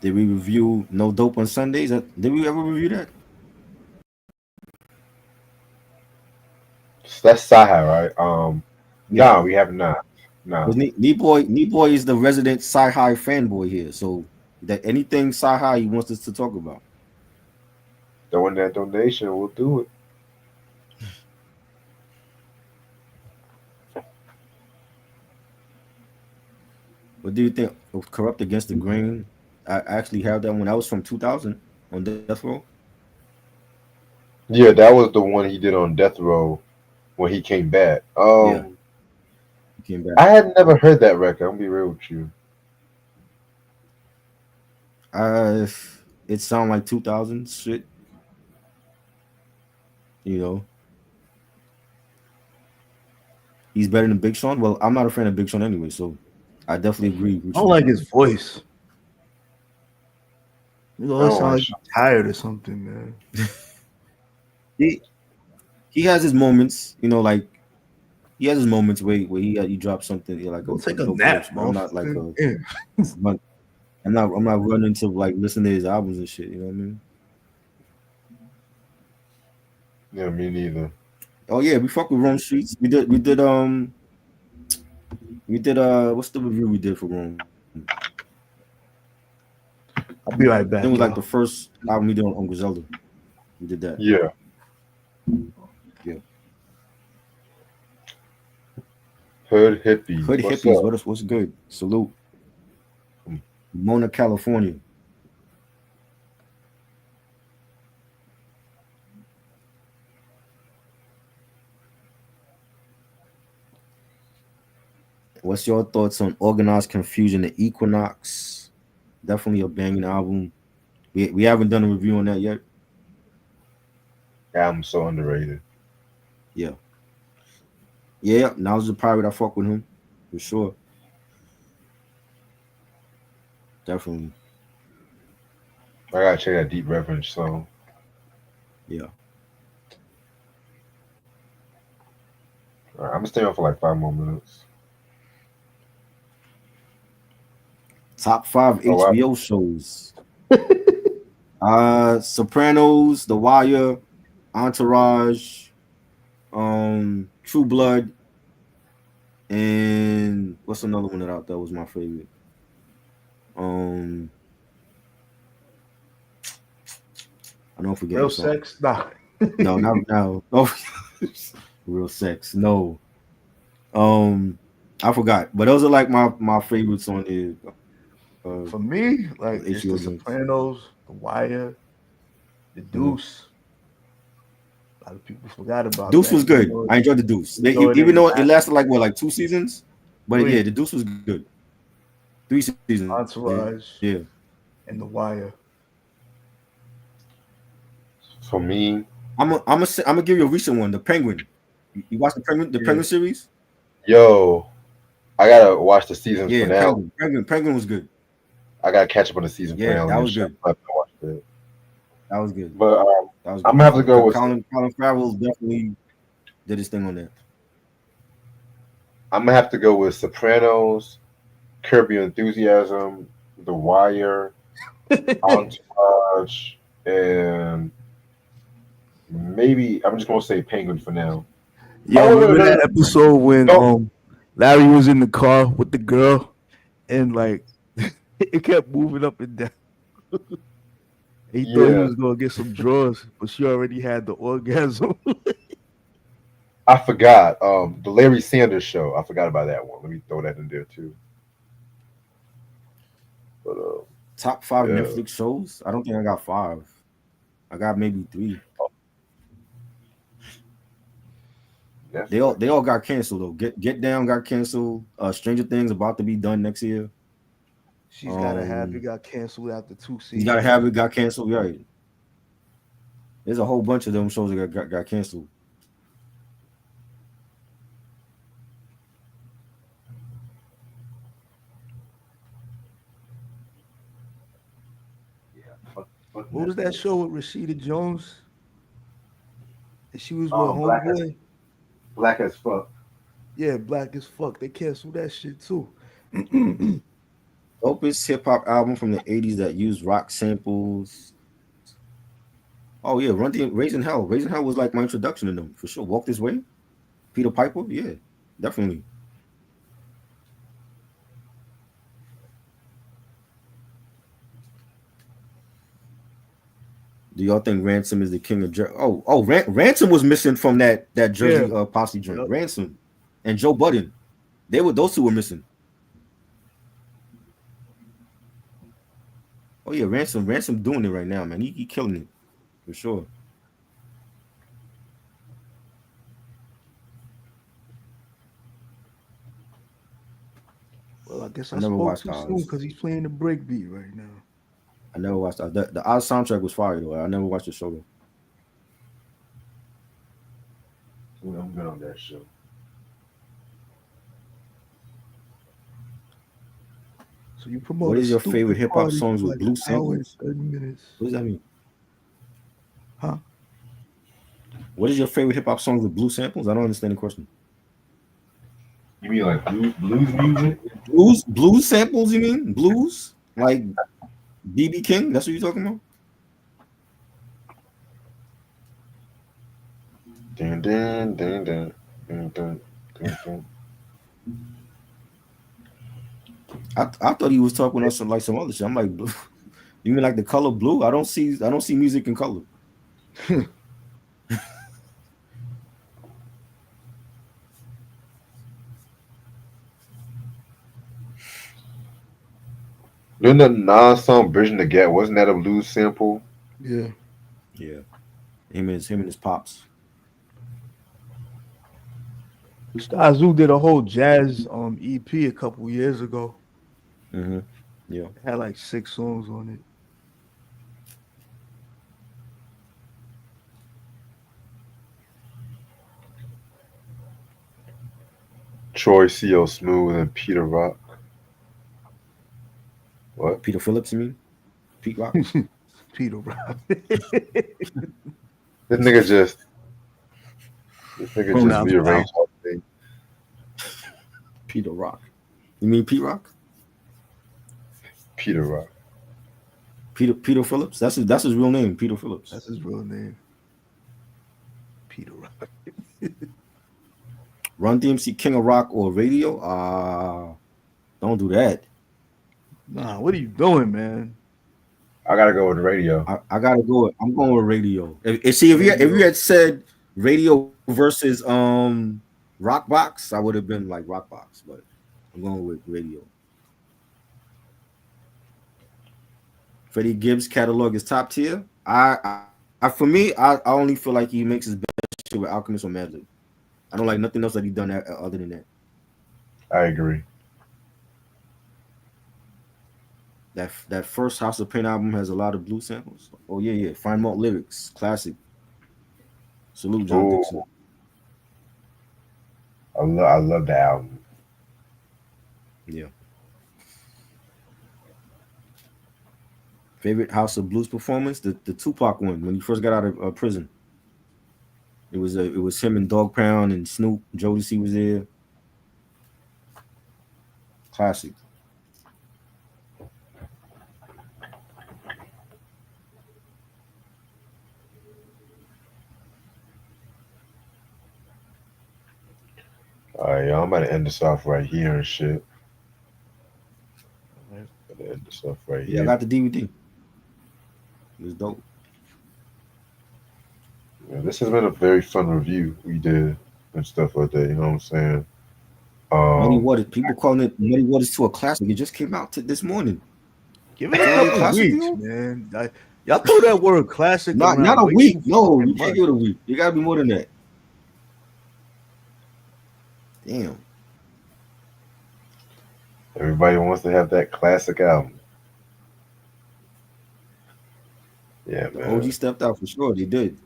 Did we review No Dope on Sundays? Did we ever review that? That's Sci-Hi, right? Yeah, No, we have not. No, because Knee Boy is the resident sci-hi fanboy here. So that anything sci-hi he wants us to talk about. throw in that donation, we'll do it. What do you think of Corrupt Against the Grain? I actually have that one. That was from 2000 on Death Row. Yeah, that was the one he did on Death Row when he came back. Yeah, he came back. I had never heard that record. I'm gonna be real with you. Uh, it sound like 2000 shit. You know, he's better than Big Sean. Well, I'm not a fan of Big Sean anyway, so I definitely agree I with don't you. like his voice. He I always don't sound like. like he's tired or something, man. He he has his moments. You know, like he has his moments where he drops something like Go a take a dope nap, verse. But I'm not like motherfucker. a Yeah. but I'm not running to like listen to his albums and shit. You know what I mean? Yeah, me neither. Oh yeah, we fuck with Rome Streets. We did what's the review we did for Rome? I'll be right I think it back, was like the y'all. first album we did on Griselda. We did that. Yeah, Yeah. Hood hippies. Hood What's hippies, up? what's good? Salute. Hmm. Mona, California. What's your thoughts on Organized Confusion and Equinox? Definitely a banging album. We haven't done a review on that yet. Yeah, I'm so underrated. Yeah. Yeah, now's the pirate. I fuck with him. For sure. Definitely. I gotta check that Deep Reference song. Yeah. All right, I'm gonna stay on for like 5 more minutes. Top five Oh wow. HBO shows. Sopranos, The Wire, Entourage, True Blood, and what's another one that out there was my favorite? Um, I don't forget Real the song. sex? Nah. No, not now. Oh, real sex. No. I forgot, but those are like my favorites on For me, the like HBO it's The joints. Sopranos, The Wire, The Mhm. Deuce. A lot of people forgot about Deuce that, was good. I enjoyed the Deuce. even though it Even ain't though it that lasted like what, like 2 seasons, but yeah, three. the Deuce was good. 3 seasons. Yeah. Entourage and The Wire. For me, I'm gonna give you a recent one. The Penguin. You watched the Yeah. Penguin series? yo, I gotta watch the season Yeah, finale. Penguin was good. I gotta catch up on the season Yeah, finale that and was shit. good. I haven't watched it. That was good. But That was I'm good. gonna have to go with Colin Farrell definitely did his thing on that. I'm gonna have to go with Sopranos, Curb Your Enthusiasm, The Wire, Entourage, and maybe I'm just gonna say Penguin for now. Yo, Oh no remember no no that episode when no Larry was in the car with the girl and like it kept moving up and down. He thought he yeah was gonna get some drawers, but she already had the orgasm. I forgot the Larry Sanders Show. I forgot about that one. Let me throw that in there too. But Top five yeah, Netflix shows. I don't think I got five. I got maybe three. They Netflix. all got canceled though. Get Down got canceled. Stranger Things about to be done next year. She's gotta have it Um, got canceled after two you gotta have seasons. it got canceled. Right. There's a whole bunch of them shows that got canceled. Yeah, fuck What was that Netflix. show with Rashida Jones? And she was with Black as Homeboy. Black as fuck. Yeah, black as fuck. They canceled that shit too. Dopest hip hop album from the '80s that used rock samples. Oh yeah, Run the Raising Hell. Raising Hell was like my introduction to them for sure. Walk This Way. Peter Piper, yeah, definitely. Do y'all think Ransom is the king of Jersey? Ransom was missing from that Yeah. Jersey posse joint. Yep. Ransom and Joe Budden, they were those two were missing. Oh yeah, Ransom doing it right now, man. He killing it for sure. Well, I guess I I never spoke watched too soon Oz. because he's playing the breakbeat right now. I never watched Oz. The Oz soundtrack was fire though. I never watched the show though. I'm good on that show. So you What promote a is your favorite stupid hip hop party songs for with like an blue hour and samples? 30 minutes. What does that mean? Huh? What is your favorite hip hop songs with blue samples? I don't understand the question. You mean like blues music? Blues samples? You mean blues? Like BB King? That's what you're talking about? Dun, dun, dun, dun, dun, dun, dun, dun. I thought he was talking about some other shit. I'm like, blue. You mean like the color blue? I don't see music in color. Didn't the Nas song "Bridging the Gap" wasn't that a blues sample? Yeah. Yeah, him and his pops. Skyzoo did a whole jazz EP a couple years ago. Hmm. Yeah, It had like 6 songs on it. Troy C.O. Smooth and Peter Rock. What? Peter Phillips. You mean Pete Rock? Peter Rock. This nigga just this nigga just Pronouns rearranged wow. all the things. Peter Rock. You mean Pete Rock? Peter Rock. Peter Phillips. That's his real name. Peter Phillips. That's his real name. Peter Rock. Run DMC King of Rock or Radio? Don't do that. Nah, what are you doing, man? I gotta go with the radio. I gotta go. I'm going with Radio. If you Radio. had said Radio versus Rock Box, I would have been like Rock Box, but I'm going with Radio. Freddie Gibbs' catalog is top tier. For me, I only feel like he makes his best shit with Alchemist or Magic. I don't like nothing else that he done other than that. I agree. That first House of Pain album has a lot of blue samples. Oh yeah. Fine Malt lyrics, classic. Salute John Dixon. Oh, I love the album. Yeah. Favorite House of Blues performance? The Tupac one when he first got out of prison. It was him and Dog Pound and Snoop. Jodeci was there. Classic. All right, y'all. I'm about to end this off right here and shit. Right. About to end this off right Yeah, I here. got the DVD. It was dope. Yeah, this has been a very fun review we did and stuff like that. You know what I'm saying? Muddy Um, Waters. People calling it Muddy Waters to a classic. It just came out this morning. Give it It's a already a couple classic, weeks, yo? man. Y'all throw that word classic Not around a way week. too No, you fucking can't much. give it a week. You gotta be more than that. Damn. everybody wants to have that classic album. Yeah, The OG man. stepped out for sure. They did.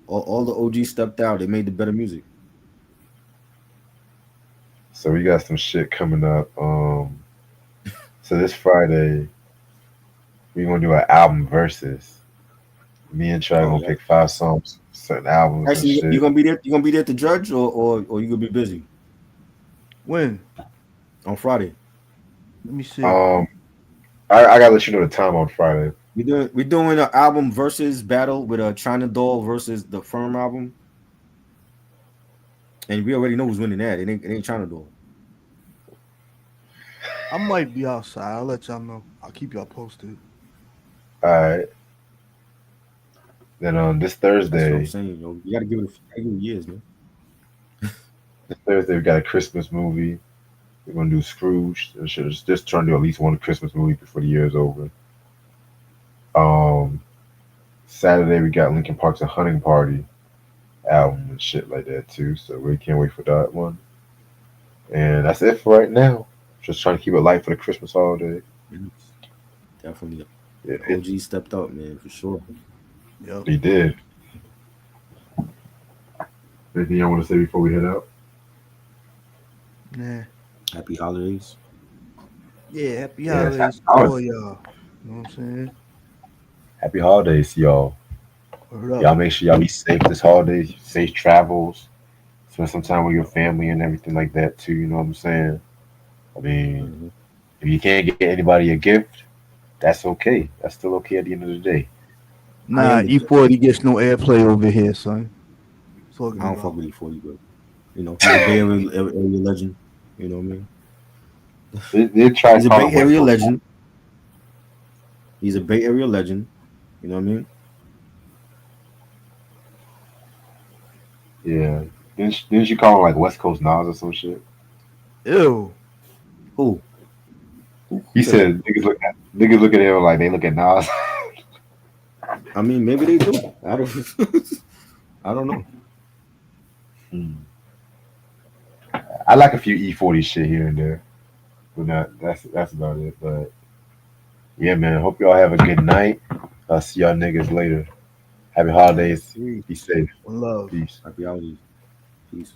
All the OG stepped out. They made the better music. So we got some shit coming up. So this Friday we gonna do an album versus. Me and Trey Oh gonna yeah. pick 5 songs, certain albums and Actually, you shit. gonna be there? You gonna be there to judge, or you gonna be busy When? on Friday? Let me see. Um, I gotta let you know the time on Friday. We doing an album versus battle with a China Doll versus the Firm album. and we already know who's winning that. It ain't China Doll. I might be outside. I'll let y'all know. I'll keep y'all posted. All right. Then on That's what I'm Thursday, saying, yo. You gotta give it years, man. we got a Christmas movie. We're gonna do Scrooge. We should just trying to do at least one Christmas movie before the year is over. Um, Saturday we got Linkin Park's A Hunting Party album and shit like that too. So we can't wait for that one. And that's it for right now. Just trying to keep it light for the Christmas holiday. Mhm. Definitely. Yeah, The OG stepped up, man, for sure. Yep. he did. Anything y'all want to say before we head out? Nah. Happy holidays. Yeah, happy Yes, holidays to all y'all. You know what I'm saying? happy holidays to y'all. Word up. Y'all make sure y'all be safe this holiday. Safe travels. Spend some time with your family and everything like that too. You know what I'm saying? I mean, Hmm. if you can't get anybody a gift, that's okay. That's still okay at the end of the day. I Nah, am the gift. E40 gets no airplay over here, son. Talking I don't fuck about. with E40, but he's a Bay Area legend. You know what I mean? They try He's a Bay calling West Area Coast. legend. He's a Bay Area legend. You know what I mean? Yeah. Didn't you call him like West Coast Nas or some shit? Ew. Who? Who He said that? said niggas look at him like they look at Nas. I mean, maybe they do. I don't. I don't know. Hmm. I like a few E40 shit here and there, but not that's about it. But yeah, man. Hope y'all have a good night. I'll see y'all niggas later. Happy holidays. Peace. Be safe. One love. Peace. Happy holidays. Peace.